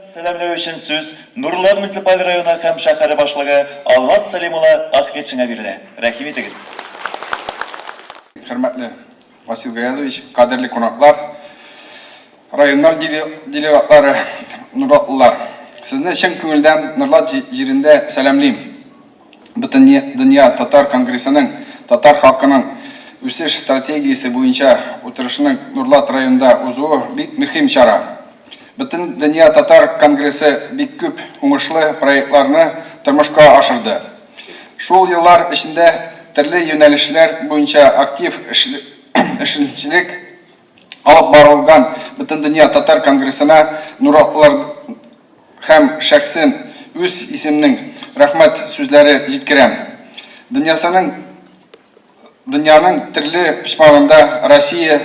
Сәламләү өчен сүз Нурлат муниципаль районы һәм шәһәре башлыгы Алмаз Сәлимулла Ахметшиңа бирелә. Рәхим итегез. Хөрмәтле Васил Гаязович, кадерле кунаклар, районнар делегатлары, Нуратлылар. Сезне чын күңелдән Нурлат җирендә сәламлыйм. Бөтен дөнья татар конгрессының, татар халкының үсеш стратегиясе буенча утырышының Нурлат районында узуы бик мөһим чара. Бөтен дөнья татар конгрессы бик күп уңышлы проектларны тормышка ашырды. Шул еллар эчендә төрле юнәлешләр буенча актив эшчәнчелек алып барылган бөтен дөнья татар конгрессына Нуратлылар һәм шәхсен үз исемнең рәхмәт сүзләре җиткерәм. Дөньяның төрле почмагында Россия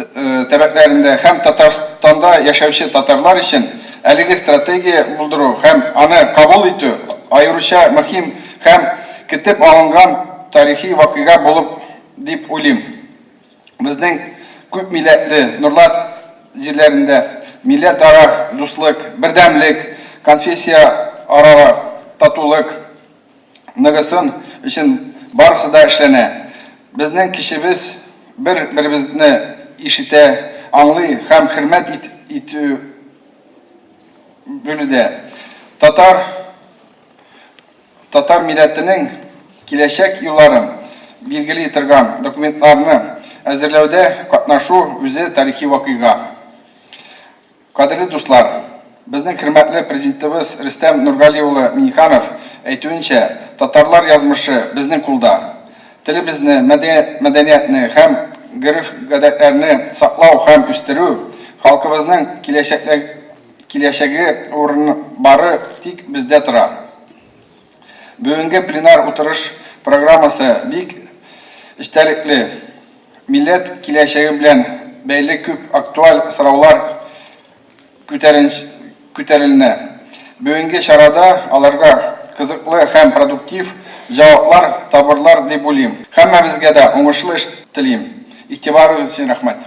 төбәкләрендә һәм Татарстанда яшәүче татарлар өчен әлеге стратегия булдыру һәм аны кабул итү аеруча мөһим һәм көтеп алынган тарихи вакыйга булып дип уйлыйм. Безнең күп милләтле Нурлат җирләрендә милләтара дуслык, бердәмлек, конфессия ара татулык ныгысын өчен барысы да эшләнә. Безнең кешебез бер-беребезне ишетә, аңлый һәм хөрмәт итү бүледә. Татар милләтенең киләчәк юлларын билгели торган документларны әзерләүдә катнашу үзе тарихи вакыйга. Кадерле дуслар, безнең хөрмәтле президентыбыз Рөстәм Нургали улы Миниханов әйтүенчә, татарлар язмышы безнең кулда. Телебезне, мәдәниятне һәм гореф-гадәтләрне саклау һәм үстерү халкыбызның киләчәге урыны бары тик бездә тора. Бүгенге пленар утырыш программасы бик истәлекле. Милләт киләчәге белән бәйле күп актуаль сораулар күтәрелә. Бүгенге чарада аларга кызыклы һәм продуктив җаваплар табырлар дип уйлыйм. Һәммәбезгә дә уңышлы эш телим. Игътибарыгыз өчен рәхмәт.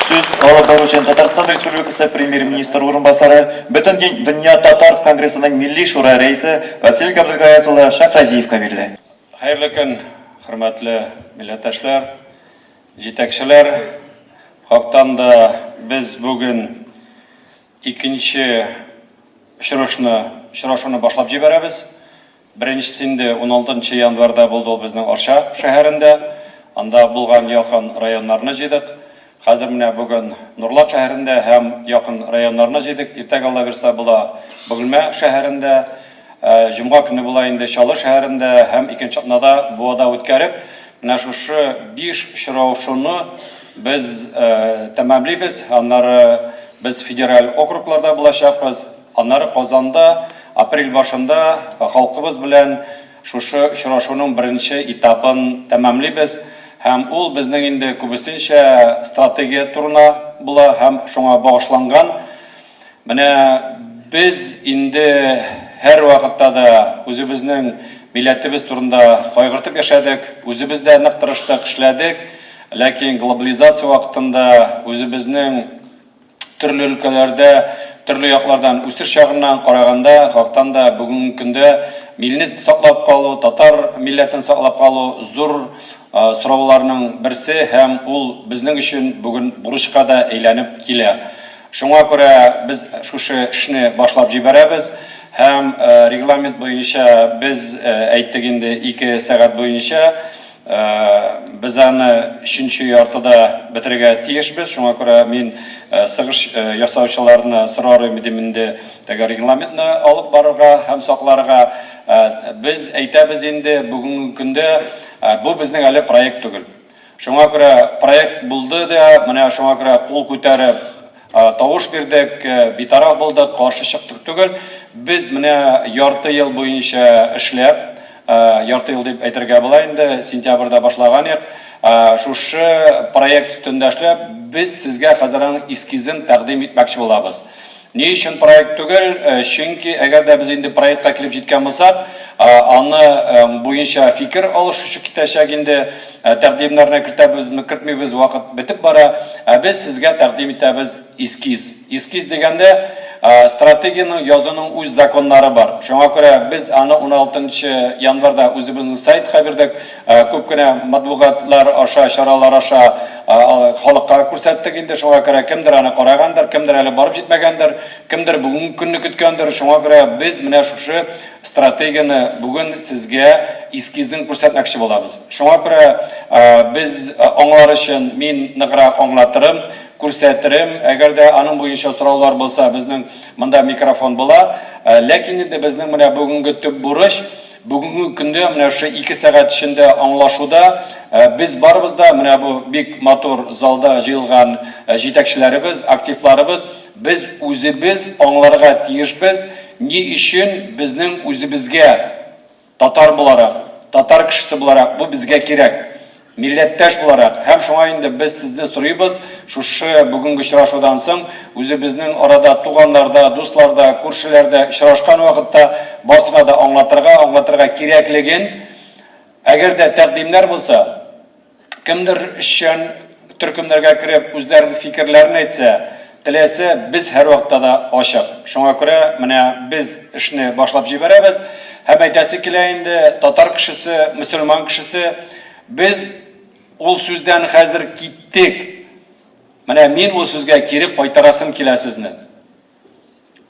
Сүз алып баручы Татарстан Республикасы премьер-министр урынбасары, Бөтен дөнья татар конгрессының милли шура рәисе Васил Габдулгаев улы Шахразиевка бирелә. Хәерле көн, хөрмәтле милләттәшләр, җитәкчеләр. Хактан да без бүген икенче очрашуны башлап җибәрәбез. Беренчесендә 16 январьда булды ул безнең Арча шәһәрендә. Анда булган якын районнарны җыйдык. Хәзер менә бүген Нурлат шәһәрендә һәм якын районнарны җыйдык. Иртәгә Алла бирсә була Бөгелмә шәһәрендә, җомга көне була инде Чаллы шәһәрендә һәм икенче атнада Буада үткәреп, менә шушы 5 очрашуны без тәмамлыйбыз. Аннары без федераль округларда булачакбыз. Аннары Казанда апрель башында халкыбыз белән шушы очрашуның беренче этапын тәмамлыйбыз. Һәм ул безнең инде күбесенчә стратегия турына була һәм шуңа багышланган. Менә без инде һәр вакытта да үзебезнең милләтебез турында кайгыртып яшәдек, үзебездә нык тырыштык, эшләдек. Ләкин глобализация вакытында үзебезнең төрле өлкәләрдә, төрле яклардан үсеш чагыннан караганда, хактан да бүгенге көндә милләтне саклап калу, татар милләтен саклап калу зур сорауларның берсе һәм ул безнең өчен бүген бурычка да әйләнеп килә. Шуңа күрә без шушы эшне башлап җибәрәбез һәм регламент буенча без әйттек инде 2 сәгать буенча biz аны 3-нче яртыда бетерергә тиешбез. Шуңа күрә мин сыгыш ясаучыларны сорарым идем инде теге регламентны алып барырга һәм сакларга. Без әйтәбез инде бүгенге көндә бу безнең әле проект түгел. Шуңа күрә проект булды да, менә шуңа күрә кул күтәреп тавыш бирдек, битараф булдык, каршы чыктык түгел. Без менә ярты ел буенча эшләп, ярты ел дип әйтергә була инде, сентябрьдә башлаган идек. Шушы проект өстендә эшләп, без сезгә хәзернең эскизен тәкъдим итмәкче булабыз. Ни өчен проект түгел? Чөнки әгәр дә без инде проектка килеп җиткән булсак, аны буенча фикер алышучы китәчәк инде, тәкъдимнәрне кертмибез, вакыт бетеп бара. Без сезгә тәкъдим итәбез эскиз. Эскиз дигәндә стратегияның язуның үз законнары бар. Шуңа күрә без аны 16 январда үзебезнең сайтка бирдек. Күп кенә матбугатлар аша, чаралар аша халыкка күрсәттек инде. Шуңа күрә кемдер аны карагандыр, кемдер әле барып җитмәгәндер, кемдер бүген көнне көткәндер. Шуңа күрә без менә шушы стратегияны бүген сезгә эскизен күрсәтмәкче булабыз. Шуңа күрә без аңлар өчен мин ныграк аңлатырым, күрсәтерем. Әгәр дә аның буенча сораулар булса, безнең монда микрофон була. Ләкин инде безнең менә бүгенге төп бурыч, бүгенге көндә менә шу 2 сәгать эчендә аңлашуда без барыбыз да менә бу бик матур залда җыелган җитәкчеләребез, активларыбыз, без үзебез аңларга тиешбез, ни өчен безнең үзебезгә татар буларак, татар кешесе буларак бу безгә кирәк. Милләттәш буларак, һәм шуңа инде без сезне сорыйбыз, шушы бүгенге очрашудан соң үзебезнең арада туганнарда, дусларда, күршеләрдә очрашкан вакытта барсына да аңлатырга кирәклеген. Әгәр дә тәкъдимнәр булса, кемдер өчен төркемнәргә кирип үзләренең фикерләрен әйтсә, теләсә, без һәр вакытта да ачык. Шуңа күрә менә без эшне башлап җибәрәбез. Һәм әйтәсе килә инде татар кешесе, мөселман кешесе, biz ул сүздән хәзер киттек. Менә мин ул сүзгә кире кайтарасым килә сезне.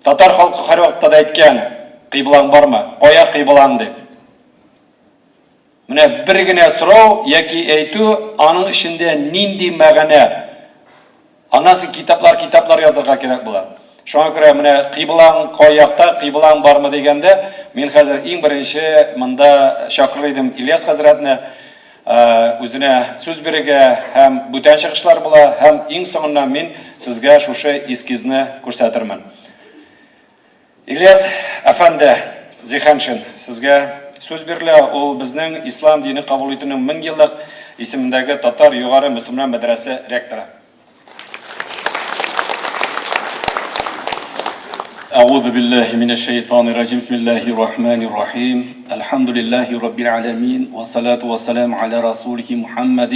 Татар халкы һәр вакытта да әйткән, кыйблаң бармы? Кая кыйблаң дип. Менә бер генә сорау яки әйтү, аның эчендә нинди мәгънә? Анасы китаплар язарга кирәк була. Шуңа күрә менә кыйблаң каякта, кыйблаң бармы дигәндә, мин хәзер иң беренче монда чакырыр идем Ильяс хәзрәтне. Үзенә сүз бирергә һәм бүтән чыгышлар була, һәм иң соңыннан мин сезгә шушы эскизны күрсәтермен. Ильяс әфәнде, Зиханшин, сезгә сүз бирелә. Ул безнең ислам дине кабул итүнең 1000 еллык исемендәге татар югары мөселман мәдрәсә ректоры. أعوذ بالله من الشيطان الرجيم بسم الله الرحمن الرحيم الحمد لله رب العالمين والصلاة والسلام على رسوله محمد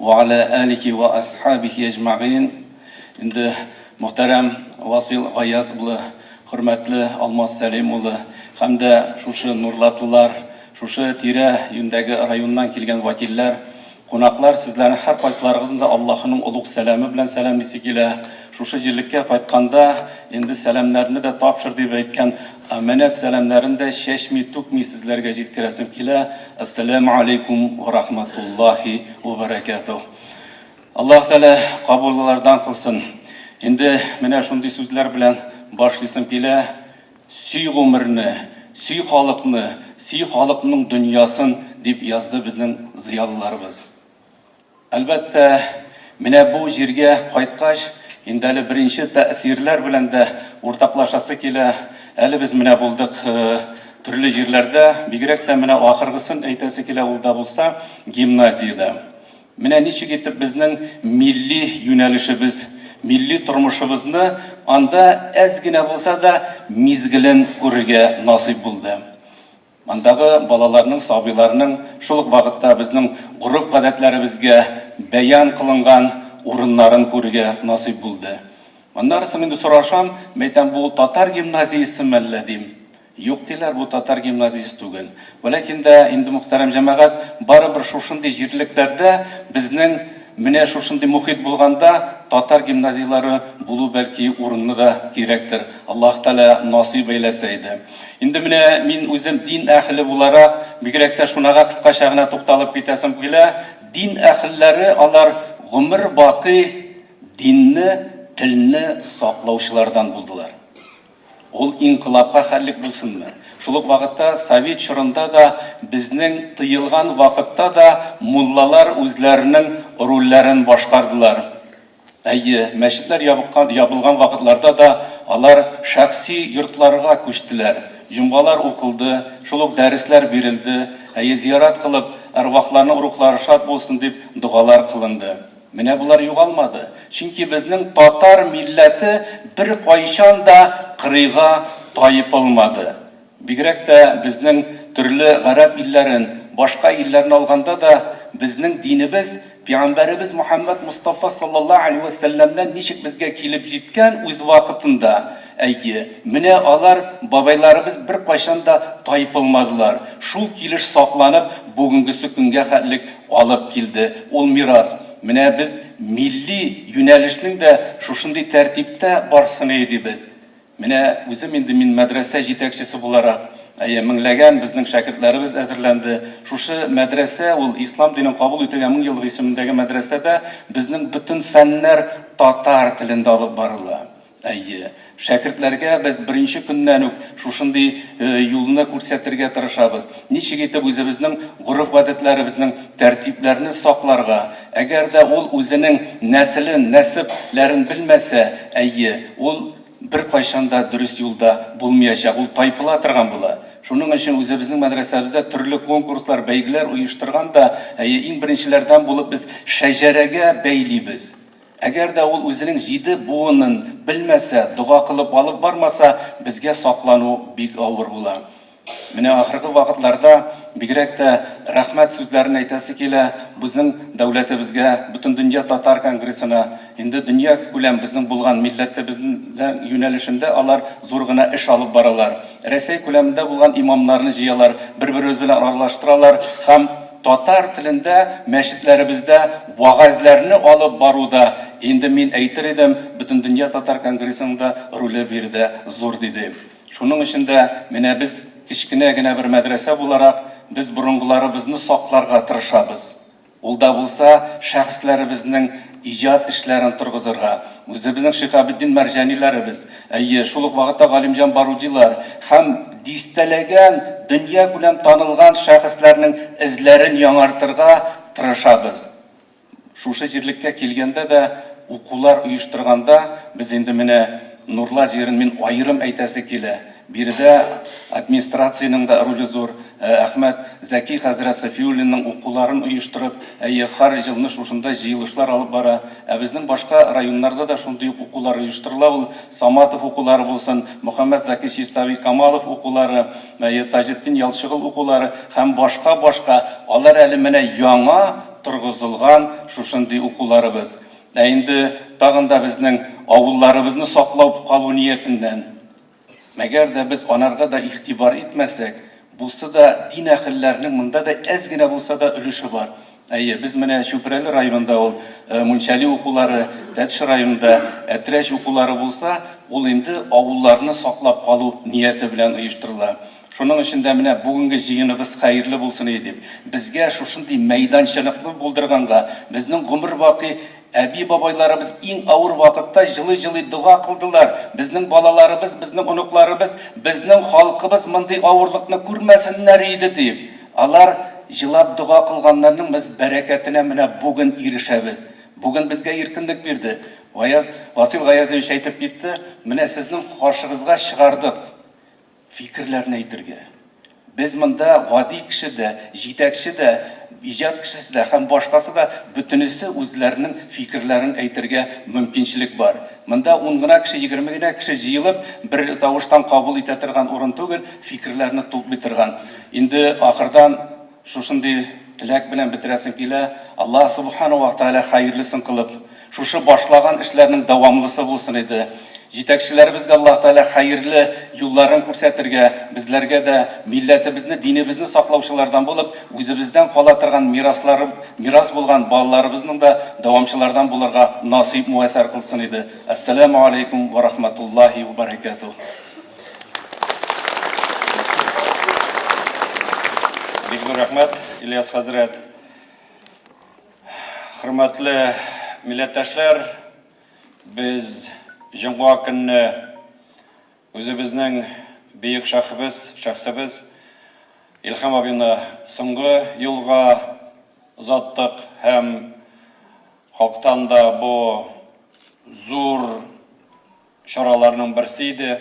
وعلى آله وأصحابه أجمعين عند محترم واصل غياث بله hürmetli Almaz Salim ulu hem de şuşu nurlatlılar, şuşu tire yündəgi rayondan kelgen vakiller, konaklar sizlerin her qaysılarınızın da Allah'ın uluq selamı bilen selamlisi kile. Şuşu jirlikке qaytqanda endi selamlarını da tapşır deyip aytgan amanet selamlarını da şeşmi tukmi sizlerge жеткирәсем kile. Assalamu alaikum ve rahmatullahi ve berekatuh. Allah Teala kabullardan kılsın. Endi mene şunday sözler bilen başlaysam kile. Süy ömrünü, süy halkının dünyasın deyip yazdı bizning ziyallarımız. Elbette mene bu jirge qaytqaş endi әлі birinchi ta'sirlar bilan da o'rtoqlashasi kela. Әлі biz mene bulduk turli yerlerde, bigrak da mene oxirgisin aytasi kela ulda bo'lsa gimnaziyada. Mene nechik etib bizning milliy yo'nalishimiz, milliy turmushimizni anda azgina bo'lsa da mizgilin ko'rga nasib bo'ldi. Andagı balalarning, sabilarning şuluk vaqtda bizning urf-odatlarimizga bayon qilingan o'rinlarini ko'rga nasib bo'ldi. Ondan sonra endi so'rasham, aytam bu tatar gimnaziyasi malladim. Yo'q deylar, bu tatar gimnaziyasi tugul. Lekin de endi muhtaram jamoat baribir shunday yerliklarda bizning mine shunday muhit bo'lganda tatar gimnaziyalari bo'lu balki o'rinni da kerakdir. Alloh taolo nasib eylasaydi. Endi mine men o'zim din ahli bo'larak bigrakda shunaqa qisqachagina to'xtalib ketasim kela. Din ahllari alar ömür baqi dinni, tilni saqlovchilardan bo'ldilar. Ol inqilobga xallik bo'lsinmi? Shuluq vaqtda Sovet chorында da bizning tiyilgan vaqtda da mullalar o'zlarining rollarini boshqardilar. Masjidlar yopilgan vaqtlarda da alar shaxsiy yurtlarga ko'chdilar. Jumbalar o'qildi, shuluq darslar berildi, ziyorat qilib arvohlarning ruhlari shod bo'lsin deb duolar qilindi. Mene bular yo'qolmadi. Chunki bizning tatar millati bir qo'yshon da qirg'iga toyib olmadi. Bigrak da bizning төрле гарәп илләрен, башка илләрне алганда да безнең динебез, Пәйгамбәребез Мухаммад Мустафа саллаллаһу алейхи ва сәлләмнән ничек безгә килеп җиткән үз вакытында. Әйе, менә алар бабайларыбыз бер кайчан да тайпылмадылар. Шул килеш сакланып, бүгенгесе көнгә хәтлек алып килде. Ул мирас. Менә без милли юнәлешнең дә шушындый тәртиптә барсын идебез. Менә үзем инде мин мәдрәсә җитәкчесе буларак, меңләгән безнең шәкертләребез әзерләнде. Шушы мәдрәсә ул ислам динен кабул ителгән 1000 еллык исемендәге мәдрәсәдә безнең бөтен фәннәр татар телендә алып барыла. Шәкертләргә без беренче көннән үк шушындый юлны күрсәтергә тырышабыз. Ничек итеп үзебезнең гореф-гадәтләребезнең тәртипләрне сакларга. Әгәр дә ул үзенең нәселен, нәсепләрен белмәсә, ул бер кайчан да дөрес юлда булмаячак, ул тайпыла торган була. Шуның өчен үзебезнең мәдрәсәбездә төрле конкурслар, бәйгеләр оештырганда, иң беренчеләрдән булып без шәҗәрәгә бәйлибез. Әгәр дә ул үзенең 7 буынын белмәсә, дуга кылып алып бармаса, безгә саклану бик авыр була. Менә ахыргы вакытларда бигрәк тә рәхмәт сүзләрен әйтәсе килә безнең дәүләтебезгә, бөтен дөнья татар конгрессына, инде дөнья күләм безнең булган милләтебезнең юнәлешендә алар зур гына эш алып баралар. Рәсәй күләмендә булган имамнарны җыялар, бер-беребез белән аралаштыралар һәм татар телендә мәчетләребездә вагазларны алып баруда инде мин әйтер идем, бөтен дөнья татар конгрессында роле бирде зур диде. Шуның өчен дә менә без кичкенә генә бер мәдрәсә буларак без бурынгыларыбызны сакларга тырышабыз. Ул да булса шәхесләребезнең иҗат эшләрен торгызырга. Үзебезнең Шихабетдин Мәрҗаниләребез, шул ук вакытта Галимҗан Барудилар һәм дистәләгән дөнья күләм танылган шәхесләрнең эзләрен яңартырга тырышабыз. Шушы җирлеккә килгәндә дә укулар оештырганда без инде менә Нурлар җирен мин аерым әйтәсе килә. Биредә администрациянең дә роле зур. Әхмәт Зәки хәзрәт Сафиуллинның укуларын оештырып, һәр елны шушында җыелышлар алып бара. Безнең башка районнарда да шундый укулар оештырыла. Ул Саматов укулары булсын, Мөхәммәд Зәки Чистави Камалов укулары, Таҗетдин Ялчыгыл укулары һәм башка алар әле менә яңа торгызылган шушындый укуларыбыз. Инде тагын да безнең авылларыбызны саклап калу ниятеннән. Мәгәр дә без анарга да игътибар итмәсәк, булса да дин әһелләренең монда да әз генә булса да өлеше бар. Без менә Чүпрәле районында ул Мунчали укулары, Тәтеш районында Әтрәш укулары булса, ул инде авылларны саклап калу нияте белән оештырыла. Шуның өчен дә менә бүгенге җыеныбыз хәерле булсын дип, безгә шушындый мәйданчылыкны булдырганга, безнең гомер бакый әби бабайларыбыз иң авыр вакытта җылы-җылы дуга кылдылар. Безнең балаларыбыз, безнең оныкларыбыз, безнең халкыбыз мондый авырлыкны күрмәсеннәр иде дип. Алар җылап дуга кылганнарның без бәрәкәтенә менә бүген ирешәбез. Бүген безгә иркенлек бирде. Васил Гаязович әйтеп китте, менә сезнең каршыгызга чыгардык фикерләрне әйтергә. Без монда гади кеше дә, җитәкче дә, иҗат кешесе дә һәм башкасы да бөтенесе үзләренең фикерләрен әйтергә мөмкинчелек бар. Монда 10 гына кеше, 20 гына кеше җыелып, бер тавыштан кабул итә торган урын түгел, фикерләрне туплый торган. Инде ахырдан шушындый теләк белән бетерәсем килә, Аллаһ Субханаһу ва Тааля хәерлесен кылып, шушы башлаган эшләрнең дәвамлысы булсын иде. Җитәкчеләребезгә Аллаһ Тааля хәерле юлларын күрсәтергә, безләргә дә милләтебезне, динебезне саклаучылардан булып, үзебездән кала торган мирас булган балаларыбызның да дәвамчылардан булырга насыйп муәссәр кылсын иде. Ассаламу алейкум ва рахматуллаһи ва баракатуһ. Бик зур рәхмәт, Ильяс хәзрәт. Хөрмәтле милләттәшләр, без җомга көнне үзебезнең бөек шәхсебез Илһам абыйны соңгы юлга озаттык һәм халыктан да бу зур чараларның берсе иде.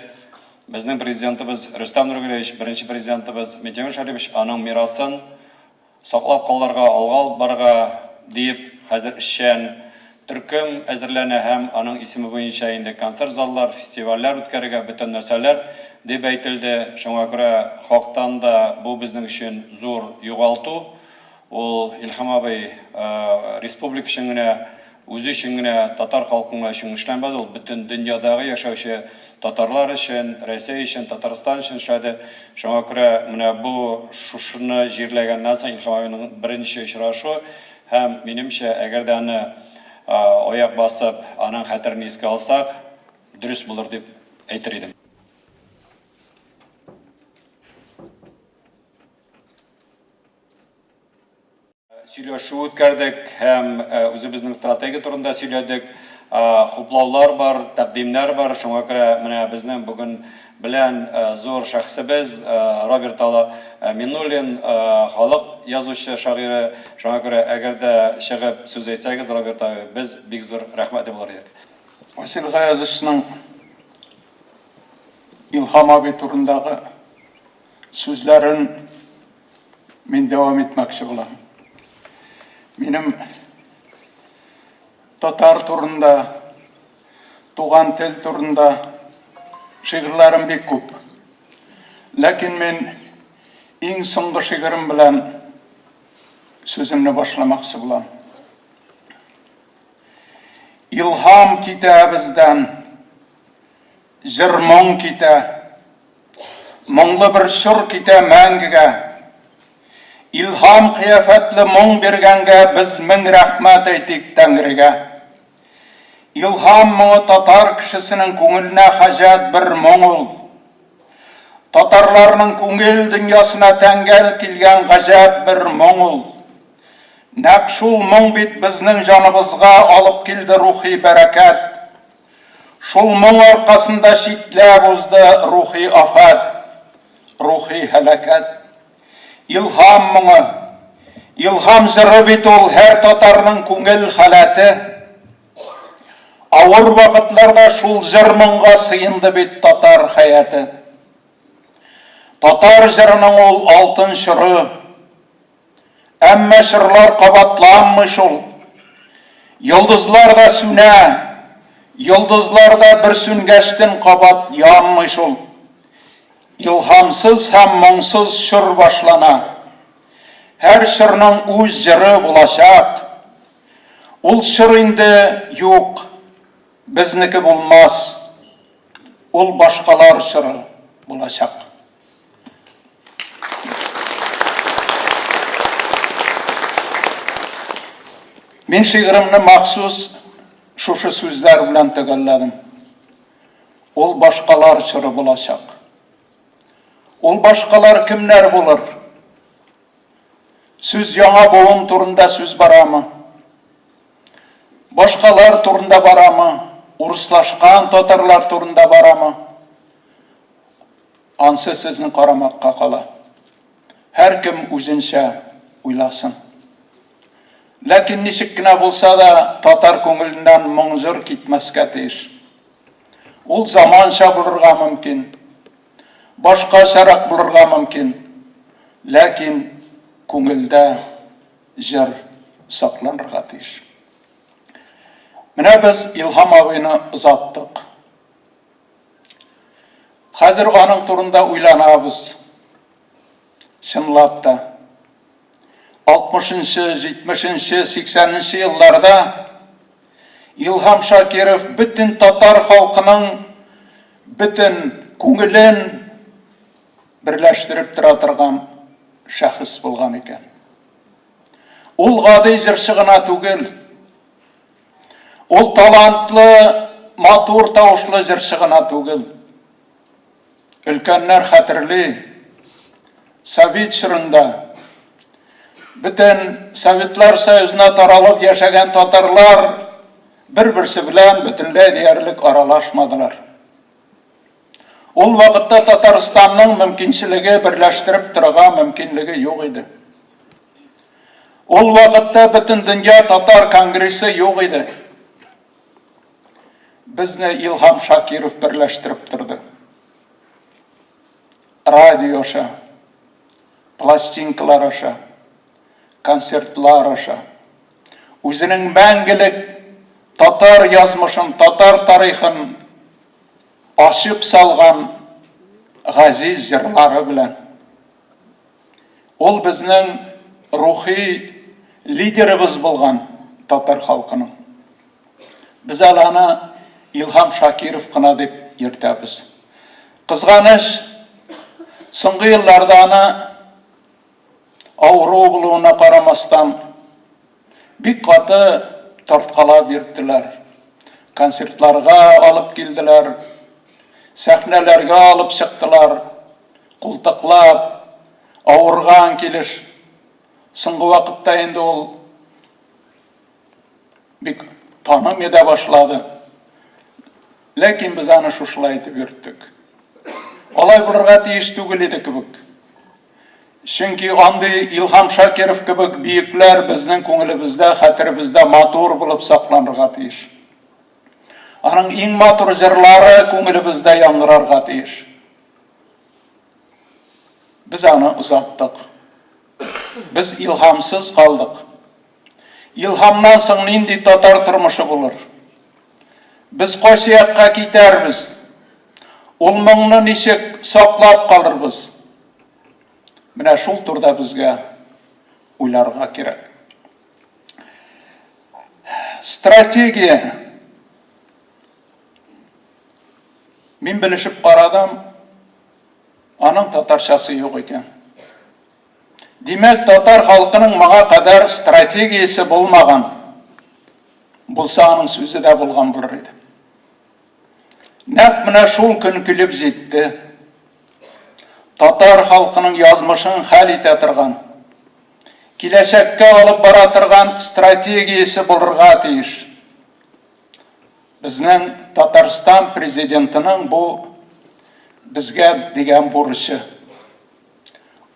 Безнең президентыбыз Рөстәм Нургалиевич, беренче президентыбыз Минтимер Шәрипович аның мирасын саклап калырга, алга алып барырга дип хәзер эшчән Türküm әзерләнә һәм аның исеме буенча инде концерт заллар, фестивальләр үткәрергә бөтен нәрсәләр дип әйтелде. Шуңа күрә хактан да бу безнең өчен зур югалту. Ул Илһам абый республика өчен генә, үзе өчен генә, татар халкына өчен эшләнмәде, ул бөтен дөньядагы яшәүче татарлар өчен, Россия өчен, Татарстан өчен эшләде. Шуңа күрә менә бу шушыны җирләгәннән соң Илһам абыйның беренче очрашу һәм минемчә, әгәр дә аны аяк басып, аның хәтерен искә алсак, дөрес булыр дип әйтер идем. Сөйләшү үткәрдек һәм үзебезнең стратегия турында сөйләдек. Хуплаулар бар, тәкъдимнәр бар. Шуңа күрә менә безнең бүген белән зур шәхсебез Роберт Миннуллин, халык язучы, шагыйре. Шуңа күрә әгәр дә чыгып сүз әйтсәгез, Роберт абый, без бик зур рәхмәт дип булыр идек. Васил Гаязовичның Илһам абый турындагы сүзләрен мин дәвам итмәкче булам. Минем татар турында, туган тел турында шигырьләрем бик күп. Ләкин мин иң соңгы шигырем белән сүземне башламакчы булам. Илһам китә бездән, җыр моң китә, моңлы бер шур китә мәңгегә. Илһам кыяфәтле моң биргәнгә без мең рәхмәт әйтик Тәңрегә. Илһам моңы татар кешесенең күңеленә хаҗәт бер моң ул. Татарларның күңел дөньясына тәңгәл килгән гаҗәп бер моң ул. Нәкъ шул моң бит безнең җаныбызга алып килде рухи бәрәкәт. Шул моң аркасында читләп узды рухи афат, рухи һәлакәт. Илһам моңы, илһам җыры бит ул һәр татарның күңел халәте. Авыр вакытларда шул җыр моңга сыенды бит татар хәяты. Татар җырының ул алтын чоры, әмма чырлар кабатланмый шул. Йолдызлар да сүнә, йолдызлар да бер сүнгәчтен кабат янмый шул. Илһамсыз һәм моңсыз чор башлана. Һәр чорның үз җыры булачак. Ул чор инде юк, безнеке булмас. Ул башкалар чоры булачак. Мин шигыремне махсус шушы сүзләр белән төгәлләдем. Ул башкалар чоры булачак. Ул башкалар кемнәр булыр? Сүз яңа буын турында сүз барамы? Башкалар турында барамы? Урыслашкан татарлар турында барамы? Ансы сезнең карамакка кала. Һәр кем үзенчә уйласын. Ләкин ничек кенә булса да татар күңеленнән моң-җыр китмәскә тиеш. Ул заманча булырга мөмкин. Башка шарак булырга мөмкин. Ләкин күңелдә җыр сакланырга тиеш. Менә без Илһам абыйны озаттык. Хәзер аның турында уйланабыз. Чынлап та 60-нчы, 70-нчы, 80-нчы елларда Илһам Шакиров бөтен татар халкының бөтен күңелен берләштереп тора торган шәхес булган икән. Ул гади җырчы гына түгел. Ул талантлы, матур тавышлы җырчы гына түгел. Өлкәннәр хәтерли, Совет чорында бөтен Советлар Союзына таралып яшәгән татарлар бер-берсе белән бөтенләй диярлек аралашмадылар. Ул вакытта Татарстанның мөмкинчелеге берләштереп торырга мөмкинлеге юк иде. Ул вакытта бөтен дөнья татар конгрессы юк иде. Безне Илһам Шакиров берләштереп торды. Радио аша, пластинкалар аша, концертлар аша. Үзенең мәңгелек татар язмышын, татар тарихын ашып салған ғазиз жырлары белән. Ол безнең рухи лидерыбыз булган татар халкының. Без аланы Илһам Шакиров кына дип йөртәбез. Кызганыч, соңгы елларда аны авыру булуына карамастан бик каты тарткалап йөрттеләр. Концертларга алып килделәр, сәхнәләргә алып чыктылар, култыклап, авырган килеш. Соңгы вакытта инде ул бик танымый да башлады. Ләкин без аны шушылай итеп йөрттек. Алай булырга тиеш түгел иде кебек. Чөнки андый Илһам Шакиров кебек биекләр безнең күңелебездә, хәтеребездә матур булып сакланырга тиеш. Аның иң матур җырлары күңелебездә яңгырарга тиеш. Без аны узаттык. Biz ilhamsız kaldık. İlhamdan soң нинди татар тормышы булыр? Biz кайсы якка китәрбез? Ул моңны ничек саклап калырбыз? Менә шул турда безгә уйларга кирәк. Стратегия. Мин белешеп карадым, аның татарчасы юк икән. Димәк, татар халкының моңа кадәр стратегиясе булмаган. Булса, аның сүзе дә булган булыр иде. Нәкъ менә шул көн килеп җитте. Татар халкының язмышын хәл итә торган, киләчәккә алып бара торган стратегиясе булырга тиеш. Безнең Татарстан президентының бу безгә дигән бурычы.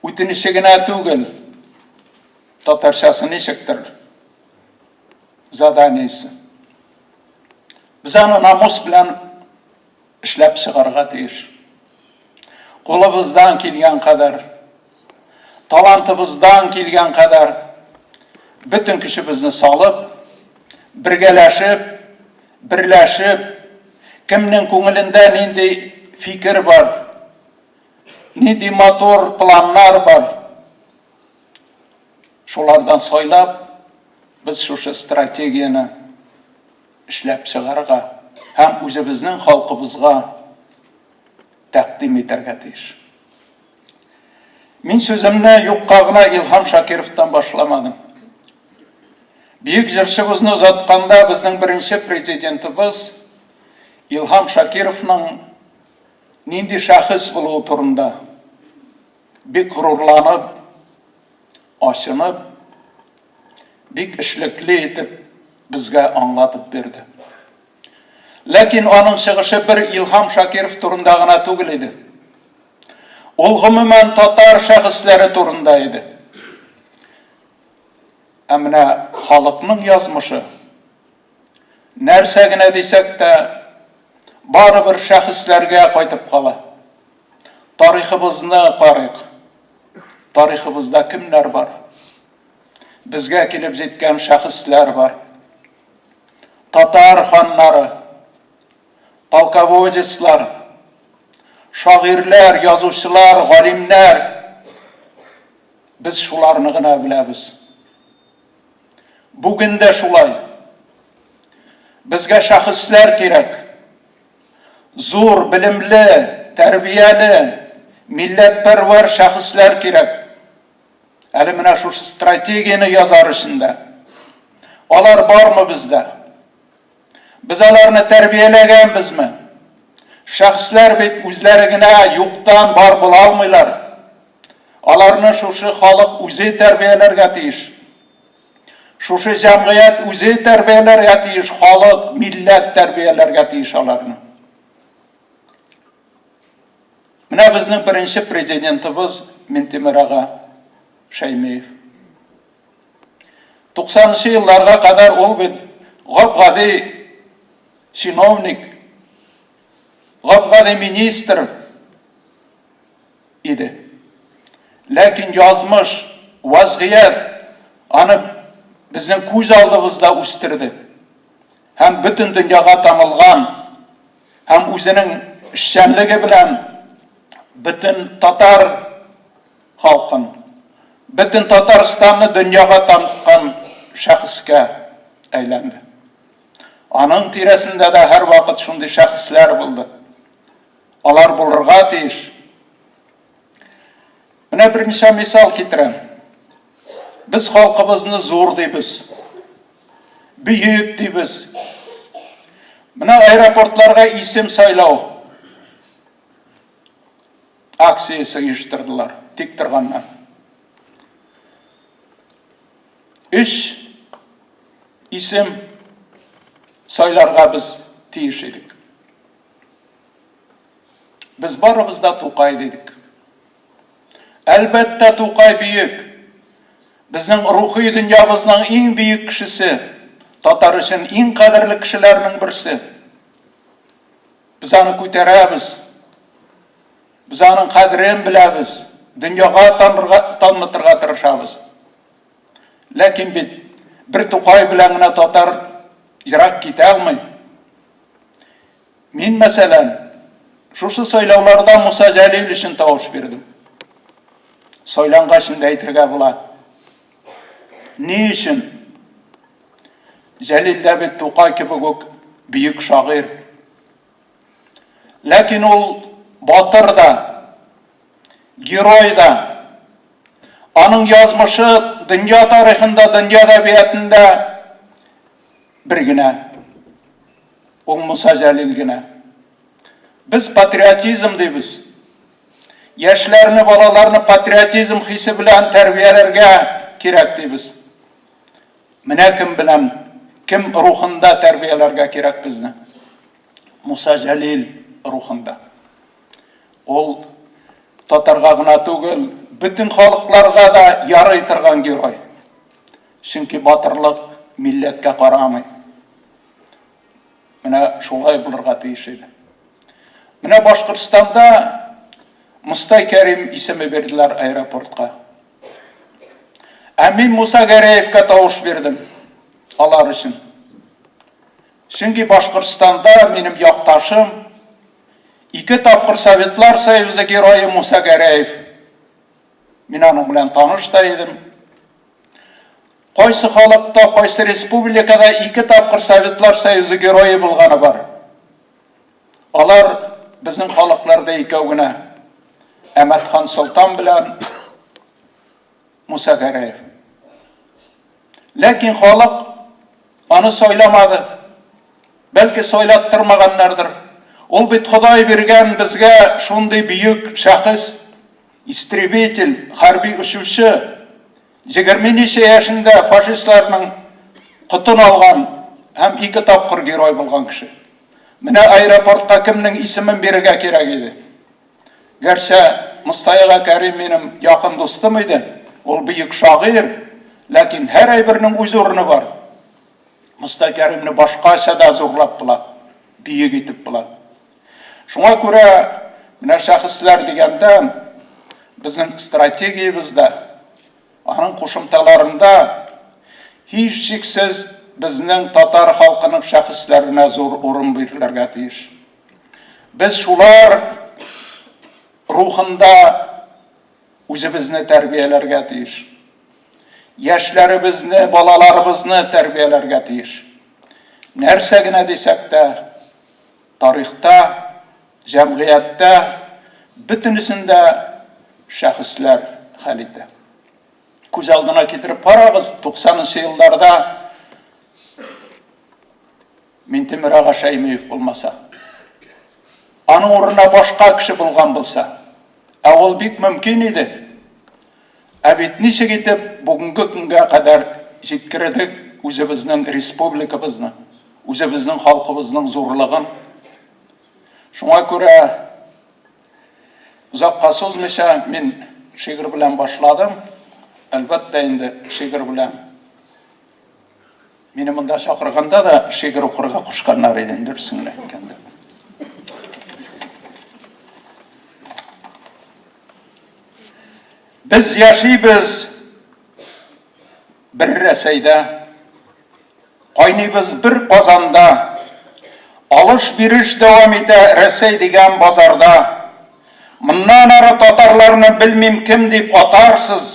Үтенече генә түгел, татарчасы ничектер заданиесе. Без аны намус белән эшләп чыгарга тиеш. Кулыбыздан килгән кадәр, талантыбыздан килгән кадәр бөтен кешебезне салып, бергәләшеп, берләшеп, кемнең күңелендә нинди фикер бар, нинди матур планнар бар, шулардан сайлап, без шушы стратегияны эшләп чыгарга һәм үзебезнең халкыбызга тәкъдим итәргә тиеш. Мин сүземне юкка гына Илһам Шакировтан башламадым. Бийек җырчыбызны озатканда безнең беренче президентыбыз Илһам Шакировның нинди шәхес булуы турында бик горурланып, ачынып, бик эшлекле итеп безгә аңлатып бирде. Ләкин аның чыгышы бер Илһам Шакиров турында гына түгел иде. Ул гомумән татар шәхесләре турында иде. Ә менә халыкның язмышы нәрсә генә дисәк тә барыбер шәхесләргә кайтып кала. Тарихыбызны карыйк. Тарихыбызда кемнәр бар? Безгә килеп җиткән шәхесләр бар. Татар ханнары, полководецлар, шагыйрьләр, язучылар, галимнәр. Без шуларны гына беләбез. Бүген дә шулай. Безгә шәхесләр кирәк. Зур, билимле, тәрбияле, милләтпәрвәр шәхесләр кирәк. Әле менә шушы стратегияны язар өчендә. Алар бармы бездә? Biz аларны тәрбияләгәнбезме? Шәхесләр бит үзләре генә юктан бар була алмыйлар. Аларны шушы халык үзе тәрбияләргә тиеш. Шушы җәмгыять үзе тәрбияләргә тиеш, халык, милләт тәрбияләргә тиеш аларны. Менә безнең беренче президентыбыз Минтимер ага Шәймиев. 90-нчы елларга кадәр ул бит гап-гади чиновник, гап-гади министр иде. Ләкин язмыш, вазгыять аны безнең күз алдыбызда үстерде. һәм бүтін дөньяға танылған, һәм үзенең эшчәнлеге белән бүтін татар халкын, бүтін Татарстанны дөньяға танытқан шәхескә әйләнде. Аның тирәсендә дә һәр вакыт шундый шәхесләр булды. Алар булырга тиеш. Менә берничә мисал китерәм. Без халкыбызны зур дибез, бөек дибез. Менә аэропортларга исем сайлау акциясы оештырдылар, тик торганнан. 3 исем сайларга без тиеш идек. Без барыбыз да Тукай дидек. Әлбәттә Тукай бөек. Безнең рухи дөньябызның иң бөек кешесе, татар өчен иң кадерле кешеләрнең берсе. Без аны күтәрәбез. Biz aның кадерен беләбез, дөньяга танытырга тырышабыз. Ләкин бит бер Тукай белән генә татар җирак китә алмый. Мин мәсәлән, шушы сайлауларда Муса Җәлил өчен тавыш бирдем. Сайлангач инде әйтергә була. Ни өчен? Җәлил дә бит Тукай кебек үк бөек шагыйрь. Ләкин ул батыр да, герой да, аның язмышы дөнья тарихында, дөнья әдәбиятында бер генә, ул Муса Җәлил генә. Без патриотизм дибез. Яшьләрне, балаларны патриотизм хисе белән тәрбияләргә кирәк дибез. Менә кем белән, кем рухында тәрбияләргә кирәк безне? Муса Җәлил рухында. Ул татарга гына түгел, бүтән халыкларга да ярый торган герой. Чөнки батырлык милләткә карамый. Менә шулай булырга тиеш иде. Менә Башкортстанда Мустай Кәрим исеме бирделәр аэропортка. Ә мин Муса Гәрәевкә тавыш бирдем алар өчен. Чөнки Башкортстанда минем якташым 2 тапкыр Советлар Союзы герое Муса Гәрәев. Мин аның белән таныш та идем. Кайсы халыкта, кайсы республикада 2 тапкыр Советлар Союзы герое булганы бар. Алар безнең халыкларда икәү генә. Әмәтхан Солтан белән Муса Гәрәев. Ләкин халык аны сайламады. Бәлки сайлап тормаганнардыр. Ул бит Ходай биргән безгә шундый бөек шәхес, истребитель, хәрби учучы, 20 яшендә фашистларның котын алган һәм 2 тапкыр герой булган кеше. Менә аэропортка кемнең исемен бирергә кирәк иде. Гәрчә Мустайга Кәрим минем якын дустым иде. Ул бөек шагыйрь, ләкин һәр әйбернең үз урыны бар. Мустай Кәримне башкача да зурлап була, бөек итеп була. Шуңа күрә менә шәхесләр дигәндә безнең стратегиябызда, аның кушымталарында һичшиксез безнең татар халкының шәхесләренә зур урын бирелергә тиеш. Без шулар рухында үзебезне тәрбияләргә тиеш. Яшьләребезне, балаларыбызны тәрбияләргә тиеш. Нәрсә генә дисәк тә, тарихта, җәмгыятьтә бөтенесендә шәхесләр хәл итә. Күз алдына китереп карагыз, 90-нчы елларда Минтимер ага Шәймиев булмаса, аның урынына башка кеше булган булса, ул бик мөмкин иде. Ә бит ничек итеп бүгенге көнгә кадәр җиткердек үзебезнең республикабызны, үзебезнең халкыбызның зурлыгын. Шуңа күрә узакка сузмыйча мин шигырь белән башладым. Әлбәттә инде шигырь белән мине монда чакырганда да шигырь укырга кушканнар иде, дөресен әйткәндә. Biz яшибез бер Рәсәйдә, Кайныбыз бер Казанда, алыш-бириш дәвам итә Рәсәй дигән базарда. Моннан ары татарларны белмим кем дип атарсыз,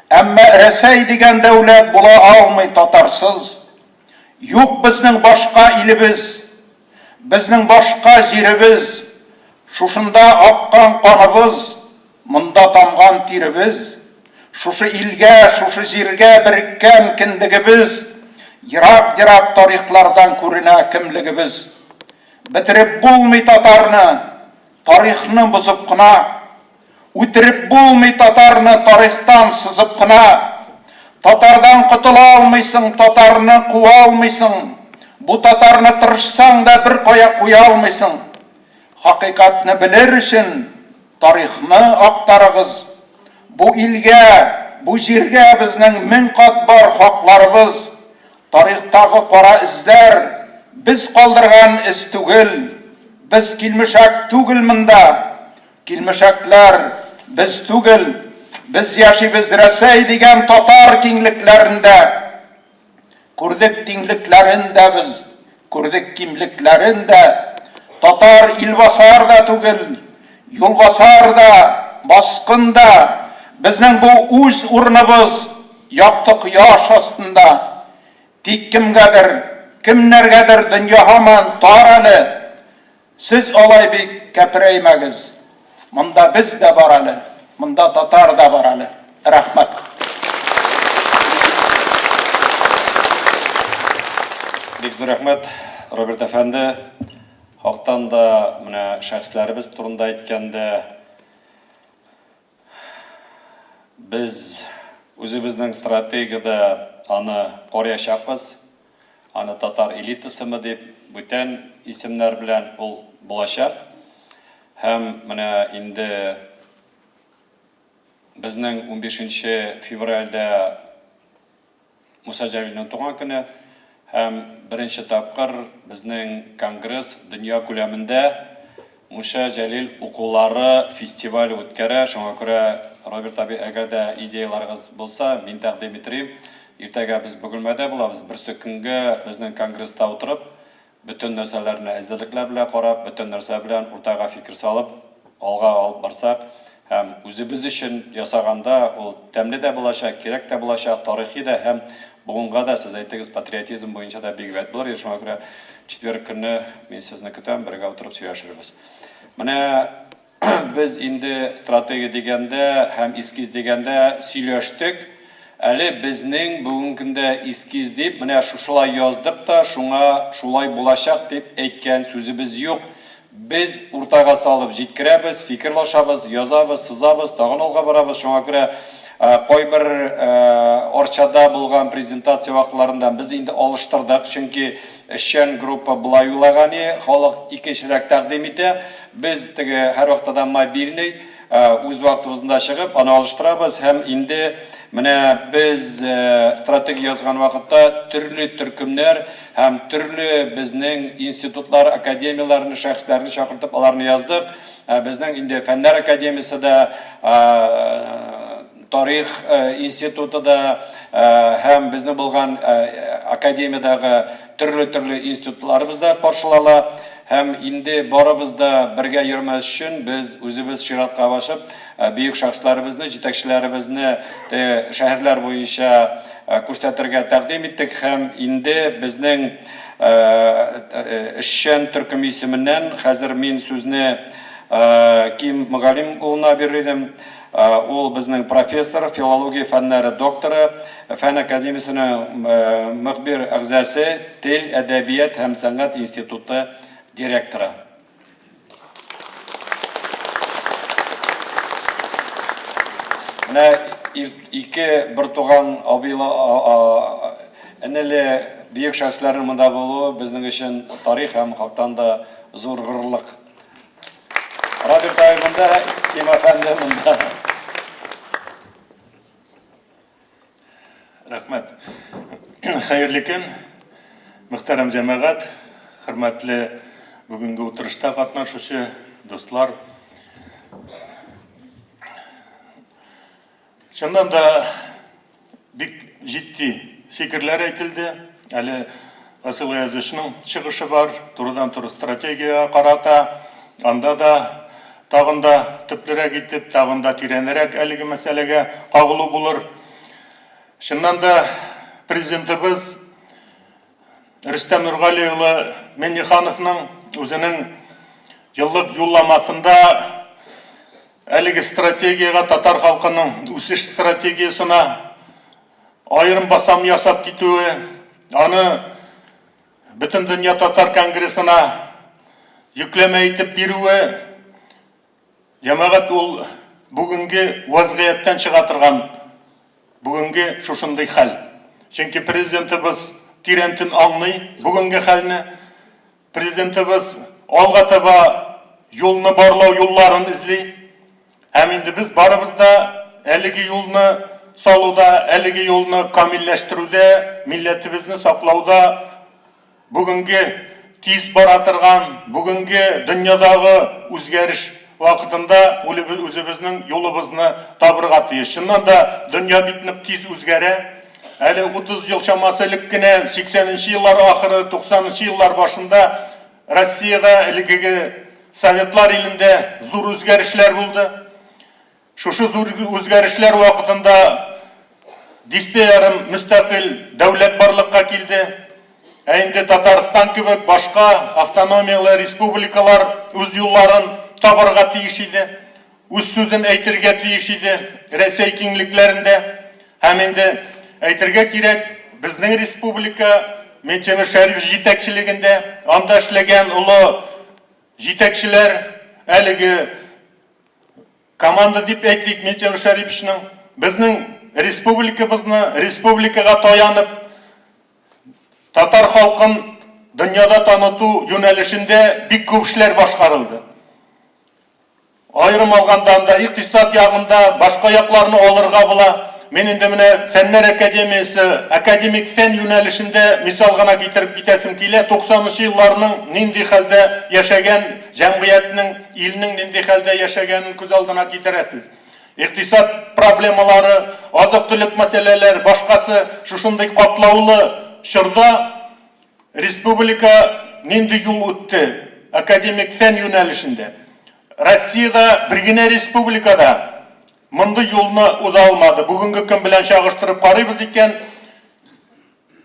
әмма Рәсәй дигән дәүләт була алмый татарсыз. Юк безнең башка илебез, безнең башка җиребез, шушында аккан каныбыз, монда тамган тиребез, шушы илгә, шушы җиргә береккән киндегебез, ерак-ерак тарихлардан күренә кемлегебез. Бетереп булмый татарны, тарихны бозып кына, үтереп булмый татарны, тарихтан сызып кына. Татардан котыла алмыйсың, татарны куа алмыйсың. Бу татарны тырышсаң да бер кая куя алмыйсың. Хакыйкатны белер өчен тарихны актарыгыз. Бу илгә, бу җиргә безнең 1000 кат бар хакларыбыз. Тарихтагы кара эзләр без калдырган эз түгел. Без килмешәк түгел монда. Килмешәкләр без түгел. Biz yaşayız Rəsəy degen tatar kingliklərində. Kürdük tinliklərində biz, Kürdük kimliklərində. Tatar ilbasar da tügül, yolbasar da, baskın da. Bizning bu üz urnımız yaptık yaş astında. Tik kimlergedir dünya haman taralı. Siz olay bir köpüreymegiz. Mında biz de baralı. Mında tatar da baralı. Rahmet. Бик зур рәхмәт, Роберт әфәнде. Хактан да менә шәхесләребез турында әйткәндә, без үзебезнең стратегиядә аны караячакбыз. Аны татар элитасымы дип бүтән исемнәр белән ул булачак. Һәм менә инде безнең 15 февральдә Муса Җәлилнең туган көне һәм беренче тапкыр безнең конгресс дөнья күләмендә Муса Җәлил укулары фестивале үткәрә. Шуңа күрә Роберт абый, әгәр дә идеяларыгыз булса, мин тәкъдим итәрим. Иртәгә без Бөгелмәдә булабыз. Берсе көнгә безнең конгресста утырып, бүтән нәрсәләрне әзерлекләр белән карап, бүтән нәрсә белән уртага фикер салып, алга алып барсак, һәм үзебез өчен ясаганда ул тәмле дә булачак, кирәк тә булачак, тарихи да һәм бүгенгә дә сез әйтегез патриотизм буенча да бик вәт булыр. Шуңа күрә четверг көнне мин сезне көтәм, бергә утырып сөйләшербез. Менә без инде стратегия дигәндә һәм эскиз дигәндә сөйләштек. Әле безнең бүгенге көндә эскиз дип менә шушылай яздык та, шуңа шулай булачак дип әйткән сүзебез юк. Biz уртага салып җиткерәбез, фикерлашабыз, язабыз, сызабыз, тагын алга барабыз. Шуңа күрә кайбер арчада булган презентация вакытларында без инде алыштырдык, чөнки эшчән группа булай уйлаган, халык икенчерәк тәкъдим итә. Без теге һәр вакытта мобильный үз вакытыбызда чыгып, аны алыштырабыз һәм инде менә без стратегия язган вакытта төрле төркемнәр һәм төрле безнең институтлар, академияларны, шәхесләрне чакыртып аларны яздык. Безнең инде фәннәр академиясе дә, тарих институты да һәм безнең булган академиядагы төрле институтларыбыз да каршылала. Һәм инде барыбыз да бергә йөрмәс өчен без үзебез чиратка башып, бөек шәхесләребезне, җитәкчеләребезне шәһәрләр буенча күрсәтергә тәкъдим иттек һәм инде безнең эшчән төркем исеменнән хәзер мин сүзне Ким Мөгаллим улына бирдем. Ул безнең профессор, филология фәннәре докторы, Фән академиясенең мөхбир әгъзасы, Тел, әдәбият һәм сәнгать институты директоры. Менә ике бертуган абыйлар, әнеле бөек шәхесләрнең монда булуы безнең өчен тарих һәм халыктан да зур горурлык. Роберт абый монда, Ким әфәнде монда. Рәхмәт. Хәерле көн, мөхтәрәм җәмәгать, хөрмәтле бүгенге утырышта катнашучы дуслар. Шуннан да бик җитди фикерләр әйтелде. Әле Васил Гаязовичның чыгышы бар, турыдан-туры стратегия карата, анда да тагында төплерәк итеп, тагында тирәнрәк әлеге мәсьәләгә кагылу булыр. Шуннан да президентыбыз Рөстәм Нургали улы Миңнехановның үзенең еллык юлламасында әлеге стратегияга татар халкының үсеш стратегиясына айрым басам ясап китүе, аны Бөтен дөнья татар конгрессына йөкләмә итеп бирүе, җәмәгать ул бүгенге вазгыятьтән чыга торган бүгенге шушындый хәл. Чөнки президентыбыз тирәнтен аңлый бүгенге хәлне. Президентыбыз алга таба юлны барлау юлларын эзли. Һәм инде без барыбыз да әлеге юлны салуда, әлеге юлны камилләштерүдә, милләтебезне саклауда бүгенге тиз бара торган, бүгенге дөньядагы үзгәреш вакытында үзебезнең юлыбызны табырга тиеш. Шуннан да дөнья бит нык тиз үзгәрә. Әле 30 ел чамасы элек кенә 80нче еллар ахыры, 90нчы еллар башында Россиядә әлеге Советлар илендә зур үзгәрешләр булды. Шушы зур үзгәрешләр вакытында дистә-ярым мөстәкыйль дәүләт барлыкка килде. Инде Татарстан кебек башка автономиялы республикалар үз юлларын табырга тиеш иде, үз сүзен әйтергә тиеш иде Рәсәй киңлекләрендә. Һәм инде әйтергә кирәк, безнең республика Миңтимер Шәриф җитәкчелегендә анда эшләгән олы җитәкчеләр, әлеге команда дип әйтик Миңтимер Шәрифовичның, безнең республикага таянып татар халкын дөньяда таныту юнәлешендә бик күп эшләр башкарылды. Айрым алганда анда икътисад ягында башка якларны алырга була. Мен инде менә Фәннәр академиясе, академик фән юнәлешендә мисал гына китереп китәсем килә. 90нчы елларның нинди хәлдә яшәгән җәмгыятьнең, илнең нинди хәлдә яшәгәнен күз алдына китерәсез. Икътисад проблемалары, азык-төлек мәсьәләләре, башкасы шушындый катлаулы чорда республика нинди юл үтте академик фән юнәлешендә. Россиядә бер генә республикада мондай юлны уза алмады. Бүгенге көн белән чагыштырып карыйбыз икән,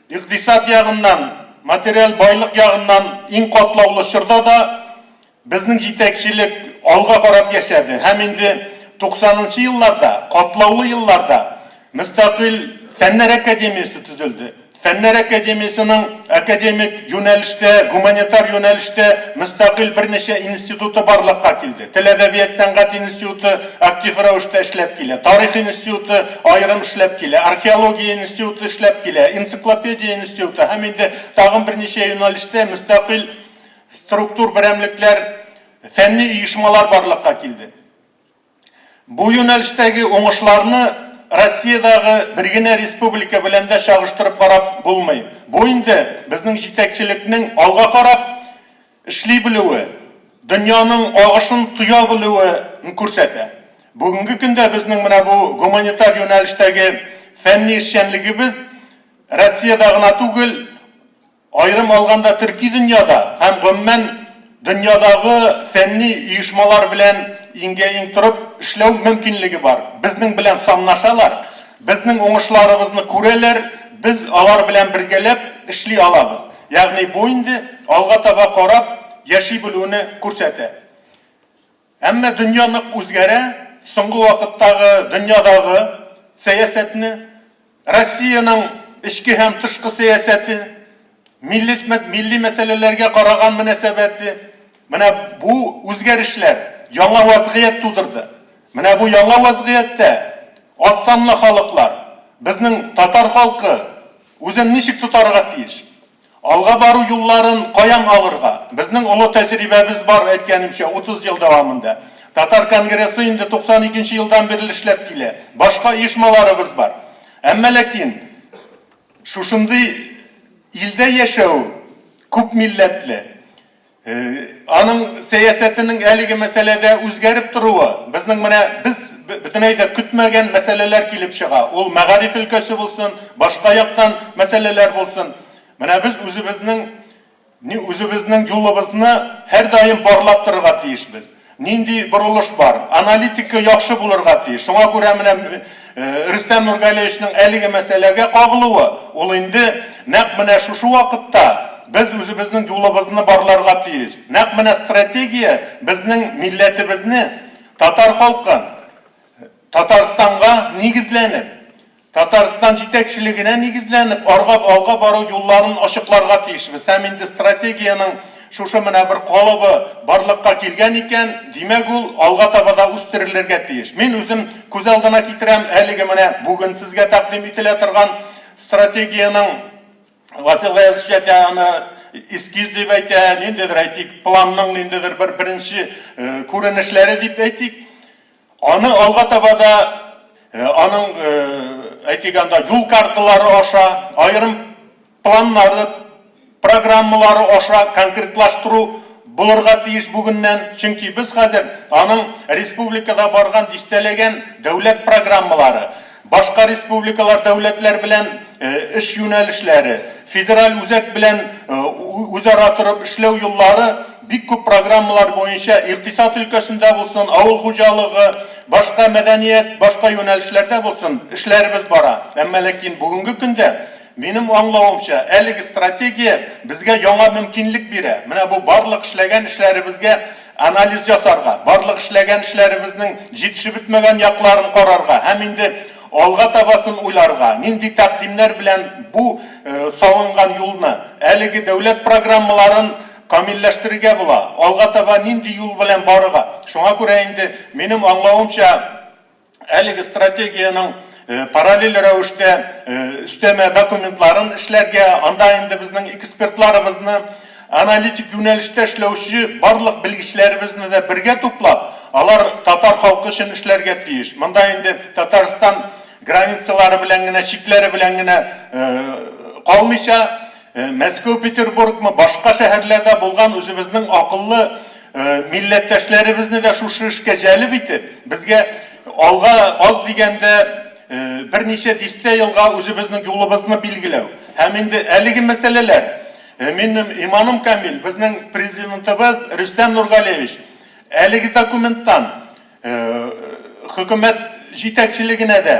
икътисад ягыннан, материаль байлык ягыннан иң катлаулы чорда да безнең җитәкчелек алга карап яшәде. Һәм инде 90нчы елларда, катлаулы елларда мөстәкыйль Фәннәр академиясе төзелде. Фәннәр академиясының академик юнәлештә, гуманитар юнәлештә мөстәкыйль берничә институты барлыкка килде. Тел әдәбият сәнгать институты актив рәвештә эшләп килә, тарих институты айрым эшләп килә, археология институты эшләп килә, энциклопедия институты, һәм инде тагын берничә юнәлештә мөстәкыйль структур берәмлекләр, фәнни оешмалар барлыкка килде. Бу юнәлештәге уңышларны Россиядагы бер генә республика белән дә чагыштырып карап булмый. Бу инде безнең җитәкчелекнең алга карап эшли белүе, дөньяның агышын тоя белүен күрсәтә. Бүгенге көндә безнең менә бу гуманитар юнәлештәге фәнни эшчәнлегебез Россиядә гына түгел, айрым алганда төрки дөньяда һәм гомумән дөньядагы фәнни оешмалар белән иң турып эшләү мөмкинлеге бар. Безнең белән самнашалар, безнең уңышларыбызны күрәләр, без алар белән бергәләп эшли алабыз. Ягъни бу инде алга таба карап яши белүне күрсәтә. Әмма дөнья нык үзгәрә, соңгы вакыттагы дөньядагы сәясәтне, Россиянең ички һәм тышкы сәясәте, милли мәсьәләләргә караган мөнәсәбәте, менә бу үзгәрешләр яңа вазгыять тудырды. Менә бу яңа вазгыятьтә аз санлы халыклар, безнең татар халкы үзен ничек тотарга тиеш? Алга бару юлларын каян алырга? Безнең олы тәҗрибәбез бар, әйткәнемчә, 30 ел дәвамында. Татар конгрессы инде 92нче елдан бирле эшләп килә. Башка оешмаларыбыз бар. Әмма ләкин шушындый илдә яшәү күп милләтле, аның сәясәтенең әлеге мәсьәләдә үзгәреп торуы, безнең менә без бөтенәйдә көтмәгән мәсьәләләр килеп чыга. Ул мәгариф өлкәсе булсын, башка яктан мәсьәләләр булсын. Менә без үзебезнең юлыбызны һәр даим барлап торырга тиешбез. Нинди борылыш бар, аналитика яхшы булырга тиеш. Шуңа күрә менә Рөстәм Нургалиевичнең әлеге мәсьәләгә кагылуы, ул инде нәкъ менә шушы вакытта без үзебезнең юлыбызны барларга тиеш. Нәкъ менә стратегия безнең милләтебезне, татар халкын Татарстанга нигезләнеп, Татарстан җитәкчелегенә нигезләнеп, алга бару юлларын ачыкларга тиешбез. Һәм инде стратегияның шушы менә бер калыбы барлыкка килгән икән, димәк ул алга таба да үстерелергә тиеш. Мин үзем күз алдына китерәм әлеге менә бүген сезгә тәкъдим ителә торган стратегияның Васил Гаязович аны эскиз дип әйтә, ниндидер әйтик, планның ниндидер бер беренче күренешләре дип әйтик. Аны алга таба да аның әйтик анда юл карталары аша, айрым планнары, программалары аша конкретлаштыру булырга тиеш бүгеннән. Чөнки без хәзер аның республикада барган дистәләгән дәүләт программалары, башка республикалар, дәүләтләр белән эш юнәлешләре, федераль үзәк белән үзара торып эшләү юллары бик күп программалар буенча икътисад өлкәсендә булсын, авыл хуҗалыгы, башка мәдәният, башка юнәлешләрдә булсын, эшләребез бара. Әмма ләкин бүгенге көндә минем аңлавымча әлеге стратегия безгә яңа мөмкинлек бирә. Менә бу барлык эшләгән эшләребезгә анализ ясарга, барлык эшләгән эшләребезнең җитешеп бетмәгән якларын карарга һәм инде алга табасын уйларга, нинди тәкъдимнәр белән бу салынган юлны, әлеге дәүләт программаларын камилләштерергә була, алга таба нинди юл белән барырга. Шуңа күрә инде минем аңлавымча әлеге стратегияның параллель рәвештә өстәмә документларын эшләргә, анда инде безнең экспертларыбызны, аналитик юнәлештә эшләүче барлык белгечләребезне дә бергә туплап, алар татар халкы өчен эшләргә тиеш. Монда инде Татарстан границалары белән генә, чикләре белән генә калмыйча, Мәскәү, Петербургмы, башка шәһәрләрдә булган үзебезнең акыллы милләттәшләребезне дә шушы эшкә җәлеп итеп, безгә алга аз дигәндә берничә дистә елга үзебезнең юлыбызны билгеләү. Һәм инде әлеге мәсьәләләр, минем иманым камил, безнең президентыбыз Рөстәм Нургалиевич әлеге документтан хөкүмәт җитәкчелегенә дә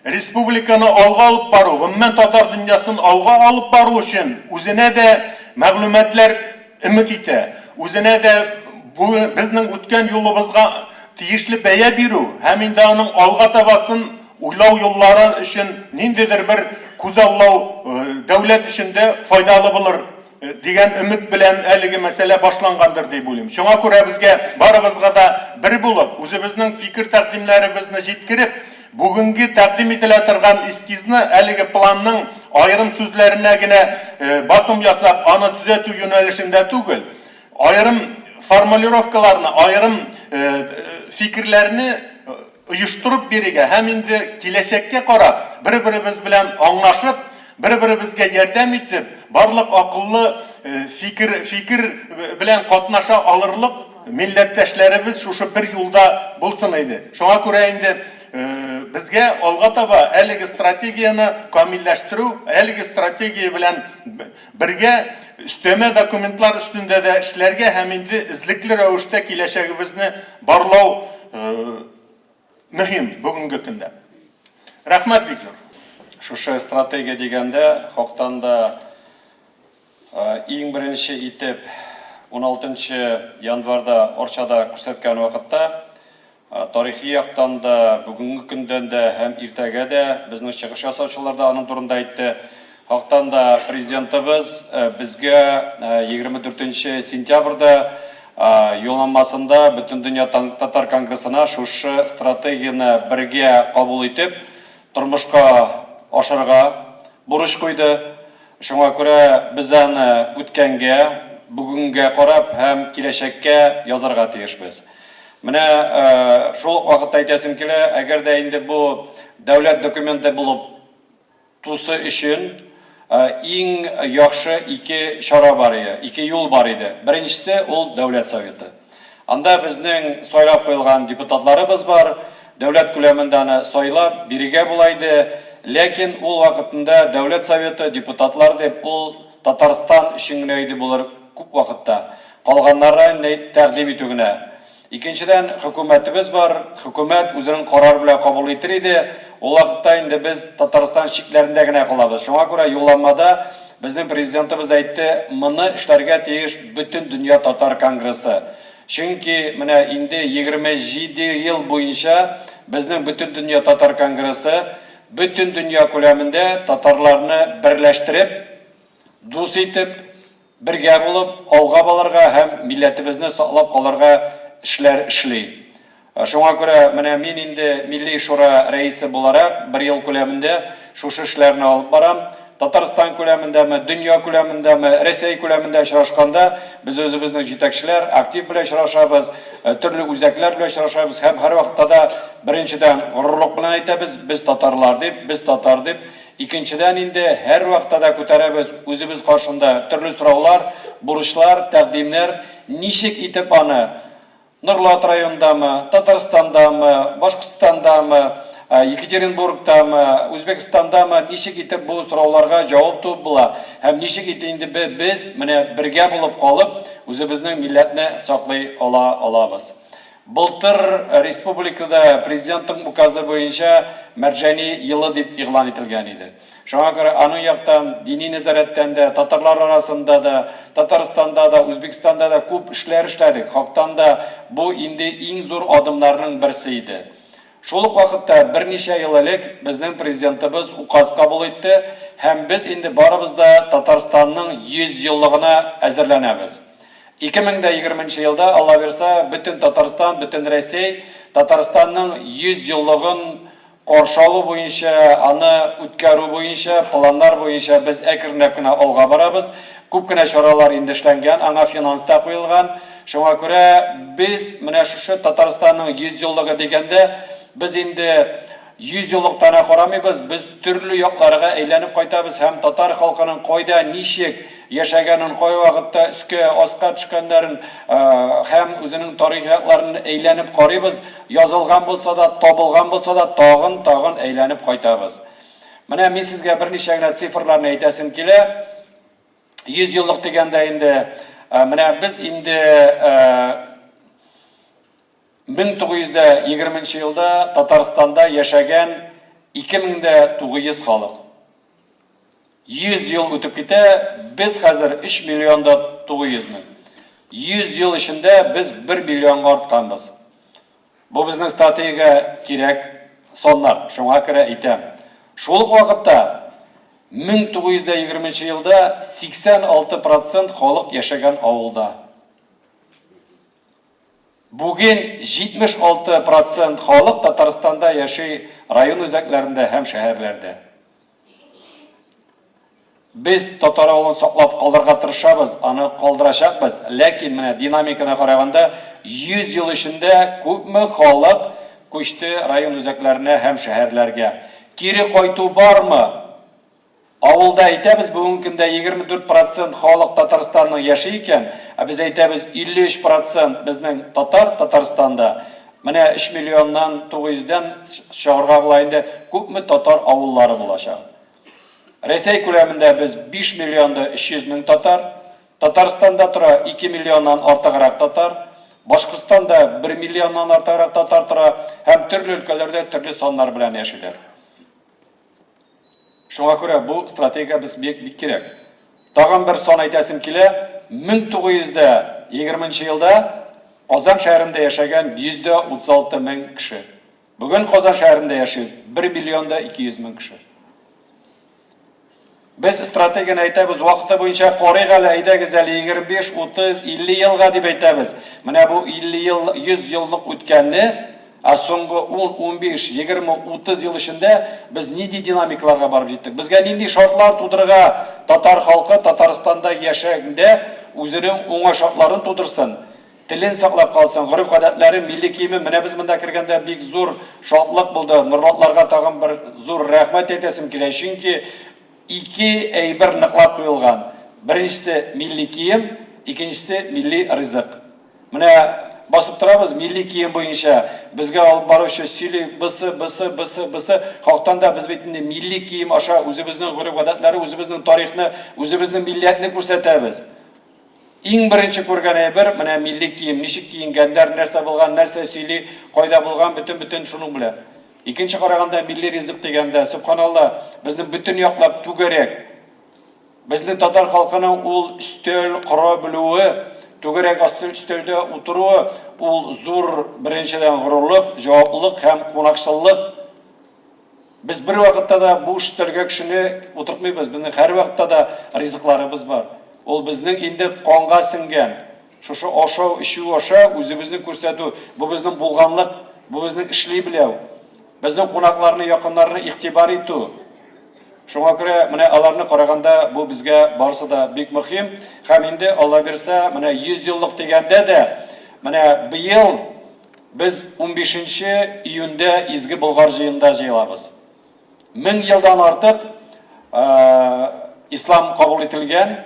республиканы алга алып бару, гомумән татар дөньясын алга алып бару өчен үзенә дә мәгълүматлар өмет итә. Үзенә дә безнең үткән юлыбызга тиешле бәя бирү һәм инде аның алга табасын уйлау юллары өчен ниндидер бер күзаллау дәүләт өчен дә файдалы булыр дигән өмет белән әлеге мәсьәлә башлангандыр дип уйлыйм. Шуңа күрә безгә барыбызга да бер булып, үзебезнең фикер тәкъдимнәребезне җиткереп, бүгенге тәкъдим ителә торган эскизны әлеге планның айрым сүзләренә генә басым ясап, аны төзәтү юнәлешендә түгел, айрым формулировкаларны, айрым фикерләрне оештырып бирергә һәм инде киләчәккә карап, бер-беребез белән аңлашып, бер-беребезгә ярдәм итеп, барлык акыллы фикер белән катнаша алырлык милләттәшләребез шушы бер юлда булсын иде. Шуңа күрә инде безгә алга таба әлеге стратегияны камилләштерү, әлеге стратегия белән бергә өстәмә документлар үстендә дә эшләргә һәм инде излекле рәвештә киләчәгебезне барлау мөһим бүгенге көндә. Рәхмәт бик зур. Шушы стратегия дигәндә, хактан да иң беренче итеп 16 январда Орчада күрсәткән вакытта тарихи яктан да, бүгенге көндән дә һәм иртәгә дә безнең чыгыш ясаучылар да аның турында әйтте. Хактан да президентыбыз безгә 24 сентябрьдә юлламасында Бөтен дөнья татар конгрессына шушы стратегияны бергә кабул итеп, тормышка ашырга бурыч куйды. Шуңа күрә без аны үткәнгә, бүгенгә карап һәм киләчәккә язарга тиешбез. Менә шул вакытта әйтәсем килә, әгәр дә инде бу дәүләт документы булып тусы өчен иң яхшы ике чара бар иде, ике юл бар иде. Беренчесе ул дәүләт советы. Анда безнең сайлап куелган депутатларыбыз бар, дәүләт күләмендә аны сайлап бирергә була иде, ләкин ул вакытында дәүләт советы депутатлар дип ул Татарстан үшін генә иде булыр күп вакытта. Калганнарын тәкъдим итү генә. Икенчедән, хөкүмәтебез бар. Хөкүмәт үзенең карар белән кабул итер иде. Ул вакытта инде без Татарстан шикләрендә генә калабыз. Шуңа күрә юлламада безнең президентыбыз әйтте, моны эшләргә тиеш бөтен дөнья татар конгрессы. Чөнки менә инде 27 ел буенча безнең бөтен дөнья татар конгрессы бөтен дөнья күләмендә татарларны берләштереп, дус итеп, бергә булып, алга баларга һәм милләтебезне саклап калырга эшләр эшли. Шуңа күрә менә мин инде Милли шура рәисе буларак 1 ел күләмендә шушы эшләрне алып барам. Татарстан күләмендәме, дөнья күләмендәме, Россия күләмендә очрашканда без үзебезнең җитәкчеләр актив белән очрашабыз, төрле үзәкләр белән очрашабыз һәм һәр вакытта да беренчедән горурлык белән әйтәбез, без татарлар дип, без татар дип. Икенчедән инде һәр вакытта да күтәрәбез үзебез каршында төрле сораулар, бурычлар, тәкъдимнәр, ничек итеп аны Нурлат районындамы, Татарстандамы, Башкортстандамы, Екатеринбургтамы, Үзбекстандамы ничек итеп бу сорауларга җавап табып була һәм ничек итеп инде без менә бергә булып калып үзебезнең милләтне саклый алабыз. Былтыр республикада президентның указы буенча Мәрҗани елы дип игълан ителгән иде. Шуңа күрә аның яктан дини нәзарәттән дә, татарлар арасында да, Татарстанда да, Үзбекстанда да күп эшләр эшләдек. Хактан да бу инде иң зур адымнарның берсе иде. Шул ук вакытта берничә ел элек безнең президентыбыз указ кабул итте һәм без инде барыбыз да Татарстанның 100 еллыгына әзерләнәбез. 2020 елда, Алла берса, бөтен Татарстан, бөтен Россия Татарстанның 100 еллыгын каршы алу буенча, аны үткәрү буенча, планнар буенча без әкренләп кенә алга барабыз. Күп кенә чаралар инде эшләнгән, аңа финанс та куелган. Шуңа күрә без менә шушы Татарстанның 100 еллыгы дигәндә biz инде 100 еллыктан карамыйбыз, без төрле якларга әйләнеп кайтабыз һәм татар халкының кайда, ничек яшәгәнен, кай вакытта өскә, аска төшкәннәрен һәм үзенең тарихатларын әйләнеп карыйбыз. Язылган булса да, табылган булса да, тагын әйләнеп кайтабыз. Менә мин сезгә берничә генә цифрларны әйтәсем килә. 100 еллык дигәндә инде менә без инде 1920 елда Татарстанда яшәгән 2900 халык. 100 ел үтеп китә, без хәзер 3 миллионда 900 мең. 100 ел эчендә без 1 миллионга артканбыз. Бу безнең стратегиягә кирәк соннар. Шуңа күрә әйтәм. Шул вакытта 1920 елда 86% халык яшәгән авылда. Бүген 76% халык Татарстанда яши район үзәкләрендә һәм шәһәрләрдә. Без татар авылын саклап калдырга тырышабыз, аны калдырачакбыз, ләкин менә динамиканы караганда 100 ел эчендә күпме халык күчте район үзәкләренә һәм шәһәрләргә. Кире кайту бармы? Авылда әйтәбез, бүгенге көндә 24% халык Татарстанның яши икән, без әйтәбез 53% безнең Татарстанда. Менә 3 миллионнан 900-дән чыгарга була инде күпме татар авыллары булачак. Россия күләмендә без 5 миллионда 300 мең татар, Татарстанда тора 2 миллионнан артыграк татар, Башкортстанда 1 миллионнан артыграк татар тора һәм төрле өлкәләрдә төрле саннар белән яшиләр. Шуңа күрә бу стратегия без бик кирәк. Тагын бер сан әйтәсем килә. 1920 елда Казан шәһәрендә яшәгән 136 мең кеше. Бүген Казан шәһәрендә яши 1 миллионда 200 мең кеше. Без стратегияны әйтәбез, вакыты буенча карыйк әле, әйдәгез әле 25, 30, 50 елга дип әйтәбез. Менә бу 50 ел, 100 еллык үткәнне соңгы 10, 15, 20, 30 ел эчендә без нинди динамикаларга барып җиттек. Безгә нинди шартлар тудырга татар халкы Татарстанда яшәгәндә үзенең уңай шартларын тудырсын. Телен саклап калсын, гореф-гадәтләрен, милли киемен. Менә без монда кергәндә бик зур шатлык булды. Нурлатларга тагын бер зур рәхмәт әйтәсем килә, чөнки 2 әйбер ныклап куелган. Беренчесе милли кием, икенчесе милли ризык. Менә басып торабыз милли кием буенча. Безгә алып баручы сөйли бысы халыктан да без бит инде милли кием аша үзебезнең гореф-гадәтләре, үзебезнең тарихны, үзебезнең милләтне күрсәтәбез. Иң беренче күргән әйбер менә милли кием, ничек киенгәннәр, нәрсә булган, нәрсә сөйли, кайда булган, бөтен шуның белән. Икенче караганда милли ризык дигәндә, субханалла, безнең бөтен яклап түгәрәк. Безнең татар халкының ул өстәл кора белүе, түгәрәк өстәлдә утыруы, ул зур беренчедән горурлык, җаваплылык һәм кунакчыллык. Biz bir vaqtda da bu işlerge kişini oturtmayız. Bizning her vaqtda da rızıklarımız var. Ol bizning indi qonga singen. Şoşu aşağı, işi aşağı, özümüzni ko'rsatu. Bu bizning bulganlık, bu bizning işli bilev. Bizning qonaqlarını, yaqinlarını ihtibar etu. Şoňa görə mene alarını qaraganda bu bizge barsa da bek mühim. Hem indi Allah berse mene 100 yıllık degende de mene bu yıl biz 15 iyunda izgi Bulgar jıyında jıylabız. 1000 yıldan artık İslam kabul etilgen.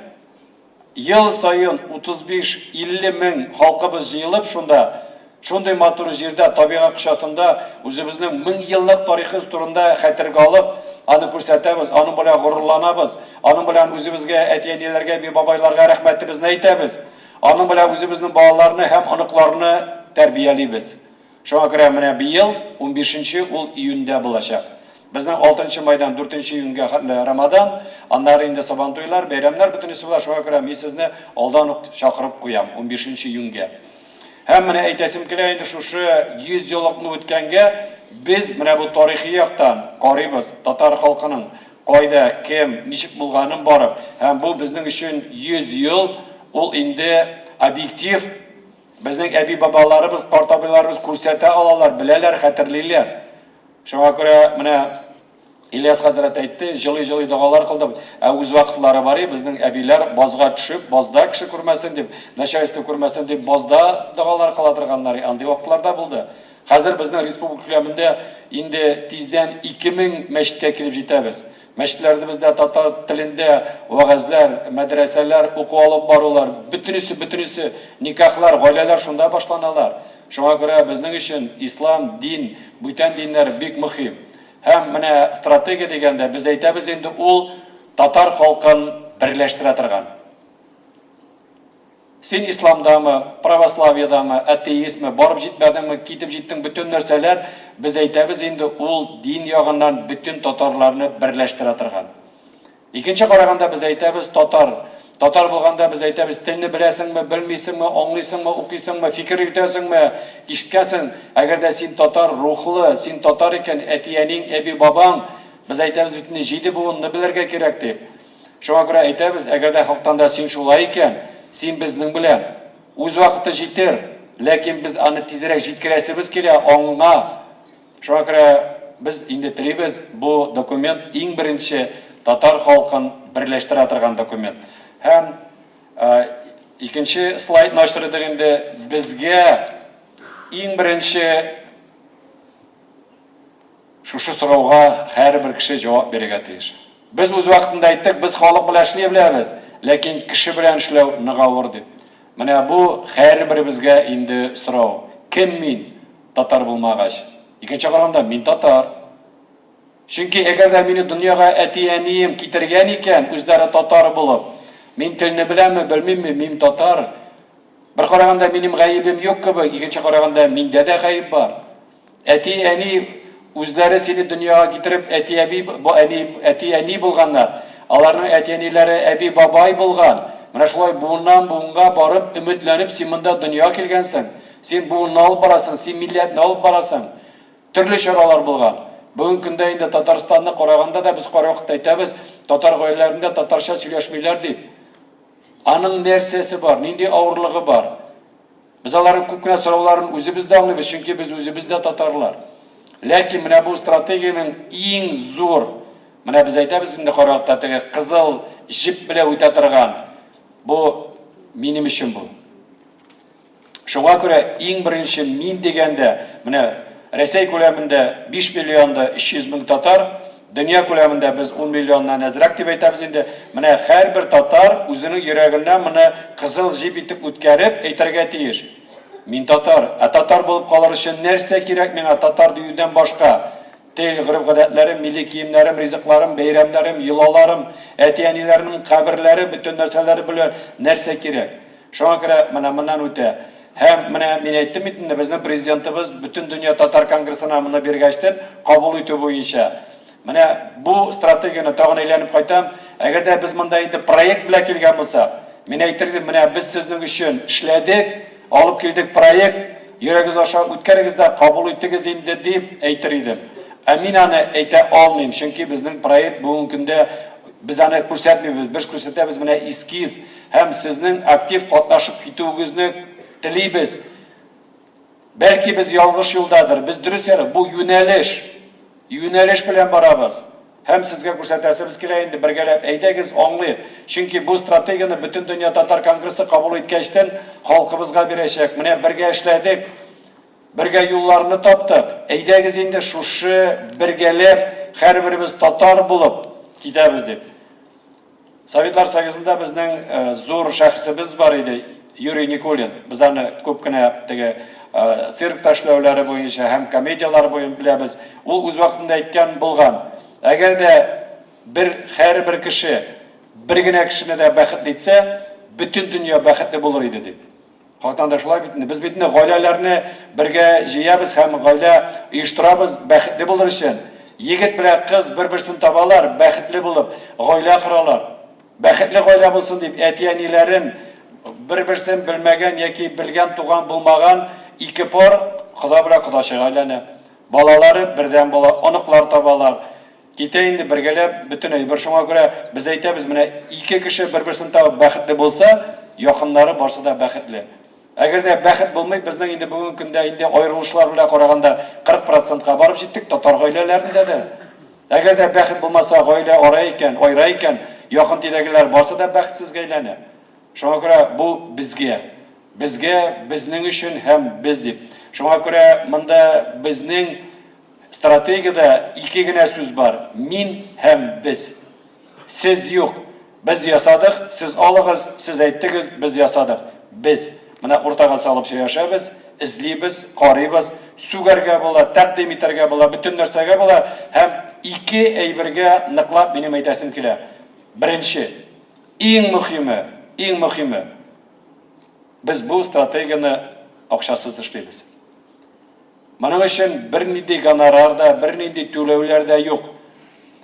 Yıl sayın 35-50 min halkımız jıyılıp şunday maturu jerde tabiat kışatında özümüzün 1000 yıllık tarihi turunda xatirge alıp anı ko'rsatamiz, anı bilan gururlanabız, anı bilan özümüzge etiyenilerge bir babaylarga rahmetimizni aytamiz. Anı bilan özümüzün balalarını hem anıklarını terbiyeleybiz. Şoňa görə mene bu yıl 15 ul iyunda bulacak. Bizning 6 maydan 4 iyunga Ramadan, anlar indi saban to'ylar, bayramlar butunisi bilan şoňa görə men sizni aldan chaqirib qo'yam 15 iyunga. Hem mene aytasim kela endi şu 100 yıllıkni o'tganga biz mene bu tarixiy yoqdan qaraymiz. Tatar xalqining qayda, kim, nechik bo'lganin borib, hem bu bizning uchun 100 yıl ul indi obyektiv bizning abi babalarimiz, qartabilarimiz ko'rsata olalar, bilalar, xatirlaylar. Şoňa görə mene İlyas Hazret aytdi, jili dualar qildi. O'z vaqtlari bari bizning abilar bozga tushib, bozda kishi ko'rmasin deb, nashaistni ko'rmasin deb bozda dualar qiladirganlar andi vaqtlarda bo'ldi. Hozir bizning respublikamizda endi tizdan 2000 masjidga kirib jetamiz. Masjidlarda bizda tatar tilinde va'zlar, madrasalar, o'quv olib borular, butunisi nikohlar, oilalar shunda boshlanalar. Şoňa görə bizning uchun islom, din, bütün dinler bek muhim. Hem mene strategiya degende biz aytamiz endi ul tatar halkın birleştire turgan. Sen İslamdamı, pravoslaviyadamı, ateizmi, barıp jetmedingmi, ketip jetding bütün narsalar biz aytamiz endi ul din yog'indan bütün tatarlarni birleştire turgan. Ikinci qaraganda biz aytamiz Tatar bo'lganda biz aytamiz tilni bilasingmi, bilmaysingmi, anglaysingmi, o'qiysingmi, fikr yuritasingmi, eshitgansan. Agarda sen tatar ruhli, sen tatar ekan, atiyaning, abi babang, biz aytamiz bitni jidi buvini bilarga kerak deb. Şoňa görə aytamiz, agarda xalqdan da sen şulay ekan, sen bizning bilan o'z vaqtida jetir, lekin biz ani tezroq jetkirasimiz kerak ongma. Şoňa görə biz endi tilimiz bu dokument eng birinchi tatar xalqini birleştire turgan dokument. Hem ikinci slayd naşırıdığında bizge en birinci şu soruğa her bir kişi cevap berýär. Biz öz vaqtında aytdyk, biz halk bilan işleýe bilýäris, lekin kişi bilan işlew nigawur dep. Mana bu her bir bizge endi soraw. Kim men tatar bolmagaç? Ikinci qaraganda men tatar. Çünki egerda meni dunyoga atiyaniyim kitirgan ekan, özleri tatar bolup men tilni bilenmi, bilmeymi, men tatar. Bir qaraganda menim g'ayibim yo'q gibi, ikinci qaraganda mende de g'ayib var. Ati-ani o'zlari seni dunyoga getirib ati-ani bo'lganlar. Alarning ati-anilari abi babay bo'lgan. Mana shulay bundan bunga borib umidlanib sen bunda dunyoga kelgansan. Sen bunni olib borasan, sen millatni olib borasan. Turli choralar bo'lgan. Bugungi kunda endi Tataristonda qaraganda da biz qaraqda aytamiz, tatar qo'ylarında tatarcha сөйләшмәйләр deb. Anın nersesi var, nindi ağırlığı var. Biz onların köpküne sorularını özümüzde anlıyoruz, çünkü biz özümüzde tatarlar. Lakin mene bu stratejiyanın en zor, mene biz aytamiz şimdi qaraqda qızıl jip bilan o'ta turgan. Bu benim işim bu. Şoňa görə en birinchi men degende, mene Rossiya ko'lamida 5 milyonda 200 ming tatar, dünya ko'lamida biz 10 milyondan azroq deb aytamiz endi. Mana har bir tatar o'zining yuragidan mana qizil jip etib o'tkazib aytarga tegish. Мин татар. Татар булып калыр өчен нәрсә кирәк миңа татар диюдән башка? Тел, гырыф гадәтләрем, милли киемнәрем, ризыкларым, бәйрәмнәрем, йолаларым, әти-әниләрнең каберләре, бөтен нәрсәләре белән нәрсә кирәк? Шуңа күрә менә моннан үтә. Һәм менә мин әйттем бит инде, безнең президентыбыз бөтен дөнья татар конгрессына моны биргәчтен кабул итү буенча. Менә бу стратегияны тагын әйләнеп кайтам. Әгәр дә без монда инде проект белән килгән булсак, мин әйтер идем, менә без сезнең өчен эшләдек, алып килдек проект, йөрәгегез аша үткәрегез дә кабул итегез инде дип әйтер идем. Мин аны әйтә алмыйм, чөнки безнең проект бүгенге көндә без аны күрсәтмибез, без күрсәтәбез менә эскиз һәм сезнең актив катнашып китүегезне телибез. Бәлки без ялгыш юлдадыр, без дөрес яры, бу юнәлеш белән барабыз. Һәм сезгә күрсәтәсебез килә инде бергәләп әйдәгез аңлыйк. Чөнки бу стратегияны бөтен дөнья татар конгрессы кабул иткәчтән халкыбызга бирәчәк. Менә бергә эшләдек, бергә юлларны таптык. Әйдәгез инде шушы бергәләп һәрберебез татар булып китәбез дип. Советлар Союзында безнең зур шәхсебез бар иде, Юрий Никулин. Без аны күп кенә теге цирк ташлаулары буенча һәм комедиялар буенча беләбез. Ул үз вакытында әйткән булган. Әгәр дә һәрбер кеше бер генә кешене дә бәхетле итсә, бөтен дөнья бәхетле булыр иде дип. Хатан да шулай бит. Без бит гаиләләрне бергә җыябыз һәм гаилә оештырабыз бәхетле булыр өчен. Егет белән кыз бер-берсен табалар, бәхетле булып, гаилә коралар. Бәхетле гаилә булсын дип, әти-әниләрен бер-берсен белмәгән яки белгән туган булмаган ике пар Хода белән Кодачыга әйләнә. Балалары бердән бала, аныклар табалар. Китә инде бергәләп бөтен әйбер. Шуңа күрә без әйтәбез, менә ике кеше бер-берсен табып бәхетле булса, якыннары барсы да бәхетле. Әгәр дә бәхет булмый, безнең инде бүгенге көндә инде аерылышлар белән караганда 40%-ка барып җиттек татар гаиләләрендә дә. Әгәр дә бәхет булмаса, гаилә айра икән, якын тирәгеләр барсы да бәхетсез гаиләне. Шуңа күрә бу безгә, безнең өчен һәм без дип. Шуңа күрә монда безнең стратегиядә ике генә сүз бар. Мин һәм без. Сез юк. Без ясадык, сез алыгыз, сез әйттегез, без ясадык. Без. Менә уртага салып яшәбез, излибез, карыйбыз, сүгәргә була, тәкъдим итәргә була, бөтен нәрсәгә була һәм ике әйбергә ныклап минем әйтәсем килә. Беренче, иң мөһиме, без бу стратегияны акчасыз эшлибез. Моның өчен бернинди гонорар да, бернинди түләүләр дә юк.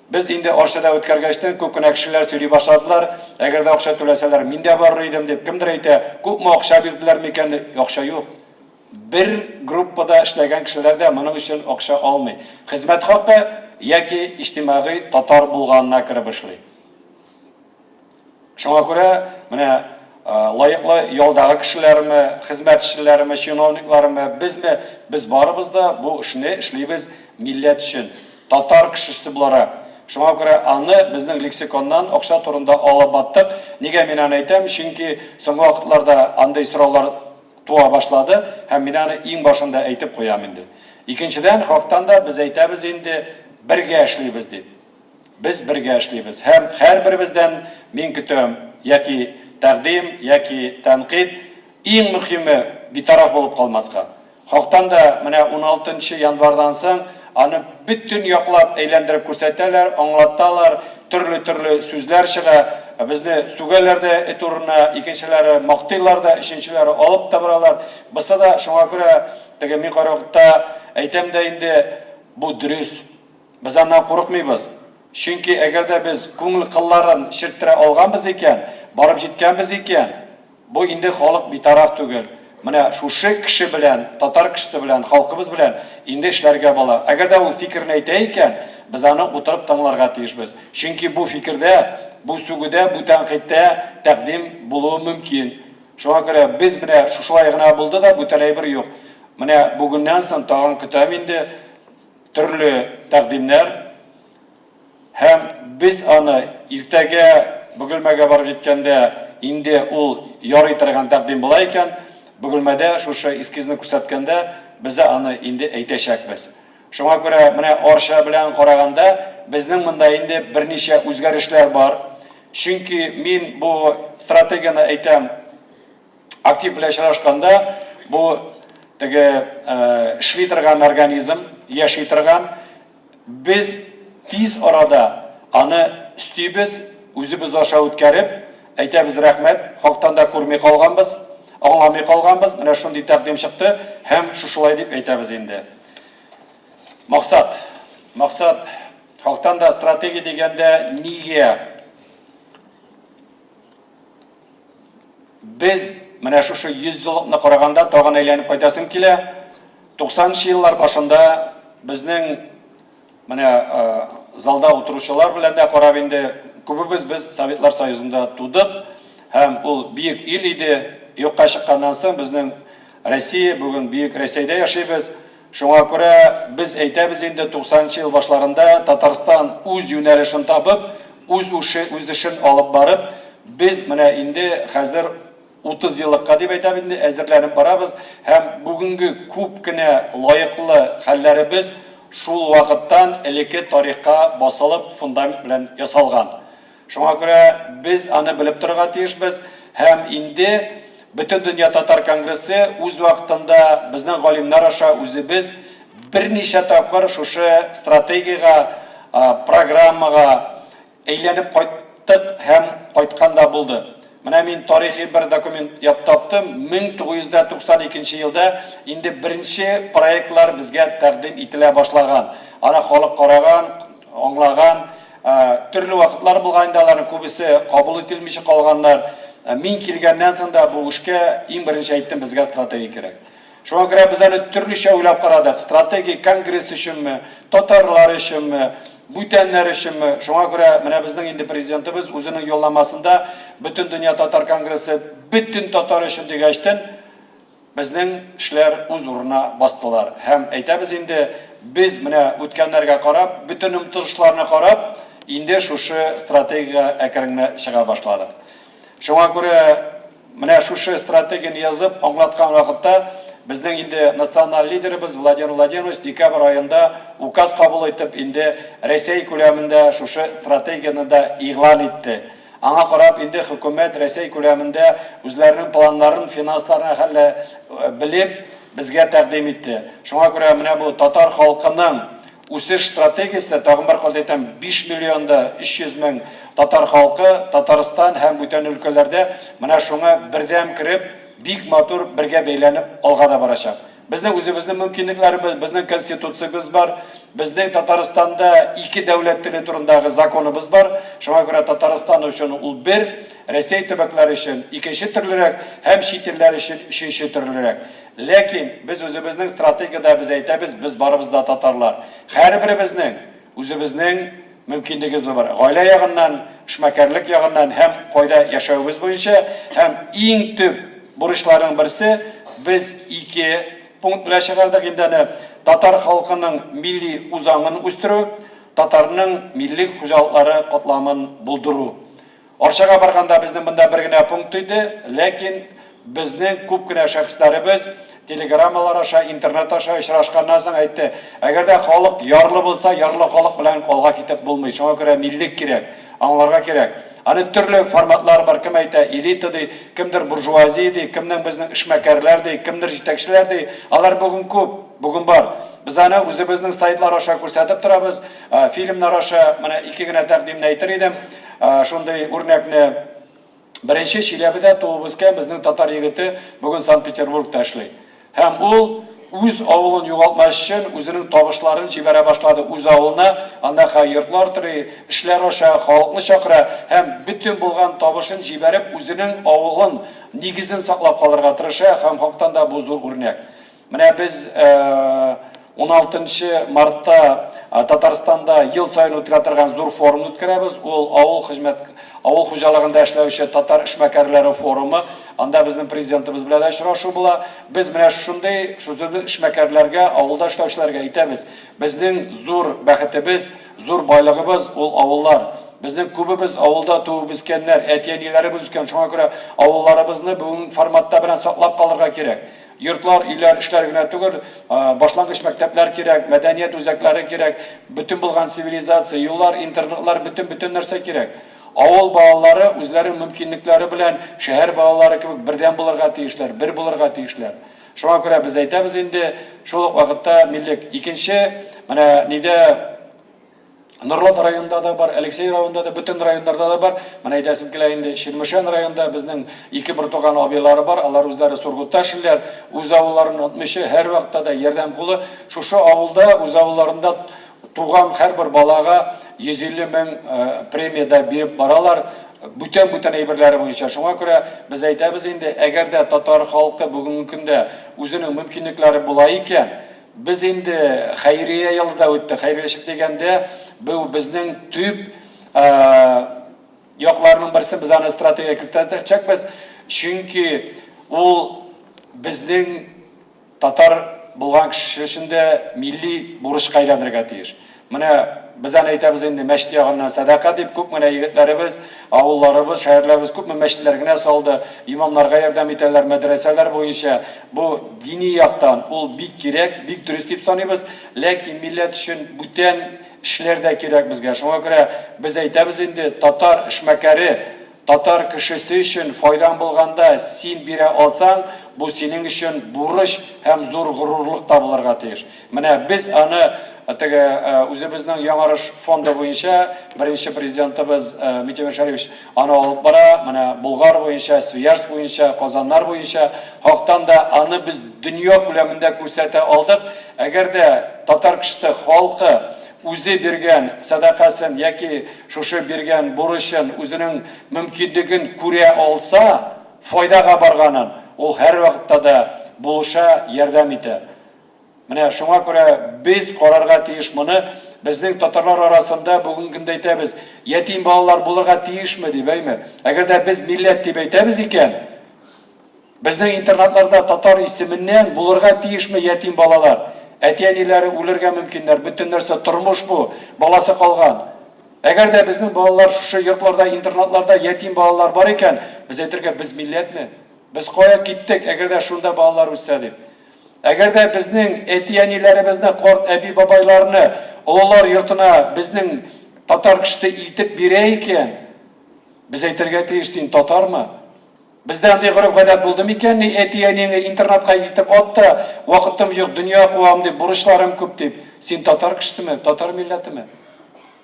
Без инде аршада үткәргәчтән күп кенә кешеләр сөйли башладылар. Әгәр дә акча түләсәләр, мин дә барыр идем дип кемдер әйтә. Күпме акча бирделәр микән? Акча юк. Бер группада эшләгән кешеләр дә моның өчен акча алмый. Хезмәт хакы яки иҗтимагый татар булганына кереп эшли. Шуңа күрә менә лайыклы ялдагы кешеләрме, хезмәтчеләрме, чиновниклармы, без барыбыз да бу эшне эшлибез милләт өчен, татар кешесе буларак. Шуңа күрә аны безнең лексиконнан акча турында алып баттык. Нигә мин аны әйтәм? Чөнки соңгы вакытларда андай сораулар туа башлады һәм мин аны иң башында әйтеп куям инде. Икенчедән, халыктан да без әйтәбез инде бергә эшлибез дип. Без бергә эшлибез һәм һәрберебездән мин көтәм яки тәкъдим яки тәнкыйть, иң мөһиме битараф булып калмаска. Халыктан да менә 16 январдан соң аны бөтен яклап әйләндереп күрсәтәләр, аңлаталар, төрле сүзләр чыга. Безне сүгәләрдә эт урынына, икенчеләре мактыйлар да, өченчеләре алып та баралар. Бусы да шуңа күрә теге мин каракта әйтәм дә инде бу дөрес. Без аннан курыкмыйбыз. Чөнки әгәр дә без күңел кылларын ширттерә алганбыз икән, барып җиткәнбез икән, бу инде халык битараф түгел. Менә шушы кеше белән, татар кешесе белән, халкыбыз белән инде эшләргә була. Әгәр дә ул фикерне әйтә икән, без аны утырып тыңларга тиешбез. Чөнки бу фикердә, бу сүгүдә, бу тәнкыйтьтә тәкъдим булуы мөмкин. Шуңа күрә без менә шушылай гына булды да, бу тәләйбер юк. Менә бүгеннән соң тагын көтәм инде төрле тәкъдимнәр. Һәм без аны иртәгә Бөгелмәгә барып җиткәндә инде ул ярый торган тәкъдим була икән, Бөгелмәдә шушы эскизны күрсәткәндә без аны инде әйтәчәкбез. Шуңа күрә менә арча белән караганда безнең монда инде берничә үзгәрешләр бар. Чөнки мин бу стратегияны әйтәм актив белән эшләшкәндә, бу теге эшли торган организм, яши торган. Без тиз арада аны үстибез, үзебез аша үткәреп, әйтәбез рәхмәт, хактан да күрми калганбыз, аңламый калганбыз, менә шундый тәкъдим чыкты, һәм шушылай дип әйтәбез инде. Максат, хактан да стратегия дигәндә нигә без менә шушы 100 еллыкны караганда тагын әйләнеп кайтасым килә. 90-нчы еллар башында безнең менә залда утыручылар белән дә карап инде күбебез без Советлар Союзында тудык һәм ул бийек ил иде. Юкка чыкканнан соң безнең Россия бүгін бийек Россиядә яшибез. Шуңа күрә без әйтәбез инде 90-нчы ел башларында Татарстан үз юнәлешен табып, үз эшен алып барып, без менә инде хәзер 30 еллыкка дип әйтәбез инде әзерләнеп барабыз һәм бүгенге күп кенә лаеклы хәлләребез шул вакыттан элекке тарихка басылып фундамент белән ясалган. Шуңа күрә без аны белеп торырга тиешбез һәм инде Бөтен дөнья татар конгрессы үз вакытында безнең галимнар аша үзебез берничә тапкыр шушы стратегияга, программага әйләнеп кайттык һәм кайтканда булды. Менә мин тарихи бер документ таптым. 1992 елда инде беренче проектлар безгә тәкъдим ителә башлаган. Аны халык караган, аңлаган, төрле вакытлар булган да аларның күбесе кабул ителмичә калганнар. Мин килгәннән соң да бу эшкә иң беренче әйттем, безгә стратегия кирәк. Шуңа күрә без аны төрлечә уйлап карадык. Стратегия конгресс өченме, татарлар өченме, бүтәннәр өченме? Шуңа күрә менә безнең инде президентыбыз үзенең юлламасында Бөтен дөнья татар конгрессы бөтен татар өчен дигәчтен безнең эшләр үз урынына бастылар. Һәм әйтәбез инде без менә үткәннәргә карап, бөтен омтылышларны карап, инде шушы стратегия әкренләп чыга башладык. Шуңа күрә менә шушы стратегияны язып аңлаткан вакытта безнең инде националь лидерыбыз Владимир Владимирович декабрь айында указ кабул итеп инде Россия күләмендә шушы стратегияны да игълан итте. Аңа карап инде хөкүмәт Россия күләмендә үзләренең планнарын, финансларын хәллә белеп безгә тәкъдим итте. Шуңа күрә менә бу татар халкының үсеш стратегиясе тагын бер кат әйтәм 5 миллионда 300 мең татар халкы Татарстан һәм бүтән өлкәләрдә менә шуңа бердәм кирип бик матур бергә бәйләнеп алга да барачак. Безнең үзебезнең мөмкинлекләребез, безнең конституциябыз бар, безнең Татарстанда 2 дәүләт теле турындагы законыбыз бар. Шуңа күрә Татарстан өчен ул бер, Россия төбәкләре өчен икенче төрлерәк һәм чит илләр өчен өченче төрлерәк. Ләкин без үзебезнең стратегиядә без әйтәбез, без барыбыз да татарлар. Һәрберебезнең үзебезнең мөмкинлегебез бар. Гаилә ягыннан, эшмәкәрлек ягыннан һәм кайда яшәүбез буенча һәм иң төп бурычларның берсе без 2 пункт белән чыгардык инде татар халкының милли үзаңын үстерү, татарның милли хуҗалыклары катламын булдыру. Арчага барганда безнең монда бер генә пункт иде, ләкин безнең күп кенә шәхесләребез телеграммалар аша, интернет аша очрашканнан соң әйтте, әгәр дә халык ярлы булса, ярлы халык белән алга китеп булмый. Шуңа күрә миллек кирәк, аңларга кирәк. Аны төрле форматлар бар, кем әйтә, элита ди, кемдер буржуазия ди, кемнең безнең эшмәкәрләр ди, кемдер җитәкчеләр ди. Алар бүген күп, бүген бар. Без аны үзебезнең сайтлар аша күрсәтеп торабыз, фильмнар аша менә 2 генә тәкъдимне әйтер идем. Шундый үрнәкне беренче Чиләбедә туып үскән безнең татар егете бүген Санкт-Петербургта эшли. Һәм ул үз авылын югалтмас өчен үзенең табышларын җибәрә башлады үз авылына, анда хайырлар тори, эшләр аша халыкны чакыра һәм бөтен булган табышын җибәреп үзенең авылын нигезен саклап калырга тырыша һәм хактан да бу зур үрнәк. Менә без 16 мартта Татарстанда ел сайын үткәрә торган зур форумны үткәрәбез. Ул авыл хуҗалыгында эшләүче татар эшмәкәрләре форумы. Анда безнең президентыбыз белән очрашу була. Без менә шундый эшмәкәрләргә, авылда эшләүчеләргә әйтәбез. Безнең зур бәхетебез, зур байлыгыбыз ул авыллар. Безнең күбебез авылда туып үскәннәр, әти-әниләребез үскән. Шуңа күрә авылларыбызны бүген форматта белән саклап калырга кирәк. Йортлар, үйләр, эшләр генә түгел, башлангыч мәктәпләр кирәк, мәдәният үзәкләре кирәк, бөтен булган цивилизация, юллар, интернетлар, бөтен нәрсә кирәк. Авыл балалары үзләренең мөмкинлекләре белән шәһәр балалары кебек бердәм булырга тиешләр, бер булырга тиешләр. Шуңа күрә без әйтәбез инде, шул ук вакытта миллек. Икенче, менә нидә Нурлат районында да бар, Алексей районында да, бүтән районнарда да бар. Менә әйтәсем килә инде, Ширмешән районында безнең ике бер туган абыйлары бар. Алар үзләре Сургутта эшләр, үз авылларын отмышы һәр вакытта да ярдәм кулы. Шушы авылда, үз авылларында туган һәрбер балага 150 мең премия биреп баралар. Бүтән әйберләре буенча. Шуңа күрә без әйтәбез инде, әгәр дә татар халкы бүгенге көндә үзенең мөмкинлекләре була икән, biz инде хәйрия елда үтте. Хәйриячек дигәндә, бу безнең төп якларның берсе, без аны стратегия кертәчәкбез. Чөнки ул безнең татар булган кеше өчен дә милли бурычка әйләнергә тиеш. Менә biz аны әйтәбез инде, мәчет ягыннан садака дип, күп менә егетләребез, авылларыбыз, шәһәрләребез күп мәчетләр генә салды, имамнарга ярдәм итәләр, мәдрәсәләр буенча. Бу дини яктан ул бик кирәк, бик дөрес дип саныйбыз, ләкин милләт өчен бүтән эшләр дә кирәк безгә. Шуңа күрә без әйтәбез инде, татар эшмәкәре, татар кешесе өчен файдан булганда син бирә алсаң, бу синең өчен бурыч һәм зур горурлык та булырга тиеш. Менә без аны үзебезнең Яңарыш фонды буенча беренче президентыбыз Митимир Шәрифович аны алып бара, менә Болгар буенча, Свияжск буенча, Казаннар буенча, хактан да аны без дөнья күләмендә күрсәтә алдык. Әгәр дә татар кешесе халкы үзе биргән садакасын яки шушы биргән бурычын үзенең мөмкинлеген күрә алса, файдага барганын, ул һәр вакытта да булыша ярдәм итә. Менә шуңа күрә без карарга тиеш моны, безнең татарлар арасында бүген көндә әйтәбез, ятим балалар булырга тиешме дип әйме. Әгәр дә без милләт дип әйтәбез икән, безнең интернатларда татар исеменнән булырга тиешме ятим балалар? Әти-әниләре үләргә мөмкиннәр, бөтен нәрсә тормыш бу, баласы калган. Әгәр дә безнең балалар шушы йортларда, интернатларда ятим балалар бар икән, без әйтергә, без милләтме? Без кая киттек, әгәр дә шунда балалар үсә дип. Әгәр дә безнең әти-әниләребезне, карт әби-бабайларны олылар йортына безнең татар кешесе илтеп бирә икән, без әйтергә тиеш, син татармы? Бездә андый гореф-гадәт булды микән? Әти-әниеңне интернатка илтеп атты, вакытым юк, дөнья куам дип, бурычларым күп дип. Син татар кешесеме, татар милләтеме?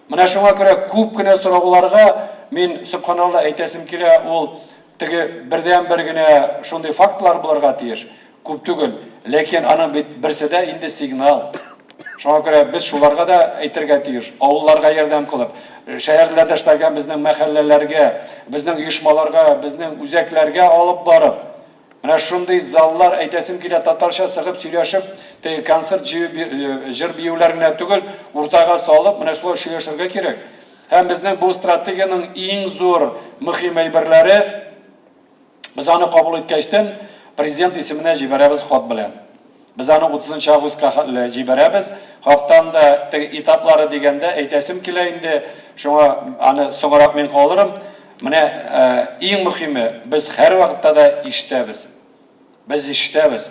Менә шуңа күрә күп кенә сорауларга мин субханалла әйтәсем килә, ул теге бердән-бер генә шундый фактлар булырга тиеш. Күп түгел, ләкин аның берсе дә инде сигнал. Шуңа күрә без шуларга да әйтергә тиеш, авылларга ярдәм кылып, шәһәрләрдә эшләгән безнең мәхәлләләргә, безнең оешмаларга, безнең үзәкләргә алып барып, менә шундый заллар әйтәсем килә, татарча сыгып сөйләшеп, концерт җыр биюләр генә түгел, уртага салып, менә шулай сөйләшергә кирәк. Һәм безнең бу стратегияның иң зур мөһим әйберләре, без аны кабул иткәчтән президент исеменә җибәрәбез хат белән. Biz аны 30 августка җибәрәбез. Хактан да этаплары дигәндә әйтәсем килә инде, шуңа аны соңрак мин калдырам. Менә иң мөһиме, без һәр вакытта да ишетәбез. Без ишетәбез.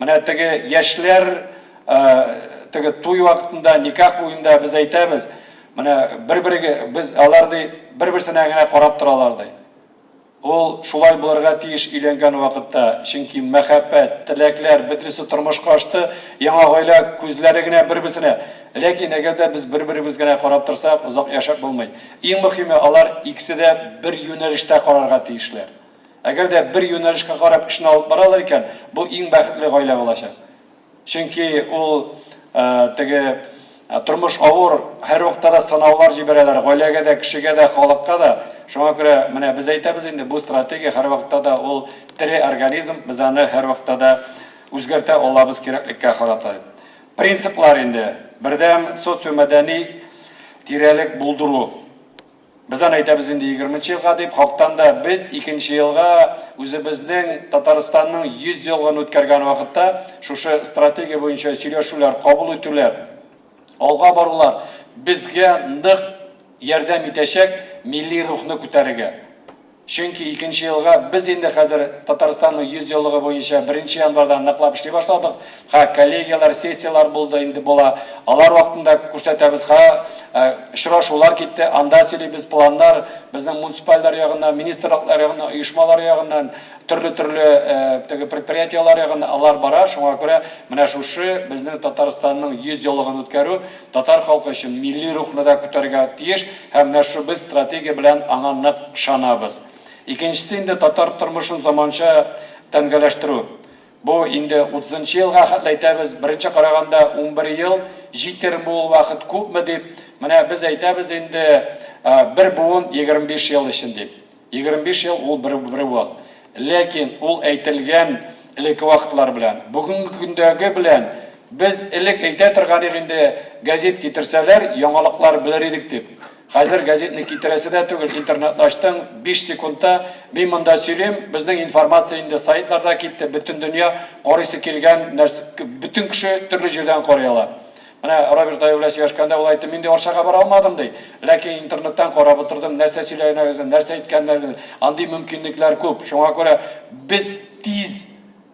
Менә теге яшьләр теге туй вакытында, никах буенда без әйтәбез. Менә бер-бергә без аларды бер-берсенә генә карап торалар ди. Ул шулай булырга тиеш өйләнгән вакытта, чөнки мәхәббәт, теләкләр бөтенесе тормышка ашты, яңа гаилә күзләре генә бер-берсенә. Ләкин әгәр дә без бер-беребезгә генә карап торсак, узак яшәп булмый. Иң мөһиме, алар икесе дә бер юнәлештә карарга тиешләр. Әгәр дә бер юнәлешкә карап эшне алып баралар икән, бу иң бәхетле гаилә булачак. Чөнки ул теге тормыш авыр, һәр вакытта да сынаулар җибәрәләр, гаиләгә дә, кешегә дә, халыкка да. Шуңа күрә менә без әйтәбез инде, бу стратегия һәр вакытта да ул тере организм, без аны һәр вакытта да үзгәртә алабыз кирәклеккә карата. Принциплар инде, бердәм социомәдәни тирәлек булдыру. Без аны әйтәбез инде 20 елга дип, хактан да без 2 елга үзебезнең Татарстанның 100 елгын үткәргән вакытта шушы стратегия буенча сөйләшүләр, кабул итүләр, алга барулар безгә нык ярдәм итәчәк милли рухны күтәрергә. Чөнки 2нче елга без инде хәзер Татарстанның 100 еллыгы буенча 1 январдан ныклап эшли башладык. Коллегиялар, сессиялар булды, инде була. Алар вакытында күрсәтәбез. Очрашулар китте, анда сөйлибез планнар, безнең муниципальлар ягыннан, министрлыклар ягыннан, оешмалар ягыннан, төрле предприятиялар ягыннан алар бара. Шуңа күрә менә шушы безнең Татарстанның 100 еллыгын үткәрү татар халкы өчен милли рухны да күтәрергә тиеш һәм менә шу без стратегия белән аңа нык ышанабыз. Икенчесе инде татар тормышын заманча тәңгәләштерү. Бу инде 30нчы елга хәтле әйтәбез, беренче караганда 11 ел җитер бу вакыт күпме дип, менә без әйтәбез инде бер буын 25 ел өчен дип. 25 ел ул бер буын. Ләкин ул әйтелгән элекке вакытлар белән, бүгенге көндәге белән без элек әйтә торган инде газет китерсәләр, яңалыклар белер идек дип. Хәзер газетны китерәсе дә түгел, интернетны ачтың, 5 секундта мин монда сөйлим, безнең информация инде сайтларда китте, бөтен дөнья карыйсы килгән нәрсә, бөтен кеше төрле җирдән карый ала. Менә Роберт Аюләс яшканда ул әйтте, мин дә Арчага бара алмадым ди. Ләкин интернеттан карап утырдым, нәрсә сөйләгәннәрен, нәрсә әйткәннәрен, андый мөмкинлекләр күп. Шуңа күрә без тиз,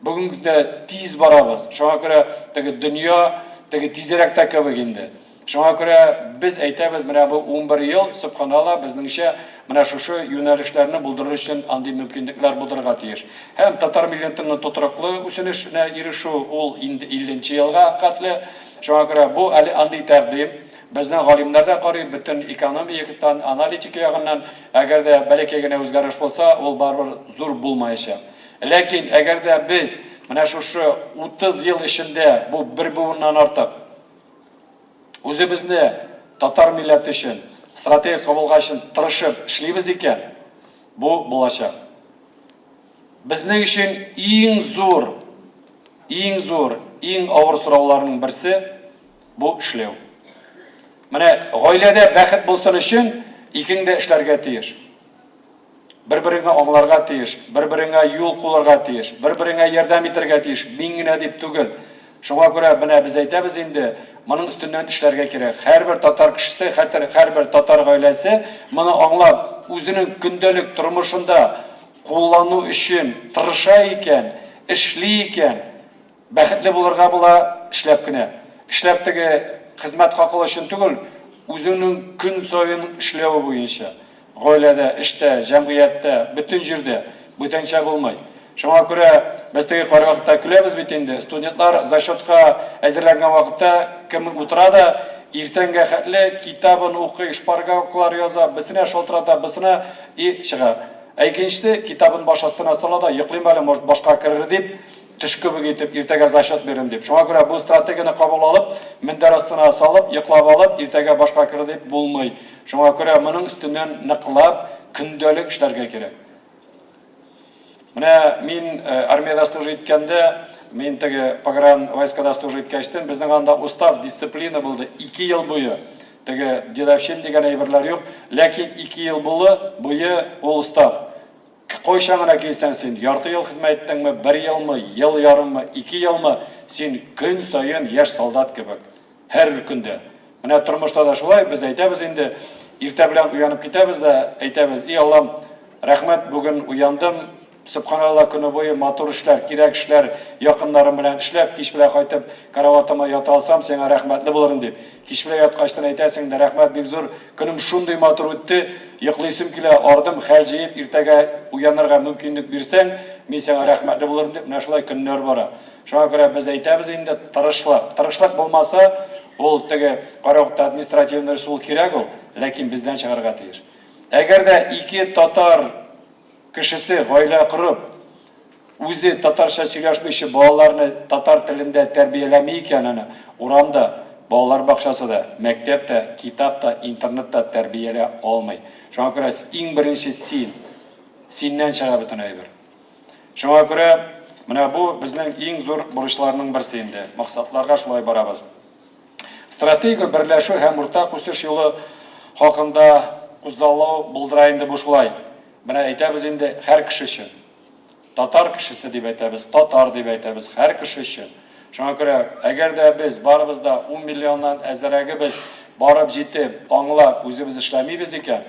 бүгенгә тиз барабыз. Шуңа күрә теге дөнья, теге тизрәк тә кебек инде. Шуңа күрә без әйтәбез, менә бу 11 ел, субханалла, безнеңчә менә шушы юнәлешләрне булдырыр өчен андый мөмкинлекләр булдырырга тиеш. Һәм татар милләтенең тотрыклы үсенешенә ирешү ул инде 50нче елга хәтле. Шуңа күрә бу әле андый тәкъдим. Безнең галимнәр дә карый, бөтен экономия ягыннан, аналитика ягыннан, әгәр дә бәләкәй генә үзгәреш булса, ул барыбер зур булмаячак. Ләкин әгәр дә без менә шушы 30 ел эчендә бу бер буыннан артык үзебезне татар милләте өчен стратегия кабылган өчен тырышып эшлибез икән, бу булачак. Безнең өчен иң зур, иң авыр сорауларның берсе бу эшләү. Менә гаиләдә бәхет булсын өчен икеңдә эшләргә тиеш. Бер-береңә аңларга тиеш, бер-береңә юл куларга тиеш, бер-береңә ярдәм итәргә тиеш, мин генә дип түгел. Шуңа күрә менә без әйтәбез инде, моның өстеннән эшләргә кирәк. Һәрбер татар кешесе, һәрбер татар гаиләсе моны аңлап, үзенең көндәлек тормышында куллану өчен тырыша икән, эшли икән, бәхетле булырга була эшләп кенә. Эшләп теге хезмәт хакы өчен түгел, үзенең көн саен эшләү буенча. Гаиләдә, эштә, җәмгыятьтә, бөтен җирдә бүтәнчә булмый. Шуңа күрә без теге карвакытта көләбез бит инде. Студентлар зачетка әзерләнгән вакытта кем утыра да иртәнгә хәтле китабын укый, шпаргалкалар яза, безне шалтырата, безне чыга. Икенчесе китабын баш астына сала да йоклыйм әле, может башка керер дип, төшкө бөгетеп иртәгә зачет берем дип. Шуңа күрә бу стратегияны кабул алып, мендәр астына салып, йоклап алып, иртәгә башка керер дип булмый. Шуңа күрә моның өстеннән ныклап көндәлек эшләргә кирәк. Менә мин армияда служить иткәндә, мин теге погран войскада служить иткәчтен, безнең анда устав, дисциплина булды 2 ел буе. Теге дедовщин дигән әйберләр юк, ләкин 2 ел буе ул устав. Кайчан гына килсәң син, ярты ел хезмәт иттеңме, 1 елмы, ел ярыммы, 2 елмы, син көн саен яшь солдат кебек. Һәр көндә. Менә тормышта да шулай, без әйтәбез инде, иртә белән уянып китәбез дә, әйтәбез: "И Аллам, рәхмәт, бүген уяндым. Субханалла, көне буе матур эшләр, кирәк эшләр, якыннарым белән эшләп, кич белән кайтып, караватыма ята алсам, сиңа рәхмәтле булырмын" дип. Кич белән яткачтан әйтәсең дә: "Рәхмәт, бик зур, көнем шундый матур үтте, йоклыйсым килә, ардым, хәл җыеп, иртәгә уянырга мөмкинлек бирсәң, мин сиңа рәхмәтле булырмын" дип, менә шулай көннәр бара. Шуңа күрә без әйтәбез инде, тырышлык булмаса, ул теге караватта административный ресурс кирәк ул, ләкин бездән чыгарга тиеш. Әгәр дә 2 татар кешесе гаилә корып, үзе татарча сөйләшмичә балаларны татар телендә тәрбияләми икән, аны урамда, балалар бакчасында, мәктәптә, китапта, интернетта тәрбиялә алмый. Шуңа күрә иң беренче синнән чыга бөтен әйбер. Шуңа күрә менә бу безнең иң зур бурычларның берсе инде. Максатларга шулай барабыз. Стратегия берләшү һәм уртак үсеш юлы хакында күзаллау булдыра инде бу шулай. Менә әйтәбез инде һәр кеше өчен. Татар кешесе дип әйтәбез, татар дип әйтәбез, һәр кеше өчен. Шуңа күрә әгәр дә без барыбыз да 10 миллионнан әзрәге без барып җитеп, аңлап, үзебез эшләмибез икән,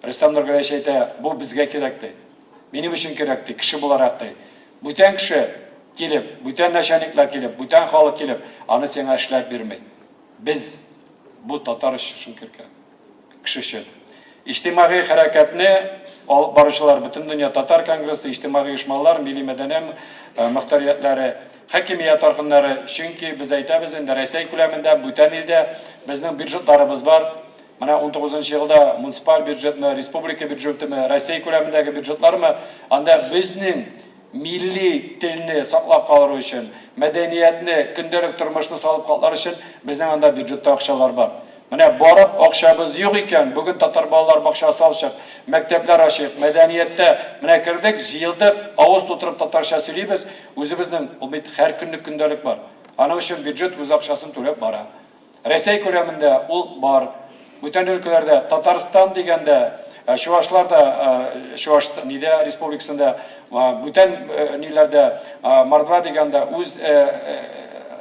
Рөстәм Нургалиевич әйтә, бу безгә кирәк ди. Минем өчен кирәк ди, кеше буларак ди. Бүтән кеше килеп, бүтән начальниклар килеп, бүтән халык килеп, аны сиңа эшләп бирмәй. Без бу татар өчен кирәк. Кеше өчен. İçtimai hareketini alıp barışçılar, bütün dünya Tatar Kongresi, içtimai uyuşmalar, milli medeni muhtariyetleri, hakimiyet organları, çünkü biz aytamiz endi Россия ko'lamida бүтән ilde bizning byudjetlarimiz var. Mana 19-yılda munisipal byudjetmi, respublika byudjetimi, Россия ko'lamidagi byudjetlarmi, anda bizning milli tilni saqlab qolish uchun, madaniyatni, kundalik turmushni saqlab qolish uchun bizning anda byudjetda akçalar var. Mana borib akçamız yo'q ekan, bugun Tatar bolalar bog'chasi ochib, maktablar ochib, madaniyatda mana kirdik, yildik, ovoz to'tirib tatarcha so'raymiz, o'zimizning umid har kunlik kundalik bor. Ana uchun byudjet o'z akçasini to'lab bora. Россия ko'lamida ul bor. Бүтән өлкәләрдә Татарстан дигәндә, Чувашlarda, Чуваш нидә республикасында, бүтән ниләрдә Мордва дигәндә үз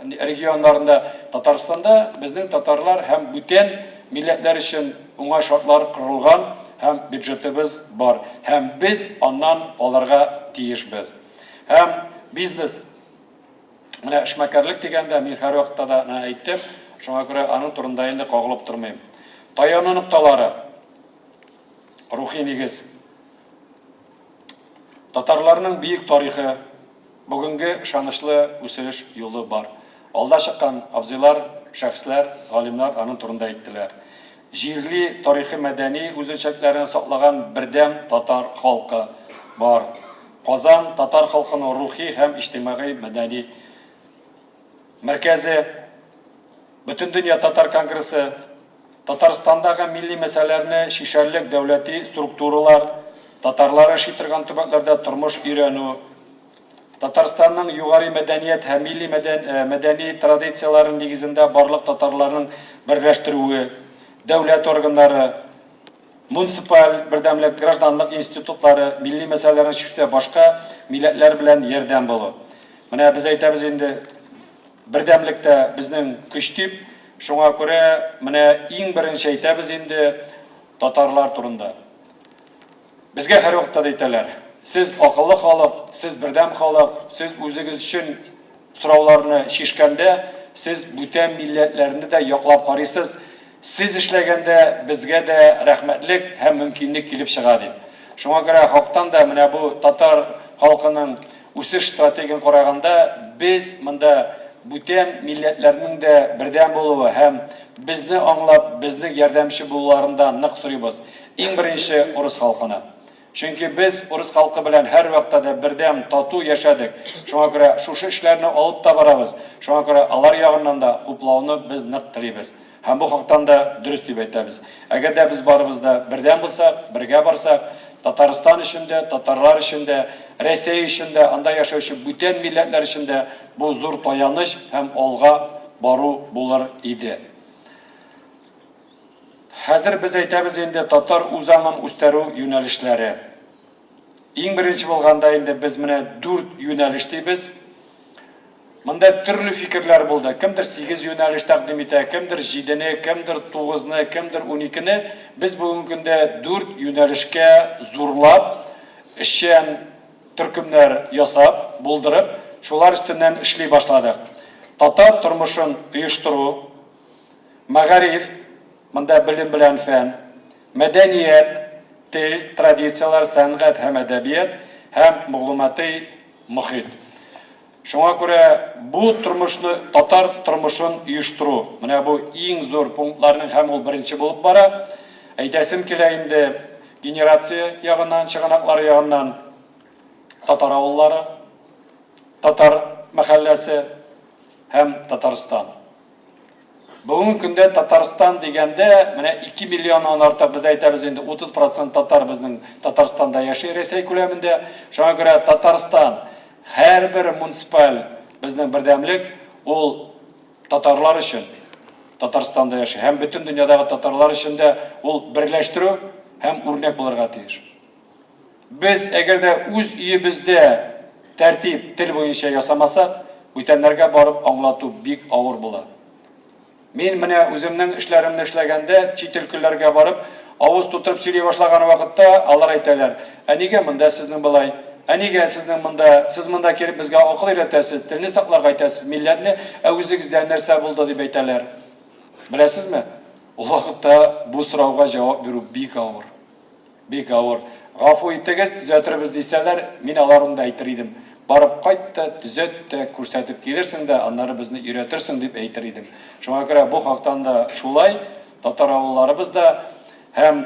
регионнарында Татарстанда безнең татарлар һәм бүтән милләтләр өчен уңай шартлар корылган һәм бюджетыбыз бар. Һәм без аннан аларга тиешбез. Һәм бизнес менә эшмәкәрлек дигәндә мин һәр вакытта да әйттем, шуңа күрә аның турында инде кагылып тормыйм. Таяну нукталары, рухи нигез. Татарларның бийек тарихы, бүгенге ышанычлы үсеш юлы бар. Алда чыккан абзыйлар, шәхесләр, галимнар аның турында әйттеләр. Җирле тарихи мәдәни үзенчәлекләрен саклаган бердәм татар халкы бар. Казан татар халкының рухи һәм иҗтимагый мәдәни мәркәзе, Бүтән дөнья Татар Конгрессы, Татарстандагы милли мәсьәләләрне шишәрлек дәүләти структуралар, татарлар шитерган төбәкләрдә тормыш өйрәнү, Татарстанның югары мәдәният һәм милли мәдәни традицияларын нигезендә барлык татарларның берләштерүе, дәүләт органнары, муниципаль бердәмлек гражданлык институтлары, милли мәсьәләләрне шишүдә башка милләтләр белән ярдәм булу. Менә без әйтәбез инде бердәмлектә безнең көч дип, шуңа күрә менә иң беренче әйтәбез инде татарлар турында. Безгә һәр вакытта әйтәләр: сез акыллы халык, сез бердәм халык, сез үзегез өчен сорауларны шишкәндә, сез бүтән милләтләрне дә яклап карыйсыз. Сез эшләгәндә безгә дә рәхмәтлек һәм мөмкинлек килеп чыга дип. Шуңа күрә халыктан да менә бу татар халкының үсеш стратегиясын караганда, без монда бүтән милләтләрнең дә бердәм булуы һәм безне аңлап, безнең ярдәмче булуларында нык сорыйбыз. Иң беренче урыс халкына. Чөнки без урыс халкы белән һәр вакытта да бердәм, тату яшәдек. Шуңа күрә шушы эшләрне алып та барабыз. Шуңа күрә алар ягыннан да хуплауны без нык телибез. Һәм бу хактан да дөрес дип әйтәбез. Әгәр дә без барыбызда бердәм булсак, бергә барсак, Татарстан өчен дә, татарлар өчен дә, Россия өчен дә, анда яшәүче бүтән милләтләр өчен дә бу зур таяныч һәм алга бару булыр иде. Хәзер без әйтәбез инде татар үзаңын үстерү юнәлешләре. Иң беренче булганда инде без менә 4 юнәлеш дибез. Монда төрле фикерләр булды. Кемдер 8 юнәлеш тәкъдим итә, кемдер 7-не, кемдер 9-ны, кемдер 12-не. Без бүгенге көндә 4 юнәлешкә зурлап, эшчән төркемнәр ясап, булдырып, шулар өстеннән эшли башладык. Татар тормышын оештыру, мәгариф, монда белем белән фән, мәдәният, тел, традициялар, сәнгать һәм әдәбият һәм мәгълүмати мөхит. Шуңа күрә бу тормышны, татар тормышын оештыру, менә бу иң зур пунктларның һәм ул беренче булып бара. Әйтәсем килә инде генерация ягыннан, чыганаклар ягыннан татар авыллары, татар мәхәлләсе һәм Татарстан. Бүгенге көндә Татарстан дигәндә, менә 2 миллионнан артык без әйтәбез инде 30% татар безнең Татарстанда яши Россия күләмендә. Шуңа күрә Татарстан һәрбер муниципаль безнең бердәмлек ул татарлар өчен Татарстанда яши һәм бүтән дөньядагы татарлар өчен дә ул берләштерү һәм үрнәк булырга тиеш. Без әгәр дә үз өебездә тәртип, тел буенча ясамасак, бүтәннәргә барып аңлату бик авыр була. Мин менә үземнең эшләремне эшләгәндә чит өлкәләргә барып, Авыз тутырып сөйлей башлаган вакытта алар әйтәләр: "Әнигә монда сезнең былай? Әнигә сезнең монда? Сез монда килеп безгә акыл өйрәтәсез, телне сакларга әйтәсез, милләтне үзегездә нәрсә булды?" дип әйтәләр. Беләсезме? Ул вакытта бу сорауга җавап бирү бик авыр. Бик авыр. Гафу итегез, төзәттербез дисәләр, мин аларны да әйтер идем. Барып кайт та, төзәт тә, күрсәтеп килерсең дә, аннары безне өйрәтерсең дип әйтер идем. Шуңа күрә бу хактан да шулай, татар авылларыбыз да һәм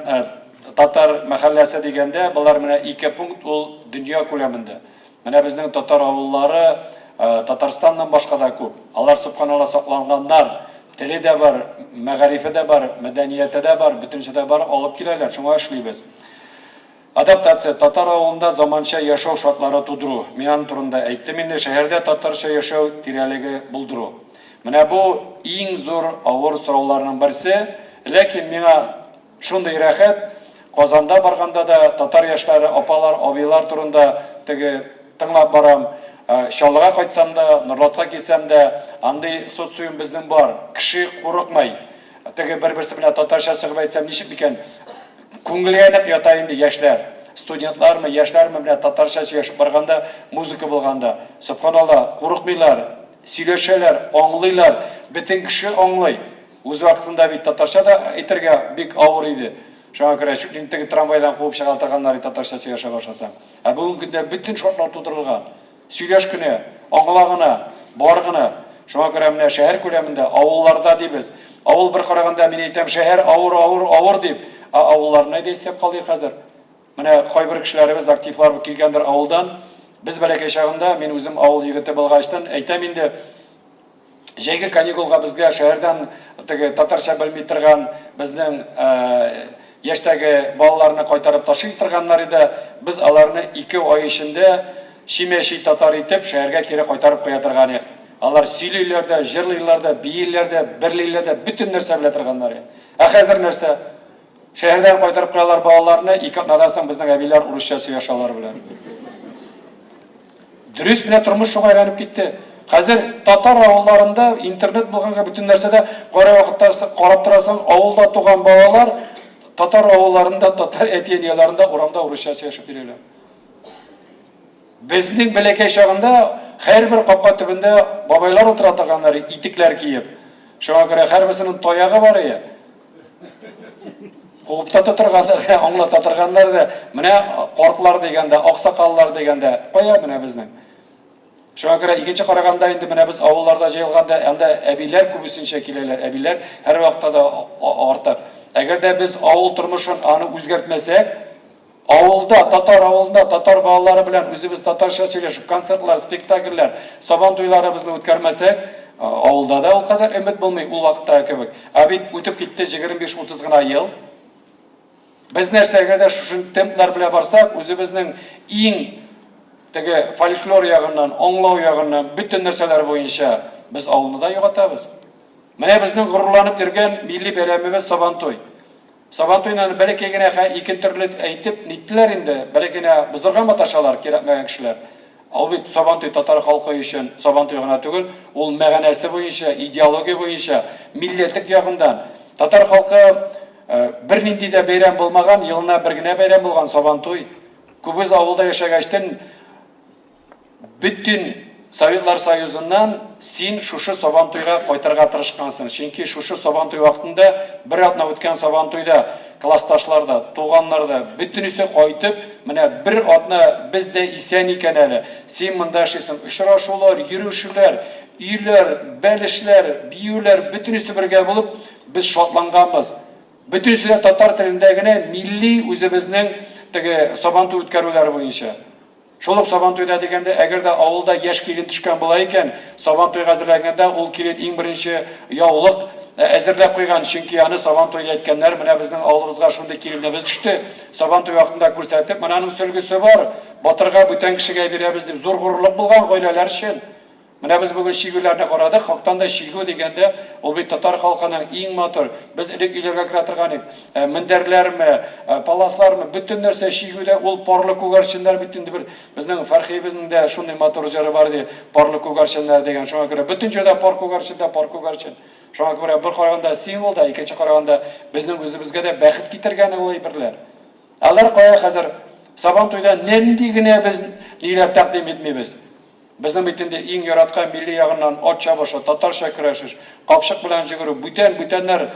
татар мәхәлләсе дигәндә, булар менә 2 пункт ул дөнья күләмендә. Менә безнең татар авыллары Татарстаннан башка да күп. Алар субханалла сакланганнар. Теле дә бар, мәгарифе дә бар, мәдәнияте дә бар, бөтенчә дә бар, алып киләләр. Шуңа эшлибез. Адаптация татар авылында заманча яшәү шартлары тудыру. Мин аны турында әйттем инде, шәһәрдә татарча яшәү тирәлеге булдыру. Менә бу иң зур авыр сорауларның берсе, ләкин миңа шундый рәхәт, Казанда барганда да татар яшьләре, апалар, абыйлар турында теге тыңлап барам. Шаллыга кайтсам да, Нурлатка килсәм дә, андый социум безнең бар. Кеше курыкмай. Теге бер-берсе белән татарча чыгып әйтсәм, ничек икән? Күңелгә нык ята инде яшьләр. Студентлармы, яшьләрме белән татарча яшәп барганда, музыка булганда, субханалла, курыкмыйлар, сөйләшәләр, аңлыйлар, бөтен кеше аңлый. Үз вакытында бит татарча да әйтергә бик авыр иде. Шуңа күрә чүклин теге трамвайдан куып чыгартырганнар татарча яшәп башласа. Бүгенге көндә бөтен шартлар тудырылган. Сөйләшкене, аңлаганы, барганы. Шуңа күрә менә шәһәр күләмендә, авылларда дибез. Авыл бер караганда мин әйтәм, шәһәр авыр дип, авылларны дисәп калый хәзер. Менә кайбер кешеләребез активлар килгәндер авылдан. Без бәләкәй чагында, мин үзем авыл егете булгачтан әйтәм инде, җәйге каникулга безгә шәһәрдән теге татарча белми торган безнең яшьтәге балаларны кайтарып ташый торганнар иде. Без аларны 2 ай эчендә шимәши татар итеп шәһәргә кире кайтарып куя торган идек. Алар сөйлиләр дә, җырлыйлар да, бийләр дә, берлиләр дә, бөтен нәрсә белә торганнар. Хәзер нәрсә? Шәһәрдән кайтарып куялар балаларны, 2 атнадан соң безнең әбиләр урысча сөйләшәләр белән. Дөрес менә тормыш шуңа әйләнеп китте. Хәзер татар авылларында интернет булганга бөтен нәрсәдә карап торасың, авылда туган балалар татар авылларында, татар әти-әниләрендә урамда урысча сөйләшеп йөриләр. Безнең бәләкәй чагында һәрбер капка төбендә бабайлар утыра торганнар, итекләр киеп. Шуңа күрә һәрберсенең таягы бар иде. Куып та торганнар, аңлата торганнар да, менә картлар дигәндә, аксакаллар дигәндә, кая менә безнең. Шуңа күрә икенче караганда инде менә без авылларда җыелганда, анда әбиләр күбесенчә киләләр. Әбиләр һәр вакытта да артык. Әгәр дә без авыл тормышын аны үзгәртмәсәк, авылда, татар авылында, татар балалары белән үзебез татарча сөйләшеп, концертлар, спектакльләр, сабан туйларыбызны үткәрмәсәк, авылда да ул кадәр өмет булмый ул вакытта кебек. Бит үтеп китте 25-30 гына ел. Без нәрсәгә дә шушы темплар белән барсак, үзебезнең иң теге фольклор ягыннан, аңлау ягыннан, бөтен нәрсәләр буенча без авылны да югатабыз. Менә безнең горурланып йөргән милли бәйрәмебез Сабантуй. Сабантуйны бәләкәй генә ике төрле әйтеп нитләр инде, бәләкәй бузырга маташалар кирәкмәгән кешеләр. Ул бит Сабантуй татар халкы өчен Сабантуй гына түгел, ул мәгънәсе буенча, идеология буенча, милләтлек ягындан татар халкы бернинди дә бәйрәм булмаган, елына бер генә бәйрәм булган Сабантуй. Күбез авылда яшәгәчтен бөтен Советлар Союзыннан син шушы Сабантуйга кайтырга тырышкансың. Чөнки шушы Сабантуй вакытында бер атна үткән Сабантуйда классташларда, туганнарда бөтенесе кайтып, менә бер атна бездә исән икән әле. Син монда эшлисең, очрашулар, йөрүшләр, өйләр, бәлешләр, биюләр бөтенесе бергә булып без шатланганбыз. Бөтенесе татар телендә генә милли үзебезнең теге Сабантуй үткәрүләре буенча. Шулык Сабантуйда дигәндә, әгәр дә авылда яшь килен төшкән була икән, Сабантуйга әзерләгәндә ул килен иң беренче яулык әзерләп куйган, чөнки аны Сабантуйда әйткәннәр, менә безнең авылыбызга шундый киленебез төште. Сабантуй вакытында күрсәтеп, монаның сөлгесе бар, батырга бүтән кешегә бирәбез дип зур горурлык булган гаиләләр өчен. Менә без бүген шигүләрне карадык, хактан да шигү дигәндә, ул бит татар халкының иң матур. Без элек өйләргә керә торган идек. Мендәрләрме, паласлармы, бөтен нәрсә шигүдә, ул парлы күгәрченнәр бит инде бер безнең Фәрхибезнең дә шундый матур җыры бар ди, парлы күгәрченнәр дигән. Шуңа күрә бөтен җирдә пар күгәрчен. Шуңа күрә бер караганда символ да, икенче караганда безнең үзебезгә дә бәхет китергәне булай берләр. Алар кая хәзер Сабан туйда нинди генә без ниләр тәкъдим итмибез. Безнең бит инде иң яраткан милли ягыннан ат чабышы, татарча көрәшеш, капчык белән җигерү, бүтәннәр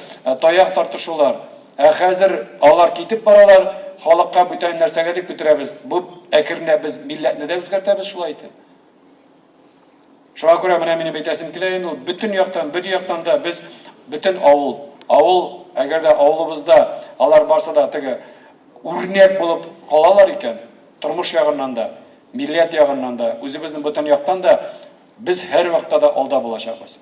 таяк тартышулар. Хәзер алар китеп баралар, халыкка бүтән нәрсәгә дип күтәрәбез. Бу әкренләп без милләтне дә үзгәртәбез шулай итеп. Шуңа күрә менә минем әйтәсем килә инде, бүтән яктан, бер яктан да без бүтән авыл, әгәр дә авылыбызда алар барса да теге үрнәк булып калалар икән, тормыш ягыннан да, милләт ягыннан да, үзебезнең бүтән яктан да без һәр вакытта да алда булачакбыз.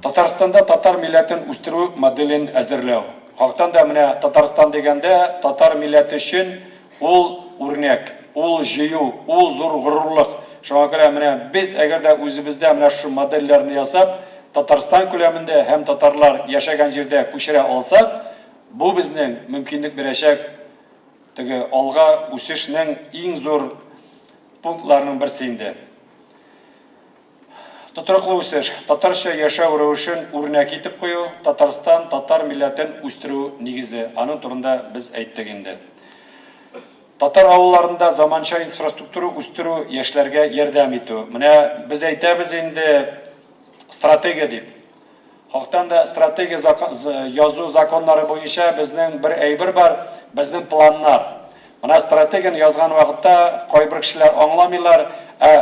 Татарстанда татар милләтен үстерү моделен әзерләү. Хактан да менә Татарстан дигәндә татар милләте өчен ул үрнәк, ул җыю, ул зур горурлык. Шуңа күрә менә без әгәр дә үзебездә менә шу модельләрне ясап, Татарстан күләмендә һәм татарлар яшәгән җирдә күчерә алсак, бу безнең мөмкинлек бирәчәк теге алга үсешнең иң зур пунктларының берсе инде. Тотрыклы үсеш, татарча яшәү рәвешен үрнәк итеп кую, Татарстан татар милләтен үстерү нигезе. Аның турында без әйттек инде. Татар авылларында заманча инфраструктура үстерү, яшьләргә ярдәм итү. Менә без әйтәбез инде стратегия дип. Хактан да стратегия язу законнары буенча безнең бер әйбер бар, безнең планнар. Менә стратегияны язган вакытта кайбер кешеләр аңламыйлар,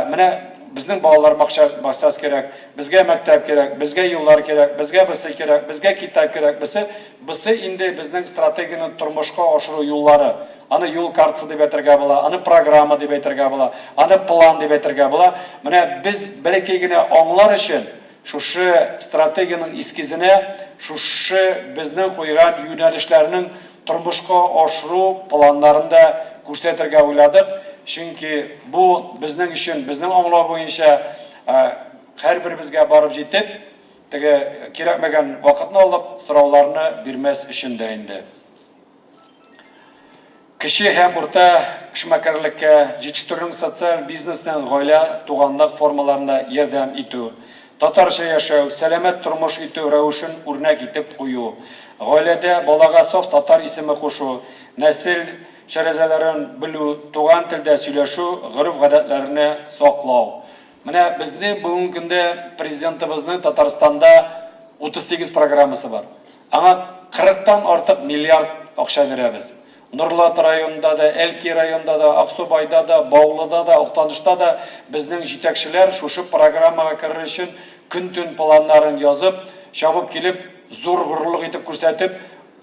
менә безнең балалар бакчасы кирәк, безгә мәктәп кирәк, безгә юллар кирәк, безгә берсе кирәк, безгә китап кирәк, берсе инде безнең стратегияны тормышка ашыру юллары. Аны юл картасы дип әйтергә була, аны программа дип әйтергә була, аны план дип әйтергә була. Менә без бәләкәй генә аңлар өчен шушы стратегияның эскизенә, шушы безнең куйган юнәлешләрнең тормышка ашыру планнарында күрсәтергә уйладык. Чөнки бу безнең өчен, безнең аңлау буенча һәрбер безгә барып җитеп, теге кирәкмәгән вакытны алып, сорауларны бирмәс өчен дә инде. Кеше һәм урта эшмәкәрлеккә, җитештерү социаль бизнесның гаилә, туганлык формаларына ярдәм итү, татарча яшәү, сәламәт тормыш итү рәвешен үрнәк итеп кую, гаиләдә балага саф татар исеме кушу, нәсел шәрәзәләрен белү, туган телдә сөйләшү, гореф-гадәтләрне саклау. Менә безнең бүгенге көндә президентыбызның Татарстанда 38 программасы бар. Аңа 40-тан артык миллиард акча бирәбез. Нурлат районында да, Әлки районында да, Аксубайда да, Баулыда да, Актанышта да безнең җитәкчеләр шушы программага керер өчен көн-төн планнарын язып, чабып килеп, зур горурлык итеп күрсәтеп,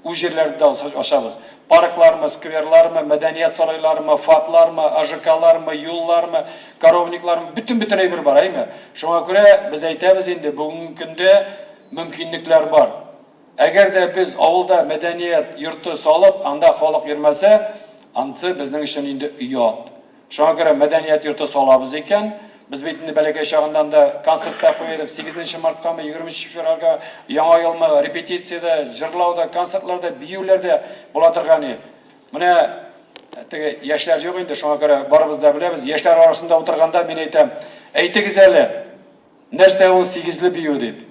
үз җирләрдә ашабыз. Парклармы, скверлармы, мәдәният сарайлармы, фаплармы, АЖКлармы, юллармы, коровниклармы, бүтән әйбер бар, әйме? Шуңа күрә без әйтәбез инде, бүгенге көндә мөмкинлекләр бар. Әгәр дә без авылда мәдәният йорты салып, анда халык йөрмәсә, ансы безнең өчен инде уят. Шуңа күрә мәдәният йорты салабыз икән, без бит инде бәләкәй чагыннан да концерттар куйдык, 8 мартка, 20 февральгә, яңа елны репетициядә, җырлауда, концертларда, биюләрдә була торган. Менә теге яшьләр юк инде, шуңа күрә барыбыз да беләбез. Яшьләр арасында утырганда мин әйтәм, әйтегез әле, нәрсә ул 8ле бию дип,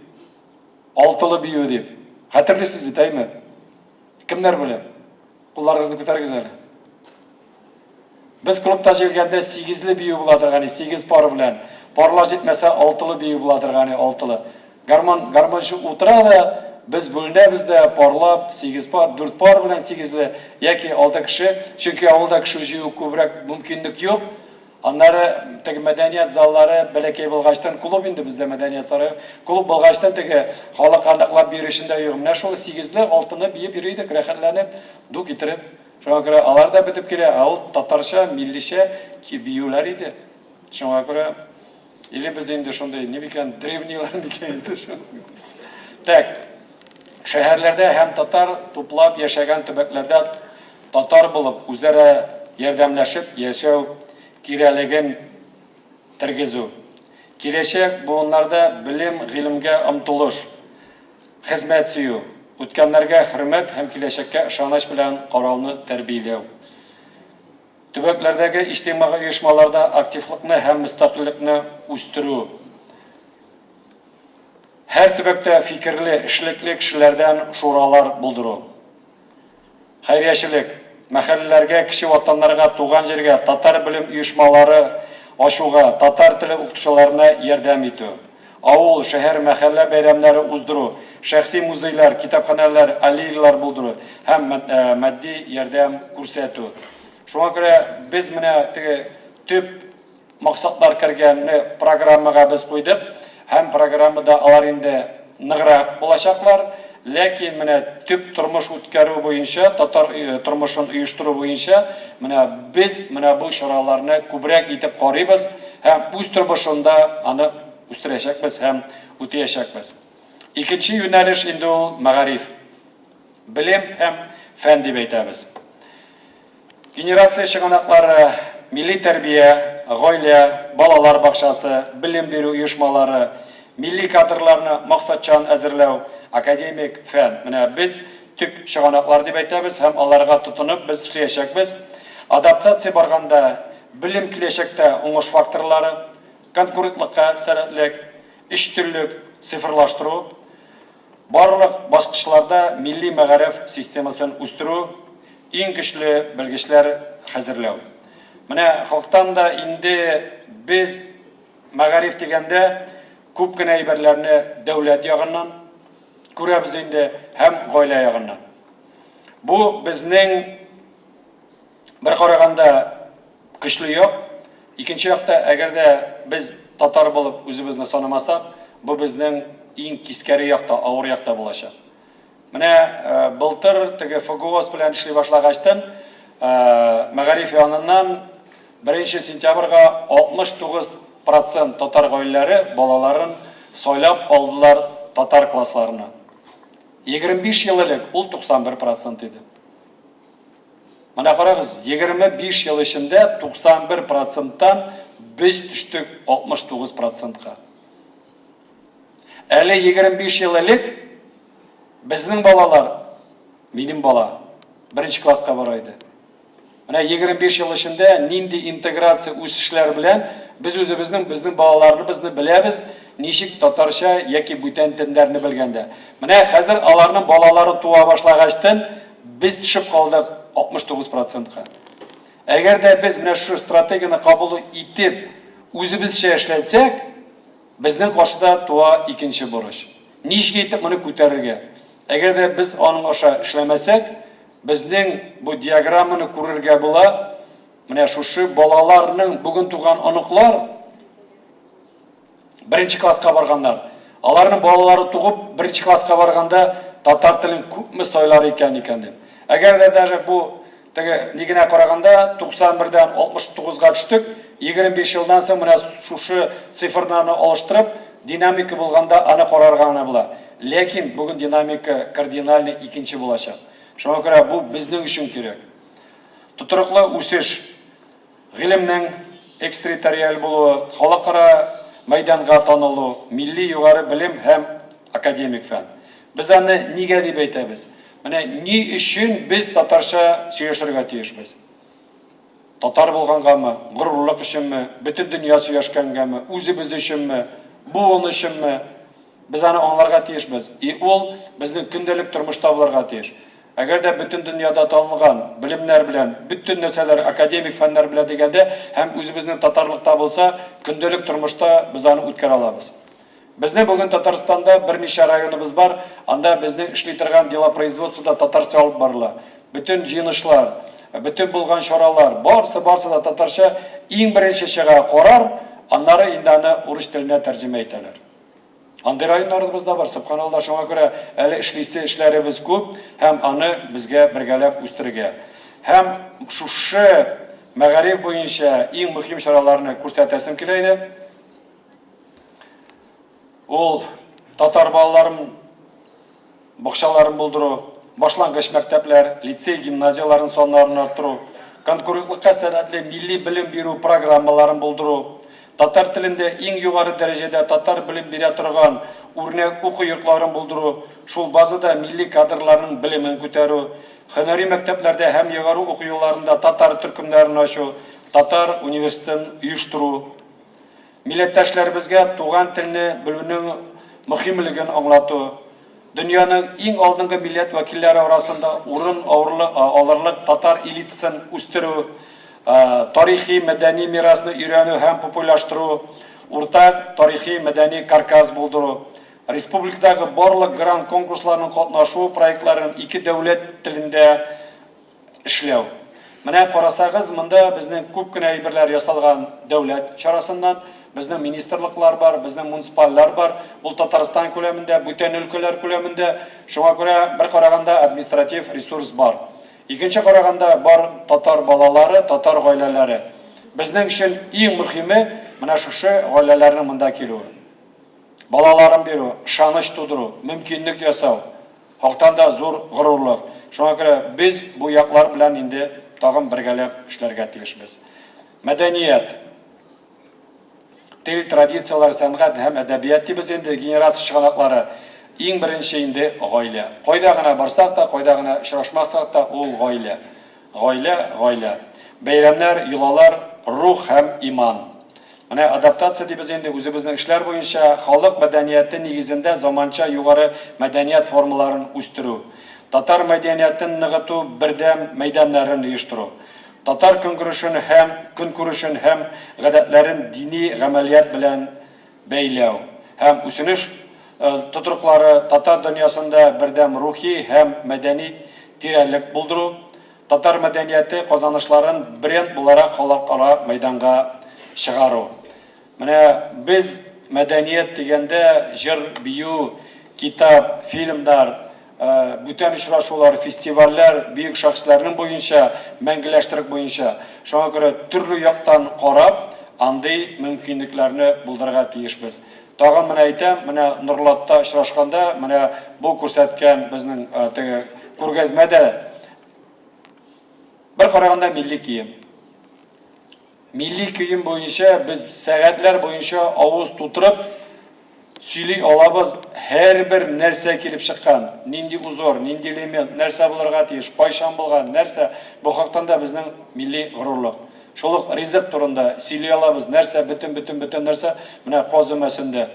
6лы бию дип. Хәтерлисез бит, әйме? Кемнәр белә? Кулларыгызны күтәрегез әле. Без клубта җилгәндә 8ле бию була торган, 8 пар белән. Парлар җитмәсә 6лы бию була торган, 6лы. Гармончы утыра да, без бүленәбез дә парлап 8 пар, 4 пар белән 8ле яки 6 кеше, чөнки авылда кеше җыю күбрәк мөмкинлек юк. Аннары теге мәдәният заллары бәләкәй булгачтан клуб инде бездә мәдәният сарае. Клуб булгачтан теге халык аныклап бирешендә юк. Менә шул 8ле 6-ны биеп йөридек, рәхәтләнеп, ду китереп. Шуңа күрә алар да бетеп килә, ул татарча, милличә биюләр иде. Шуңа күрә или без инде шундый ни бикән древнилар бикән инде шу. Так, шәһәрләрдә һәм татар туплап яшәгән төбәкләрдә татар булып үзләре ярдәмләшеп яшәү тирәлеген тергезү. Киләчәк буыннарда билим, гыйлемгә омтылыш, хезмәт сөю, үткәннәргә хөрмәт һәм киләчәккә ышаныч белән карауны тәрбияләү. Төбәкләрдәге иҗтимагый оешмаларда активлыкны һәм мөстәкыйльлекне үстерү. Her төбәктә фикерле, эшлекле кешеләрдән шуралар булдыру. Хәйриячелек, мәхәлләләргә, кеше ватаннарга, туган җиргә татар белем оешмалары ачуга, татар теле укытучыларына ярдәм итү. Авыл, шәһәр, мәхәллә бәйрәмнәре уздыру, шәхси музейлар, китапханәләр, аллеялар булдыру һәм матди ярдәм күрсәтү. Шуңа күрә без менә теге төп максатлар кергән программага без куйдык. Һәм программада алар инде ныграк булачаклар, ләкин менә төп тормыш үткәрү буенча, татар тормышын оештыру буенча, менә без менә бу чараларны күбрәк итеп карыйбыз һәм үз тормышында аны үстерәчәкбез һәм үтәячәкбез. Икенче юнәлеш инде ул мәгариф. Белем һәм фән дип әйтәбез. Генерация чыганаклары, милли тәрбия, гаилә, балалар бакчасы, белем бирү оешмалары, милли кадрларны максатчан әзерләү, академик фән. Менә без төп чыганаклар дип әйтәбез һәм аларга тотынып без эшләячәкбез. Адаптация барганда белем киләчәктә уңыш факторлары, конкурентлыкка сәләтлек, эштеллек, цифрлаштыру, барлык баскычларда милли мәгариф системасын үстерү, иң көчле белгечләр хәзерләү. Менә халыктан да инде без мәгариф дигәндә күп кенә әйберләрне дәүләт ягыннан күрәбез инде һәм гаилә ягыннан. Бу безнең бер караганда көчле як, икенче якта әгәр дә без татар булып үзебезне санамасак, бу безнең иң кискәре якта, авыр якта булачак. Менә былтыр теге ФГОС белән эшли башлагачтан мәгариф яныннан 1 сентябрьгә 69% татар гаиләләре балаларын сайлап алдылар татар классларына. 25 ел элек ул 91% иде. Менә карагыз, 25 ел эчендә 91%тан без төштек 69%ка. Әле 25 ел элек безнең балалар, минем бала, 1 класска бара иде. Менә 25 ел эчендә нинди интеграция үсешләр белән без үзебезнең балаларны безне беләбез, ничек татарча яки бүтән телләрне белгәндә. Менә хәзер аларның балалары туа башлагачтан без төшеп калдык 69%ка. Әгәр дә без менә шу стратегияны кабул итеп үзебезчә эшләсәк, безнең каршыда туа икенче бурыч. Ничек итеп моны күтәрергә? Әгәр дә без аның аша эшләмәсәк, безнең бу диаграмманы күрергә була. Менә шушы балаларның бүген туган аныклар 1 класска барганнар. Аларның балалары тугып 1 класска барганда татар телен күпме сайлар икән дип. Әгәр дә даже бу теге нигенә караганда 91дән 69га төштек, 25 елдан соң менә шушы цифрларны алыштырып, динамика булганда аны карарга гына була. Ләкин бүген динамика кардинальный икенче булачак. Шуңа күрә бу безнең өчен кирәк. Тотрыклы үсеш, гыйлемнең экстерриториаль булуы, халыкара мәйданга танылу, милли югары белем һәм академик фән. Без аны нигә дип әйтәбез? Менә ни өчен без татарча сөйләшергә тиешбез? Татар булгангамы, горурлык өченме, бөтен дөнья сөйләшкәнгәме, үзебез өченме, буын өченме? Biz аны аңларга тиешбез. Ул безнең көндәлек тормышта булырга тиеш. Әгәр дә бөтен дөньяда танылган белемнәр белән, бөтен нәрсәләр академик фәннәр белән дигәндә, һәм үзебезнең татарлыкта булса, көндәлек тормышта без аны үткәрә алабыз. Безнең бүген Татарстанда берничә районыбыз бар, анда безнең эшли торган делопроизводствода татарча алып барыла. Бөтен җыенышлар, бөтен булган чаралар, барысы да татарча иң беренче чыга карар, аннары инде аны урыс теленә тәрҗемә итәләр. Андый районнарыбызда бар, субханалла, шуңа күрә әле эшлисе эшләребез күп, һәм аны безгә бергәләп үстерергә. Һәм шушы мәгариф буенча иң мөһим чараларны күрсәтәсем килә иде. Ул татар балаларын бакчаларын булдыру, башлангыч мәктәпләр, лицей, гимназияларын саннарын арттыру, конкурентлыкка сәләтле милли белем бирү программаларын булдыру, татар телендә иң югары дәрәҗәдә татар белем бирә торган үрнәк уку йортларын булдыру, шул базада милли кадрларның белемен күтәрү, һөнәри мәктәпләрдә һәм югары уку юлларында татар төркемнәрен ачу, татар университетын оештыру, милләттәшләребезгә туган телне белүнең мөһимлеген аңлату, дөньяның иң алдынгы милләт вәкилләре арасында урын алырлык татар элитасын үстерү, тарихи мәдәни мирасны өйрәнү һәм популярлаштыру, уртак тарихи мәдәни каркас булдыру, республикадагы барлык грант конкурсларның катнашу проектларын ике дәүләт телендә эшләү. Менә карасагыз, монда безнең күп кенә әйберләр ясалган дәүләт чарасыннан, безнең министрлыклар бар, безнең муниципальлар бар, бу Татарстан күләмендә, бүтән өлкәләр күләмендә, шуңа күрә бер караганда административ ресурс бар. Икенче караганда бар татар балалары, татар гаиләләре. Безнең өчен иң мөһиме менә шушы гаиләләрнең монда килүе. Балаларын бирү, ышаныч тудыру, мөмкинлек ясау, хактан да зур горурлык. Шуңа күрә без бу яклар белән инде тагын бергәләп эшләргә тиешбез. Мәдәният, тел, традициялар, сәнгать һәм әдәбият дибез инде генерация чыганаклары. Иң беренче инде гаилә. Кайда гына барсак та, кайда гына очрашмасак та, ул гаилә. Гаилә. Бәйрәмнәр, йолалар, рух һәм иман. Менә адаптация дибез инде үзебезнең эшләр буенча халык мәдәнияте нигезендә заманча югары мәдәният формаларын үстерү. Татар мәдәниятен ныгыту, бердәм мәйданнарын оештыру. Татар көнкүрешен һәм гадәтләрен дини гамәлият белән бәйләү. Һәм үсенеш тотрыклары татар дөньясында бердәм рухи һәм мәдәни тирәлек булдыру. Татар мәдәнияте казанышларын бренд буларак халыкара мәйданга чыгару. Менә без мәдәният дигәндә җыр, бию, китап, фильмнар, бүтән очрашулар, фестивальләр, бөек шәхесләрнең буенча, мәңгеләштерек буенча, шуңа күрә төрле яктан карап, андый мөмкинлекләрне булдырырга тиешбез. Тагын менә әйтәм, менә Нурлатта очрашканда, менә бу күрсәткән безнең теге күргәзмәдә бер караганда милли кием. Милли кием буенча без сәгатьләр буенча авыз тутырып сөйли алабыз, һәрбер нәрсә килеп чыккан, нинди узор, нинди элемент, нәрсә булырга тиеш, кайчан булган, нәрсә, бу хактан да безнең милли горурлык. Шулык ризык турында сөйли алабыз, нәрсә бөтен нәрсә менә каз өмәсендә.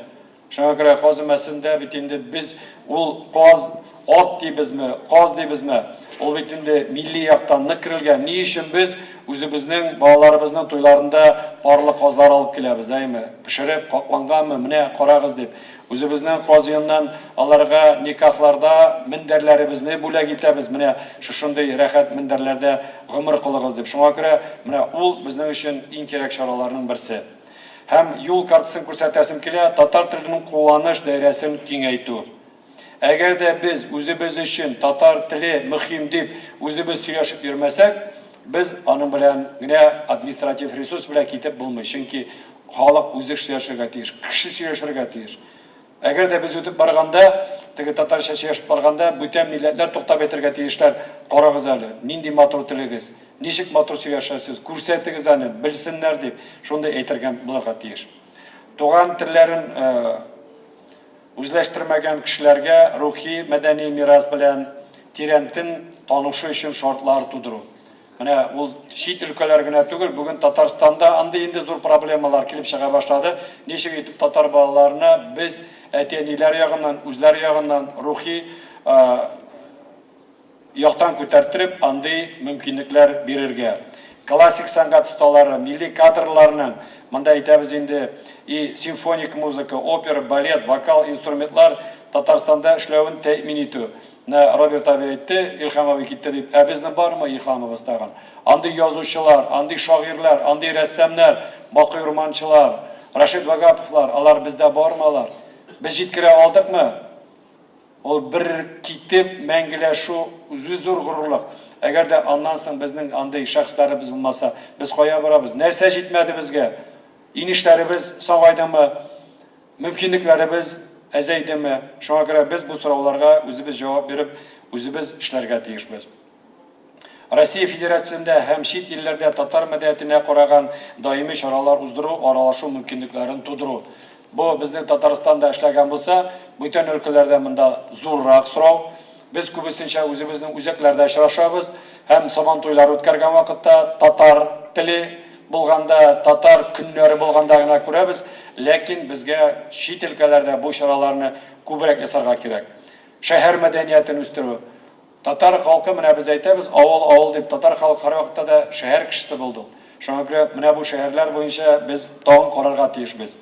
Шуңа күрә каз өмәсендә бит инде без ул каз ат дибезме, каз дибезме, ул бит инде милли яктан нык кирелгән. Ни өчен без үзебезнең балаларыбызның туйларында парлы казлар алып киләбез, әйме? Пешереп, какланганмы, менә карагыз дип. Үзебезнең каз яннан аларга никахларда миндәрләребезне бүләк итәбез, менә шушындый рәхәт миндәрләрдә гомер кылыгыз дип. Шуңа күрә менә ул безнең өчен иң кирәк чараларның берсе. Һәм юл картасын күрсәтәсем килә, татар теленең кулланыш даирәсен киңәйтү. Әгәр дә без үзебез өчен татар теле мөһим дип үзебез сөйләшеп йөрмәсәк, biz аның белән генә административ ресурс белән китеп булмый. Чөнки халык үзе сөйләшергә тиеш, кеше сөйләшергә тиеш. Әгәр дә без үтеп барганда, теге татарча сөйләшеп барганда, бүтән милләтләр туктап әйтергә тиешләр. Карагыз әле, нинди матур телегез, ничек матур сөйләшәсез, күрсәтегез аны, белсеннәр дип, шунда әйтергә булырга тиеш. Туган телләрен үзләштермәгән кешеләргә рухи, мәдәни мирас белән тирәнтен танышу өчен шартлар тудыру. Менә ул чит өлкәләр генә түгел, бүген Татарстанда андый инде зур проблемалар килеп чыга башлады. Ничек итеп татар балаларына без әтиәниләр ягыннан, үзләр ягыннан рухи яктан күтәртеп, андый мөмкинлекләр бирергә. Классик сәнгать осталары, милли кадрларның, монда әйтәбез инде, симфоник музыка, опера, балет, вокал, инструментлар Татарстанда эшләвен тәэмин итү. Роберт абый әйтте, Илһам абый китте дип, безнең бармы Илһамыбыз тагын? Андый язучылар, андый шагыйрьләр, андый рәссамнар, Бакый Урманчылар, Рашид Вагаповлар, алар бездә бармалар. Без җиткерә алдыкмы? Ул бер китеп мәңгеләшү үзе зур горурлык. Әгәр дә аннан соң безнең андый шәхесләребез булмаса, без кая барабыз? Нәрсә җитмәде безгә? Инешләребез сагайдымы? Мөмкинлекләребез әзәйдеме? Шуңа күрә без бу сорауларга үзебез җавап биреп, үзебез эшләргә тиешбез. Россия Федерациясендә һәм чит илләрдә татар мәдәниятенә караган даими чаралар уздыру, аралашу мөмкинлекләрен тудыру. Бу безнең Татарстанда эшләгән булса, бүтән өлкәләрдә монда зуррак сорау. Без күбесенчә үзебезнең үзәкләрдә очрашабыз һәм сабан туйлары үткәргән вакытта татар теле булганда, татар көннәре булганда гына күрәбез, ләкин безгә чит өлкәләрдә бу чараларны күбрәк ясарга кирәк. Шәһәр мәдәниятен үстерү. Татар халкы, менә без әйтәбез, авыл дип, татар халкы һәрвакытта да шәһәр кешесе булды. Шуңа күрә менә бу шәһәрләр буенча без тагын карарга тиешбез.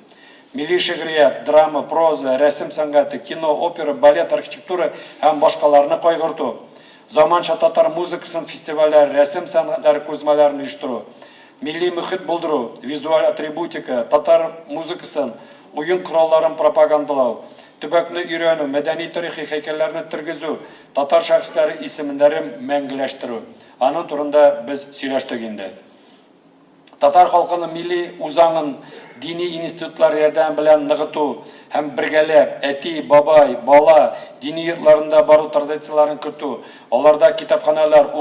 Милли шигърият, драма, проза, рәсем сәнгате, кино, опера, балет, архитектура һәм башкаларны кайгырту. Заманча татар музыкасын фестивальләр, рәсем сәнгатьләре күргәзмәләрен оештыру. Милли мөхит булдыру, визуаль атрибутика, татар музыкасын, уен коралларын пропагандалау, төбәкне өйрәнү, мәдәни тарихи һәйкәлләрне тергезү, татар шәхесләре исемнәрен мәңгеләштерү. Аның турында без сөйләштек инде. Татар халкының милли үзаңын дини институтлар ярдәм белән ныгыту һәм бергәләп әти, бабай, бала дини йортларында бару традицияларын кертү, аларда китапханалар,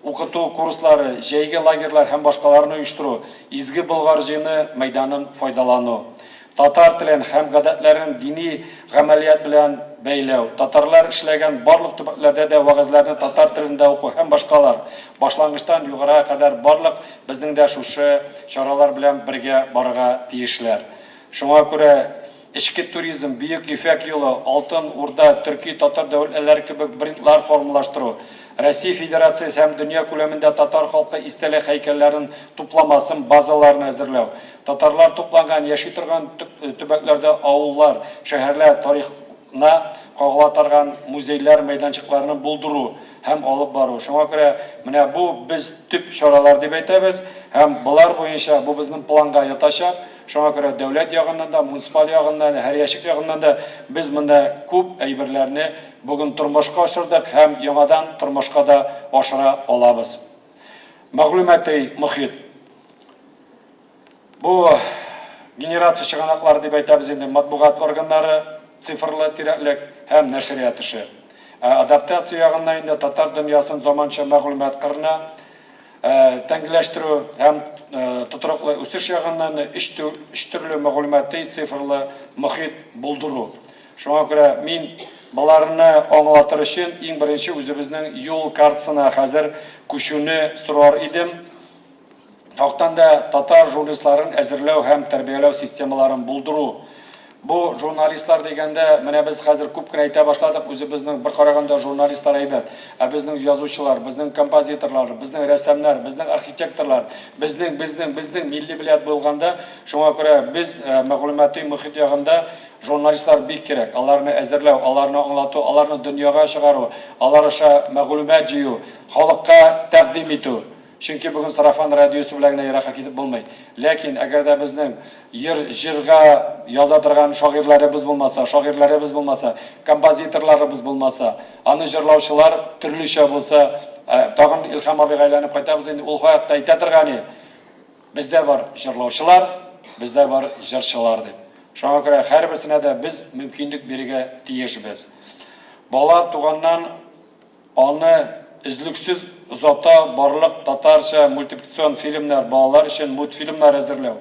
укыту курслары, җәйге лагерьлар һәм башкаларны оештыру, изге Болгар җыены мәйданын файдалану. Татар телен һәм гадәтләрен дини гамәлият белән бәйләү. Татарлар эшләгән барлык төбәкләрдә дә вагызларны татар телендә уку һәм башкалар. Башлангычтан югарыга кадәр барлык безнең дә шушы чаралар белән бергә барырга тиешләр. Шуңа күрә Ички туризм, Бөек Ефәк юлы, Алтын Урда, төрки татар дәүләтләре кебек брендлар формалаштыру, Россия Федерациясе һәм дөнья күләмендә татар халкы истәлек һәйкәлләрен тупламасын, базаларын әзерләү. Татарлар тупланган, яши торган төбәкләрдә авыллар, шәһәрләр тарихына кагыла торган музейлар, мәйданчыкларны булдыру һәм алып бару. Шуңа күрә менә бу без төп чаралар дип әйтәбез һәм булар буенча бу безнең планга ятачак. Шуңа күрә дәүләт ягыннан да, муниципаль ягыннан да, һәр яшик ягыннан да без монда күп әйберләрне бүген тормышка ашырдык һәм яңадан тормышка да ашыра алабыз. Мәгълүмати мөхит. Бу генерация чыганаклары дип әйтәбез инде, матбугат органнары, цифрлы тирәклек һәм нәшрият эше. Адаптация ягыннан инде татар дөньясын заманча мәгълүмат кырына тәңгеләштерү һәм тотрыклы үсеш ягыннан өч төрле мәгълүмати цифрлы мөхит булдыру. Шуңа күрә мин баларны аңлатыр өчен иң беренче үзебезнең юл картасына хәзер күчүне сорар идем. Тактан да татар журналистларын әзерләү һәм тәрбияләү системаларын булдыру. Бу журналистлар дигәндә, менә без хәзер күп кенә әйтә башладык, үзебезнең бер караганда журналистлар әйбәт, ә безнең язучылар, безнең композиторлар, безнең рәссамнар, безнең архитекторлар, безнең милли билет булганда, шуңа күрә без мәгълүмати мөхит ягында журналистлар бик кирәк. Аларны әзерләү, аларны аңлату, аларны дөньяга чыгару, алар аша мәгълүмат җыю, халыкка тәкъдим итү. Чөнки бүген сарафан радиосы белән генә еракка китеп булмый. Ләкин әгәр дә безнең җырга яза торган шагыйрьләребез булмаса, композиторларыбыз булмаса, аны җырлаучылар төрлечә булса, тагын Илһам абыйга әйләнеп кайтабыз инде, ул хаятта әйтә торган бездә бар җырлаучылар, бездә бар җырчылар дип. Шуңа күрә һәрберсенә дә без мөмкинлек бирергә тиешбез. Бала туганнан аны үзлексез озата барлык татарча мультипликацион фильмнар, балалар өчен мультфильмнар әзерләү.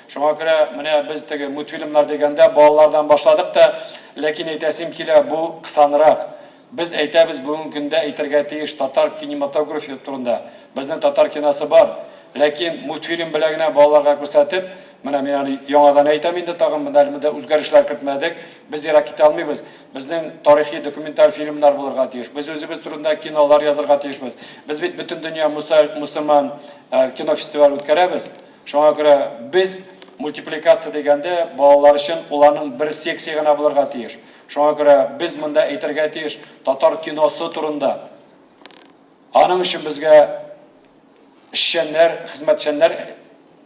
Шуңа күрә менә без теге мультфильмнар дигәндә балалардан башладык та, ләкин әйтәсем килә, бу кысанрак. Без әйтәбез бүген көндә әйтергә тиеш татар кинематография турында. Безнең татар киносы бар, ләкин мультфильм белән генә балаларга күрсәтеп, менә мин аны яңадан әйтәм инде, тагын монда үзгәрешләр кертмәдек. Біз ерак китә алмыйбыз. Безнең тарихи документаль фильмнар булырга тиеш. Без үзебез турында кинолар язарга тиешбез. Біз бит бөтен дөнья мусульман кино фестиваль үткәрәбез. Шуңа күрә без мультипликация дигәндә балалар өчен уларның бер секция гына булырга тиеш. Шуңа күрә без монда әйтергә тиеш татар киносы турында. Аның өчен безгә эшчәннәр, хезмәтчәннәр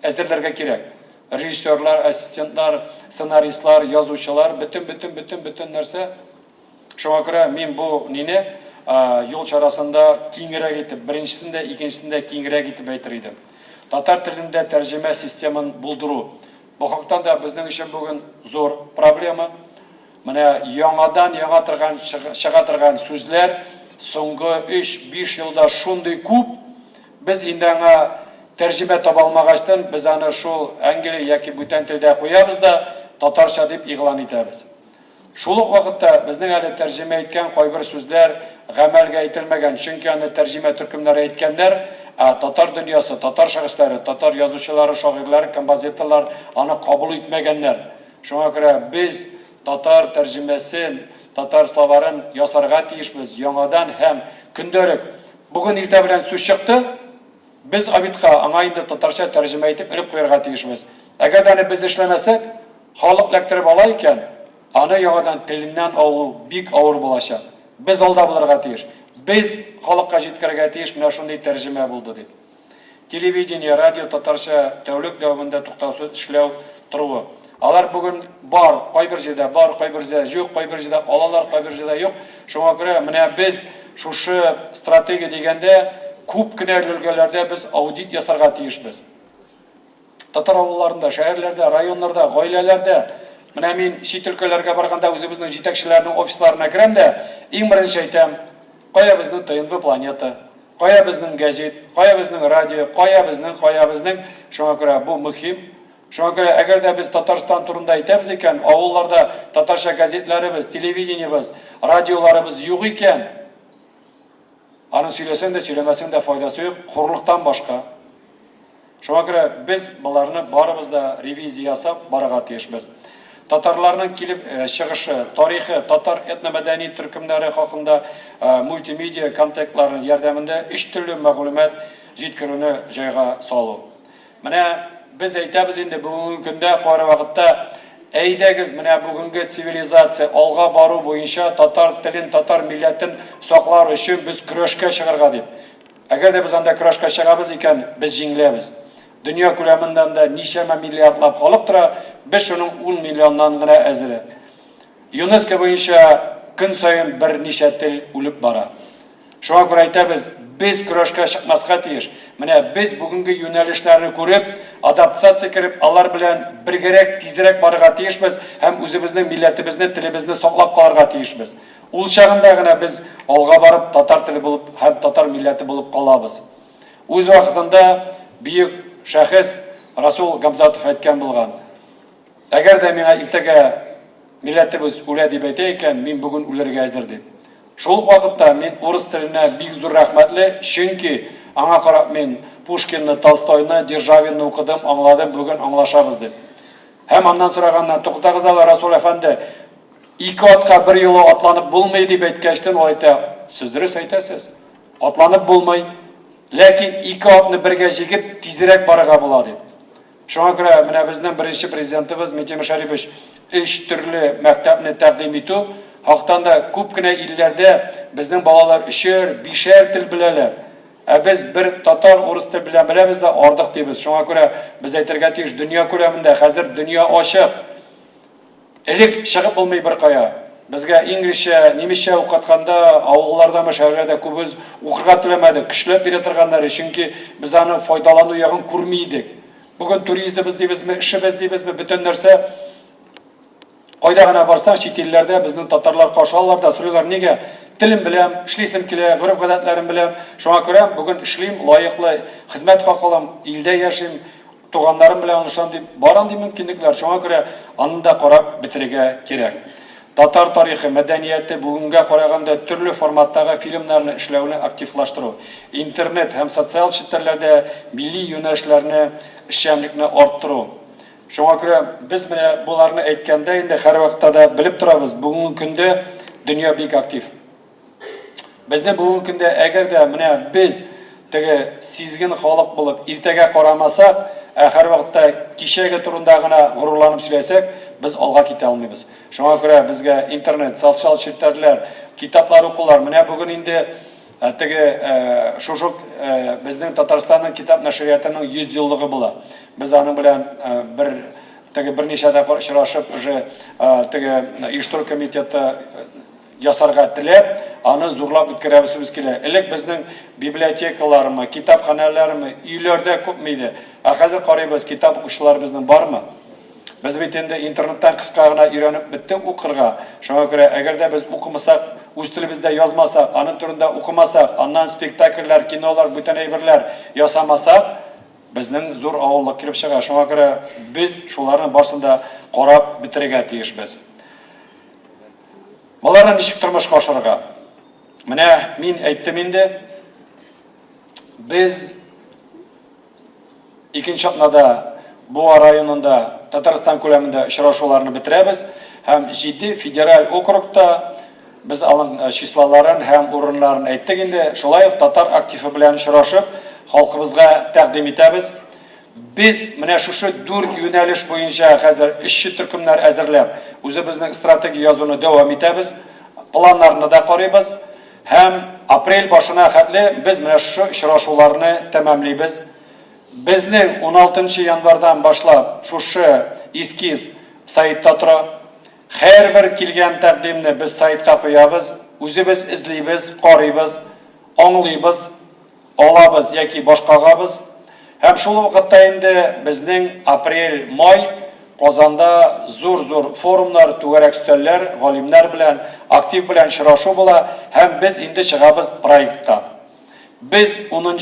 әзерләргә кирәк. Режиссерлар, ассистентлар, сценаристлар, язучылар, бөтен нәрсә. Шуңа күрә мин бу юл чарасында киңрәк итеп, беренчесендә, икенчесендә киңрәк итеп әйтер идем. Татар телендә тәрҗемә системын булдыру. Бу хакта да безнең өчен бүген зур проблема. Менә яңадан чыга торган сүзләр соңгы 3-5 елда шундый күп, без инде аңа тәрҗемә таба алмагачтан без аны шул англия яки бүтән телдә куябыз да татарча дип игълан итәбез. Шул ук вакытта безнең әле тәрҗемә иткән кайбер сүзләр гамәлгә әйтелмәгән, чөнки аны тәрҗемә төркемнәре әйткәннәр, татар дөньясы, татар шәхесләре, татар язучылары, шагыйрьләре, композиторлар аны кабул итмәгәннәр. Шуңа күрә біз татар тәрҗемәсен, татар словарын ясарга тиешбез яңадан һәм көндәлек. Бүген иртә белән сүз чыкты. Без абитка аңа инде татарча тәрҗемә итеп элеп куярга тиешбез. Әгәр дә без эшләмәсәк, халык ләктереп ала икән, аны яңадан теленнән алу бик авыр булачак. Без алда булырга тиеш. Biz халыкка җиткәргә тиеш менә шундый тәрҗемә булды дип. Телевидение, радио татарча тәүлек дәвамында туктаусыз эшләү торуы. Алар бүген бар, кайбер җирдә бар, кайбер җирдә юк, кайбер җирдә алалар, кайбер җирдә юк. Шуңа күрә менә без шушы стратегия дигәндә күп кенә өлкәләрдә без аудит ясарга тиешбез. Татар авылларында, шәһәрләрдә, районнарда, гаиләләрдә менә мин чит өлкәләргә барганда үзебезнең җитәкчеләрнең офисларына керәм дә, иң беренче әйтәм, кая безнең ТНВ планета, кая безнең гәзит, кая безнең радио, кая безнең, шуңа күрә бу мөһим. Шуңа күрә әгәр дә без Татарстан турында әйтәбез икән, авылларда татарча гәзитләребез, телевидениебез, радиоларыбыз юк икән, аны сөйләсәң дә, сөйләмәсәң дә файдасы юк, хурлыктан башка. Шуңа күрә без буларны барыбыз да ревизия ясап барырга тиешбез. Татарларның килеп чыгышы, тарихы, татар этномәдәни төркемнәре хакында мультимедиа контектлары ярдәмендә 3 төрле мәгълүмат җиткерүне җайга салу. Менә biz әйтәбез инде бүгенге көндә кара вакытта әйдәгез менә бүгенге цивилизация алга бару буенча татар телен, татар милләтен саклар өчен без көрәшкә чыгарга дип. Әгәр дә без анда көрәшкә чыгабыз икән, без җиңләбез. Дөнья күләмендә дә ничәмә миллиардлап халык тора, без шуның 10 миллионнан гына әзер. ЮНЕСКО буенча көн саен бер ничә тел үлеп бара. Шуңа күрә әйтәбез, biz көрәшкә чыкмаска тиеш. Менә без бүгенге юнәлешләрне күреп, адаптация кереп, алар белән бергәрәк, тизрәк барырга тиешбез һәм үзебезнең милләтебезне, телебезне саклап калырга тиешбез. Ул чагында гына без алга барып татар теле булып һәм татар милләте булып калабыз. Үз вакытында бөек шәхес Расул Гамзатов әйткән булган. Әгәр дә миңа иртәгә милләтебез үлә дип әйтә икән, мин бүген үләргә әзер дип. Шул вакытта мин урыс теленә бик зур рәхмәтле, чөнки аңа карап мин Пушкинны, Толстойны, Державинны укыдым, аңладым, бүген аңлашабыз дип. Һәм аннан сораганнан, туктагыз ала Расул әфәнде, 2 атка бер юлы атланып булмый дип әйткәчтен ул әйтә, сез дөрес әйтәсез. Атланып булмый, ләкин 2 атны бергә җигеп тизрәк барырга була дип. Шуңа күрә менә безнең беренче президентыбыз Митимир Шәрипович 3 төрле мәктәпне тәкъдим итү, хактан да күп кенә илләрдә безнең балалар 3-5 тел беләләр. Biz bir tatar, урыс тел белән беләбез дә ардык дибез. Шуңа күрә без әйтергә тиеш, дөнья күләмендә хәзер дөнья ачык. Элек чыгып булмый бер кая. Безгә инглизчә, немецчә укытканда, авылларда, шәһәрләрдә күбез укырга теләмәдек, көчләп бирә торганнар, чөнки без аны файдалану ягын күрми идек. Бүген туризмбыз дибезме, эшебез дибезме, бөтен нәрсә кайда гына барсаң, чит илләрдә безнең татарлар каршы алалар да сорыйлар, нигә? Телем беләм, эшлисем килә, гореф-гадәтләрем беләм. Шуңа күрә бүген эшлим, лаеклы хезмәт хакылым, илдә яшим, туганнарым белән алышам дип, бар андый мөмкинлекләр. Шуңа күрә аны да карап бетерергә кирәк. Татар тарихы, мәдәнияте бүгенгә караганда төрле форматтагы фильмнарны эшләүне активлаштыру, интернет һәм социаль челтәрләрдә милли юнәлешләрне, эшчәнлекне арттыру. Шуңа күрә без менә буларны әйткәндә инде һәр вакытта да белеп торабыз. Бүгенге көндә дөнья бик актив. Безне бүгенге көндә әгәр дә менә без теге сизген халык булып иртәгә карамасак, һәр вакытта кичәге турында гына горурланып сөйләсәк, без алга китә алмыйбыз. Шуңа күрә безгә интернет, социаль челтәрләр, китаплар укулар, менә бүген инде теге шушы безнең Татарстанның китап нәшриятының 100 еллыгы була. Без аның белән берничә дә очрашып, уже теге оештыру комитеты ясарга теләп, аны зурлап үткәрәбез килә. Элек безнең библиотекалармы, китапханәләрме, өйләрдә күпме иде. Хәзер карыйбыз, китап укучылар безнең бармы? Без бит инде интернеттан кыска гына өйрәнеп биттек укырга. Шуңа күрә әгәр дә без укымасак, үз телебездә язмасак, аның турында укымасак, аннан спектакльләр, кинолар, бүтән әйберләр ясамасак, безнең зур авыллык килеп чыга. Шуңа күрә без шуларның барсында карап бетерергә тиешбез. Баларны ничек тормышка ашырга? Менә мин әйттем инде, без икенче атнада Буа районында Татарстан күләмендә очрашуларны бетерәбез һәм 7 федераль округта без алын числоларын һәм урыннарын әйттек инде. Шулай ук татар активы белән очрашып, халкыбызга тәкъдим итәбез. Biz менә шушы 4 юнәлеш буенча хәзер эшче төркемнәр әзерләп, үзебезнең стратегия язуны дәвам итәбез. Планнарны да карыйбыз һәм апрель башына хәтле без менә шушы очрашуларны тәмамлыйбыз. Безнең 16 январдан башлап шушы эскиз сайтта тора. Һәрбер килгән тәкъдимне без сайтка куябыз, үзебез эзлибез, карыйбыз, аңлыйбыз, алабыз яки башкагабыз. Һәм шул вакытта инде безнең апрель-май Казанда зур форумнар, түгәрәк өстәлләр, галимнәр белән, актив белән очрашу була һәм без инде чыгабыз проектка. Без 10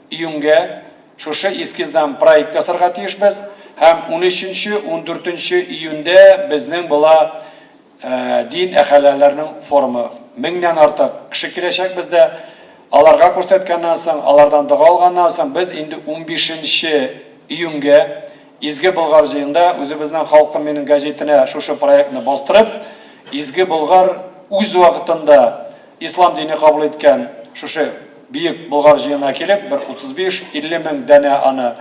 июньгә шушы эскиздан проект ясарга тиешбез һәм 13-14 июньдә безнең була дин әһелләренең форумы. 1000-нән артык кеше киләчәк бездә. Аларга күрсәткәннән соң, алардан дога алганнан соң без инде 15 июньгә Изге Болгар җыенда үзебезнең халкым минем газетына шушы проектны бастырып, Изге Болгар үз вакытында ислам дине кабул иткән шушы Бийек Болгар җыенына килеп, 35-50 мең дәнә аны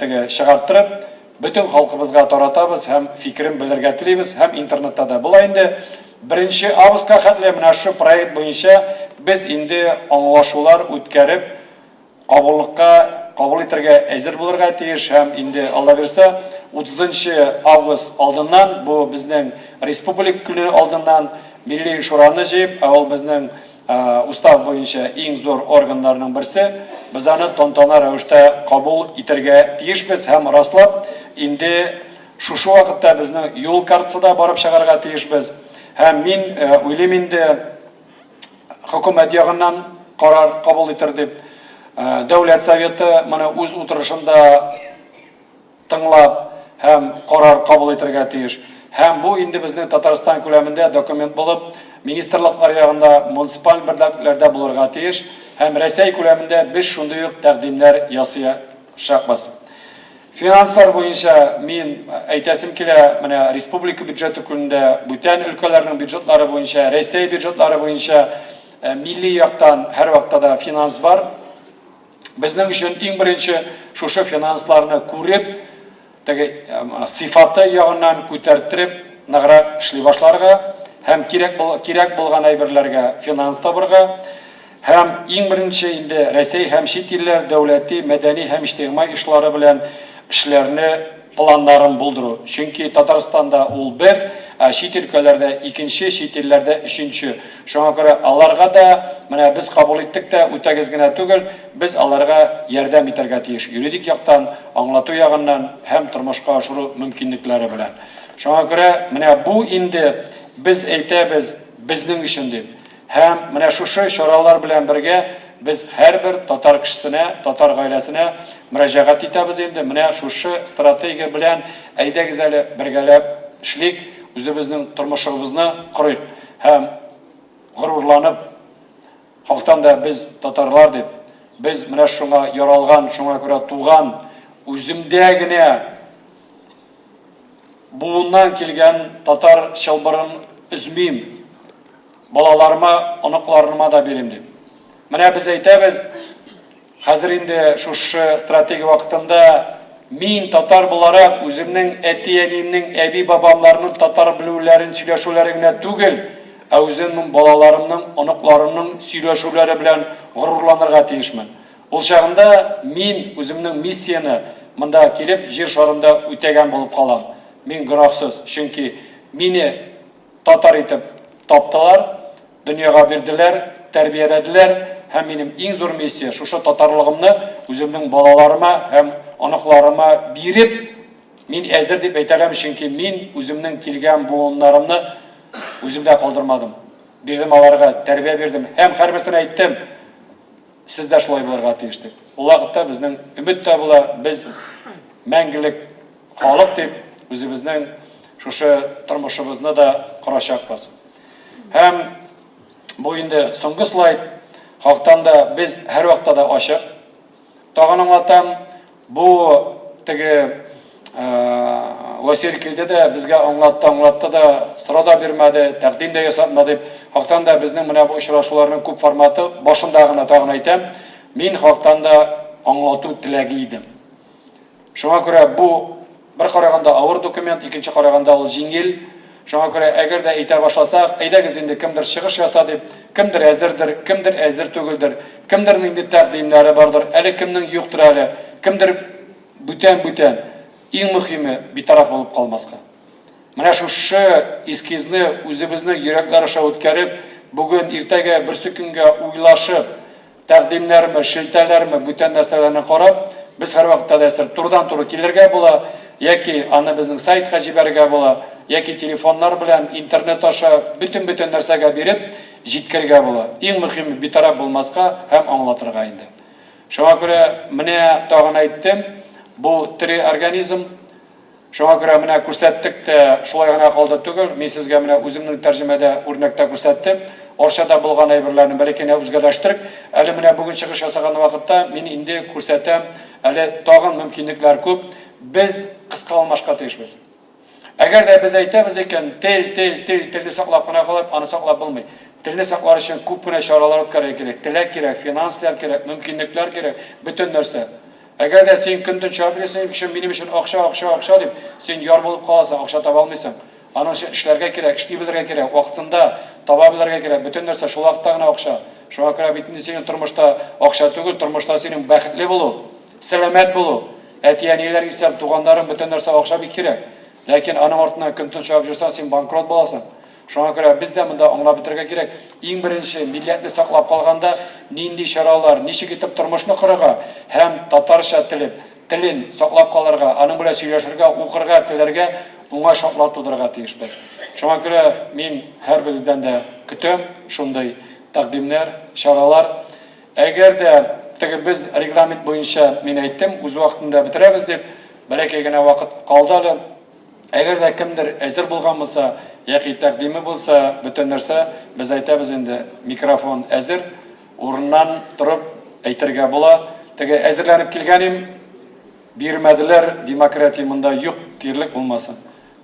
теге чыгарттырып, бөтен халкыбызга таратабыз һәм фикерен белергә телибез һәм интернетта да була инде. 1 августка хәтле менә шу проект буенча без инде аңлашулар үткәреп, кабул итәргә әзер булырга тиеш һәм инде Алла бирсә 30 август алдыннан бу безнең республик көне алдыннан милли шураны җыеп, ул безнең устав буенча иң зур органнарның берсе, без аны тантана рәвештә кабул итәргә тиешбез һәм раслап инде шушы вакытта безнең юл картасы да барып чыгарга тиешбез. Һәм мин уйлыйм инде хөкүмәт ягыннан карар кабул итер дип Дәүләт Советы моны үз утырышында тыңлап һәм карар кабул итәргә тиеш. Һәм бу инде безнең Татарстан күләмендә документ булып, министрлыклар ягында, муниципаль берлекләрдә булырга тиеш. Һәм Россия күләмендә без шундый ук тәкъдимнәр ясыячакбыз. Финанслар буенча мин әйтәсем килә, менә республика бюджеты күлендә бүтән өлкәләрнең бюджетлары буенча, Россия бюджетлары буенча милли яктан һәр вакытта да финанс бар. Безнең өчен иң беренче шушы финансларны күреп, теге сыйфаты ягыннан күтәртеп, ныграк эшли башларга һәм кирәк булган әйберләргә финанс табырга һәм иң беренче инде Россия һәм чит илләр дәүләти, мәдәни һәм иҗтимагый эшләре белән эшләрне планнарын булдыру. Чөнки Татарстанда ул бер, чит өлкәләрдә икенче, чит илләрдә өченче. Шуңа күрә аларга да менә без кабул иттек тә үтәгез генә түгел, без аларга ярдәм итәргә тиеш. Юридик яктан, аңлату ягыннан һәм тормышка ашыру мөмкинлекләре белән. Шуңа күрә менә бу инде biz әйтәбез безнең өчен дип. Һәм менә шушы чаралар белән бергә biz һәрбер татар кешесенә, татар гаиләсенә мөрәҗәгать итәбез инде. Менә шушы стратегия белән әйдәгез әле бергәләп эшлик, үзебезнең тормышыбызны корыйк һәм горурланып халыктан да без татарлар дип, без менә шуңа яралган, шуңа күрә туган, үземдә генә буыннан килгән татар чалбарын үзмим, балаларыма, оныкларыма да бирим дип. Менә без әйтәбез, хәзер инде шушы стратегия вакытында мин татар буларак үземнең әти-әниемнең, әби-бабамларның татар белүләрен, сөйләшүләре генә түгел, үземнең балаларымның, оныкларымның сөйләшүләре белән горурланырга тиешмен. Ул чагында мин үземнең миссияны монда килеп җир шарында үтәгән булып калам. Мин гынахсыз, чөнки мине татар итеп таптылар, дөньяга бирделәр, тәрбияләделәр һәм минем иң зур миссия шушы татарлыгымны үземнең балаларыма һәм оныкларыма биреп, мин әзер дип әйтәләм, чөнки мин үземнең килгән буыннарымны үземдә калдырмадым. Бирдем аларга, тәрбия бирдем һәм һәрберсенә әйттем, сез дә шулай булырга тиеш дип. Ул вакытта безнең өмет тә була, без мәңгелек халык дип үзебезнең шушы тормышыбызны да карачакбыз. Һәм бу инде соңгы слайд, халыктан да без һәр вакытта да ачык. Тагын аңлатам, Бу теге Василь килде дә безгә аңлатты да, сорада бирмәде, тәкъдим дә ясатмады дип. Хактан да безнең менә бу очрашуларның күп форматы башында гына тагын әйтәм. Мин хактан да аңлату теләге идем. Шуңа күрә бу бер караганда авыр документ, икенче караганда ул җиңел. Шуңа күрә әгәр дә әйтә башласак, әйдәгез инде кемдер чыгыш яса дип, кемдер әзердер, кемдер әзер түгелдер, кемдер нинди тәкъдимнәре бардыр, әле кемнең юктыр әле, кемдер бүтән. Иң мөһиме битараф булып калмаска. Менә шушы эскизне үзебезнең йөрәкләр аша үткәреп, бүген иртәгә берсе көнгә уйлашып, тәкъдимнәрме, шелтәләрме, бүтән нәрсәләрне карап, без һәр вакытта да турыдан-туры килергә була, яки аны безнең сайтка җибәрергә була, яки телефоннар белән интернет аша бүтән нәрсәгә биреп җиткергә була. Иң мөһиме битараф булмаска һәм аңлатырга инде. Шуңа күрә менә тагын әйттем, бу тере организм. Шуңа күрә менә күрсәттек тә шулай гына калды түгел. Мин сезгә менә үземнең тәрҗемәдә үрнәктә күрсәттем. Орчада булган әйберләрне бәлкинә үзгәләштерик. Әле менә бүген чыгыш ясаган вакытта мин инде күрсәтәм. Әле тагын мөмкинлекләр күп. Без кыска алмашка тиешбез. Әгәр дә без әйтәбез икән, телне саклап кына калып, аны саклап булмый. Телне саклар өчен күп кенә чаралар үткәрергә кирәк. Теләк кирәк, финанслар кирәк, мөмкинлекләр кирәк, бүтән нәрсә. Әгәр дә син көндән чыгып бирсәң, минем өчен акча дип, син яр булып каласың, акча таба алмыйсың. Аның өчен эшләргә кирәк, эшли белергә кирәк, вакытында таба белергә кирәк, бүтән нәрсә шул вакытта гына акча. Шуңа күрә бит инде синең тормышта акча түгел, тормышта синең бәхетле булу, сәламәт булу, әти-әниләр исәп, туганнарың бүтән нәрсә акча бик кирәк. Ләкин аның артыннан көндән чыгып йөрсәң, син банкрот буласың. Шуңа күрә без дә монда аңлап бетергә кирәк. Иң беренче милләтне саклап калганда нинди чаралар, ничек итеп тормышны корырга һәм татарча телен саклап калырга, аның белән сөйләшергә, укырга, теләргә уңай шартлар тудырырга тиешбез. Шуңа күрә мин һәрбегездән дә көтәм шундый тәкъдимнәр, чаралар. Әгәр дә теге без регламент буенча мин әйттем, үз вакытында бетерәбез дип, бәләкәй генә вакыт калды әле. Әгәр дә кемдер әзер булган булса, яки тәкъдиме булса, бүтән нәрсә, без әйтәбез инде, микрофон әзер, урыннан торып әйтергә була. Теге әзерләнеп килгәнем, бирмәделәр, демократия монда юк, кирлек булмасын.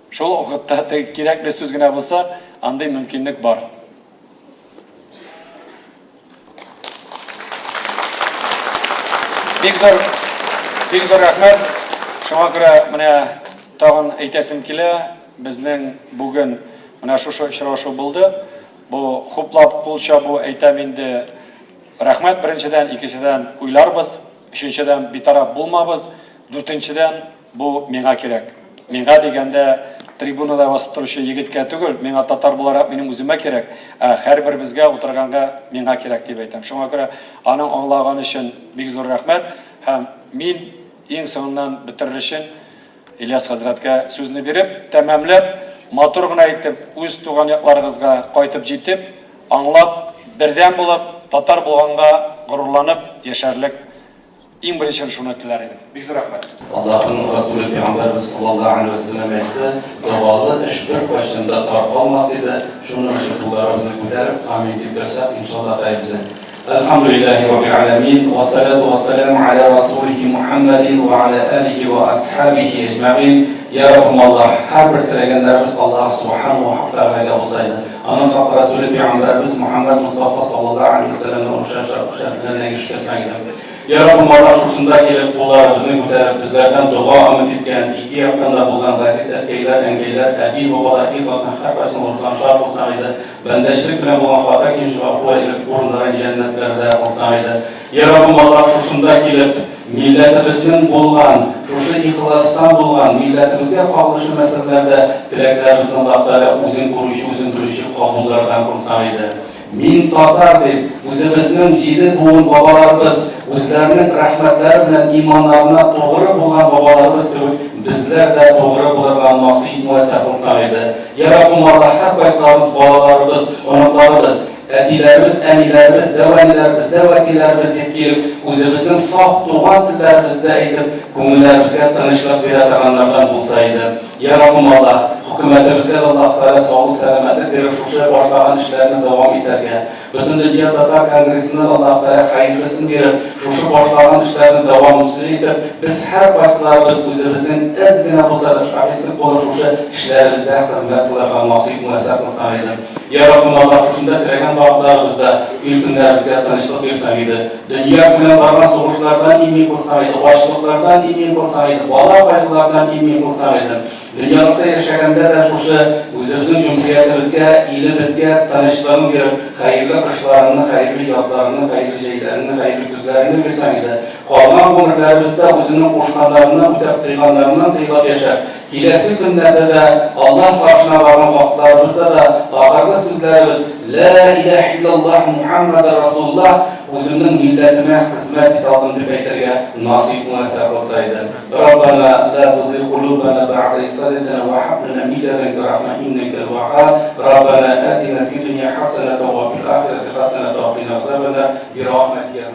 Шул вакытта теге кирәкле сүз генә булса, андай мөмкинлек бар. Бик зур рәхмәт. Шуңа күрә менә тагын әйтәсем килә, безнең бүген менә шушы очрашу булды. Бу хуплап кул чабу әйтәм инде. Рәхмәт беренчедән, икенчедән уйларбыз, өченчедән битараф булмабыз, дүртенчедән бу миңа кирәк. Миңа дигәндә трибунада басып торучы егеткә түгел, миңа татар буларак минем үземә кирәк. Һәрбер безгә утырганга миңа кирәк дип әйтәм. Шуңа күрә аның аңлаганы өчен бик зур рәхмәт. Һәм мин иң соңыннан бетерер өчен Ильяс хәзрәткә сүзне биреп, тәмамлап, матур гына әйтеп, үз туган якларыгызга кайтып җитеп, аңлап, бердәм булып, татар булганга горурланып яшәрлек иң беренче шуны теләр идем. Бик зур рәхмәт. Аллаһның Расулы Пәйгамбәрбез саллаллаһу алейһи ва сәллям әйтте, дәвалы эш бер кайчанда таркалмас диде. Шуның өчен кулларыбызны күтәреп, амин дип торсак, иншаллах әйтсен. Алхамдулиллахи раббил аламин, ва салату ва саламу аля расулихи Мухаммадин ва аля алихи ва асхабихи әҗмәгин. Я Раббым Аллаһ, һәрбер теләгәннәребез Аллаһ субханаһу ва тәгаләгә булсайды. Аның хак Расулы Пәйгамбәрбез Мухаммад Мустафа саллаллаһу алейһи ва сәллямның шәрәфләренә ирештерсәң иде. Ya Rabbim Allah şuşunda gelip kullarımızı götürüp bizlerden dua ümit etken, iki yaktan da bulgan gaziz erkekler, engeyler, əbi babalar, ilk basına her başına ortadan şart olsaydı, bendeşlik bile bulan hata genç ve akla ilip orunların cennetlerde olsaydı. Ya Rabbim Allah şuşunda gelip milletimizin bulgan, şuşu ihlastan bulgan, milletimizde kalmışı meselelerde dileklerimizden dağıtları uzun kuruşu, uzun duruşu kabullardan kılsaydı. Min tatar deyip, özümüzün jidi buğun babalarımız, özlerinin rahmetleri bilen imanlarına doğru bulan babalarımız gibi bizler de doğru bulan nasip müessef olsaydı. Ya Rabbim Allah her başlarımız, balalarımız, onuklarımız, әтиләребез, әниләребез, дәвәниләребез, дәвәтиләребез дип килеп, үзебезнең саф туган телләребездә әйтеп, күңелләребезгә тынычлык бирә торганнардан булса иде. Я Раббым Аллах, хөкүмәтебезгә Аллаһ Тәгалә саулык, сәламәтлек биреп, шушы башлаган эшләрне дәвам итәргә. Бөтен дөнья татар конгрессына Аллаһ Тәгалә хәйрлесен биреп, шушы башлаган эшләрне дәвам итеп, без һәр кайсыларыбыз үзебезнең әз генә булса да шаһитлек булып шушы эшләребездә хезмәт кылырга насыйп муяссар кылсаң иде. Я Раббым Аллах, шушында теләгән вакытларыбызда ил-көннәребезгә тынычлык бирсәң иде. Дөнья белән барган сугышлардан имин кылсаң иде, ачлыклардан имин кылсаң иде, бала кайгылардан имин кылсаң иде. Дөньялыкта яшәгәндә дә шушы үзебезнең җүмгыятебезгә, илебезгә тынычлыгын биреп, хәерле кышларны, хәерле язларны, хәерле җәйләрне, хәерле көзләрне бирсәң иде. Калган гомерләребездә үзенең кушканнарыннан үтәп тыйганнарыннан тыйлап яшәп, киләсе көннәрдә дә Аллаһ каршына барган вакытларыбызда да ахыргы сүзләребез ла илаһа иллаллаһ Мухаммаdur Расулуллаһ үземнең милләтемә хезмәт итә алдым дип әйтергә насыйп муяссар кылса иде. Раббана ла тузигh qulubana ba'da idh hadaytana wa hab lana min ladunka rahmatan innakal wahhab. Rabbana atina fid dunya hasanatan wa fil akhirati hasanatan wa qina adhaban nar bi rahmatika ya